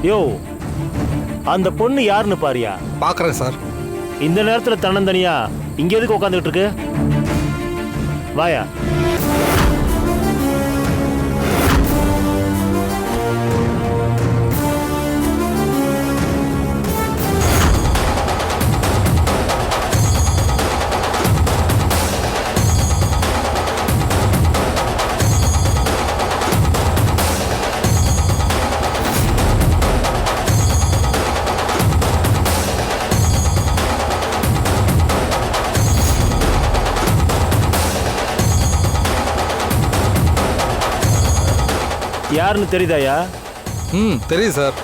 Speaker 12: யோ, அந்த பொண்ணு யாருன்னு பாரியா?
Speaker 9: பார்க்குறேன் சார்.
Speaker 12: இந்த நேரத்துல தன்னந்தனியா இங்க எதுக்கு உட்காந்துட்டு இருக்கு? வாயா. யாருன்னு தெரியுதாயா?
Speaker 9: தெரியுது சார்.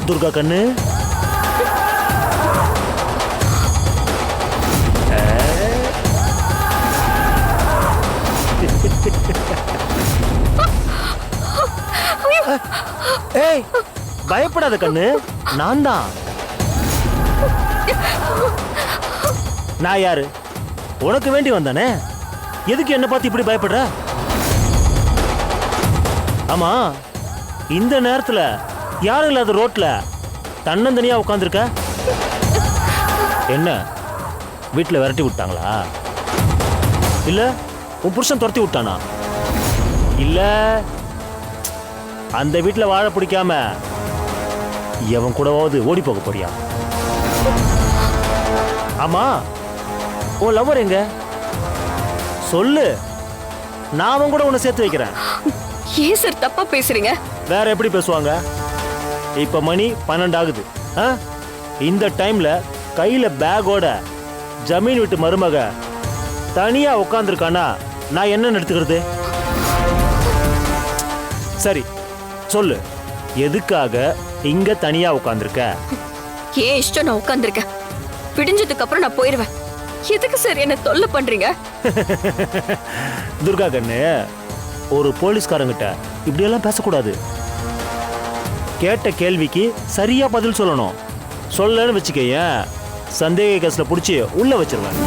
Speaker 12: துர்கா கண்ணு, ஏய் பயப்படாத கண்ணு, நான் தான். நான் யாரு? உனக்கு வேண்டி வந்தானே. எதுக்கு என்ன பார்த்து இப்படி பயப்படுற? ஆமா, இந்த நேரத்துல யாரும் இல்லாத ரோட்ல தன்னந்தனியா உட்காந்துருக்க. என்ன வீட்டுல விரட்டி விட்டாங்களா? இல்ல உன் புருஷன் துரத்தி விட்டானா? இல்ல அந்த வீட்டுல வாழ பிடிக்காம எவன் கூடவாவது ஓடி போக போறியா? ஆமா, உன் லவர் எங்க? சொல்லு, நான் அவன் கூட உன்னை சேர்த்து வைக்கிறேன்.
Speaker 2: ஏன் சார் தப்பா பேசுறீங்க?
Speaker 12: வேற எப்படி பேசுவாங்க? இப்ப மணி 12 ஆகுது. இந்த டைம்ல கையில பேக்கோட ஜமீன் விட்டு மருமக தனியா உட்காந்துருக்கானா நான் என்ன எடுத்துக்கிறது? சரி சொல்லு, எதுக்காக இங்க தனியா உட்காந்துருக்க?
Speaker 2: ஏன் இஷ்டம் நான் உட்காந்துருக்கேன். விடிஞ்சதுக்கு அப்புறம் நான் போயிருவேன். எதுக்கு சார் என்ன தொல்லை பண்றீங்க?
Speaker 20: துர்கா கண்ணு, ஒரு போலீஸ்காரங்கிட்ட இப்படியெல்லாம் பேசக்கூடாது. கேட்ட கேள்விக்கு சரியா பதில் சொல்லணும். சொல்லன்னு வச்சுக்கேன், சந்தேக கேஸ்ல புடிச்சு உள்ள வச்சிருவேன்.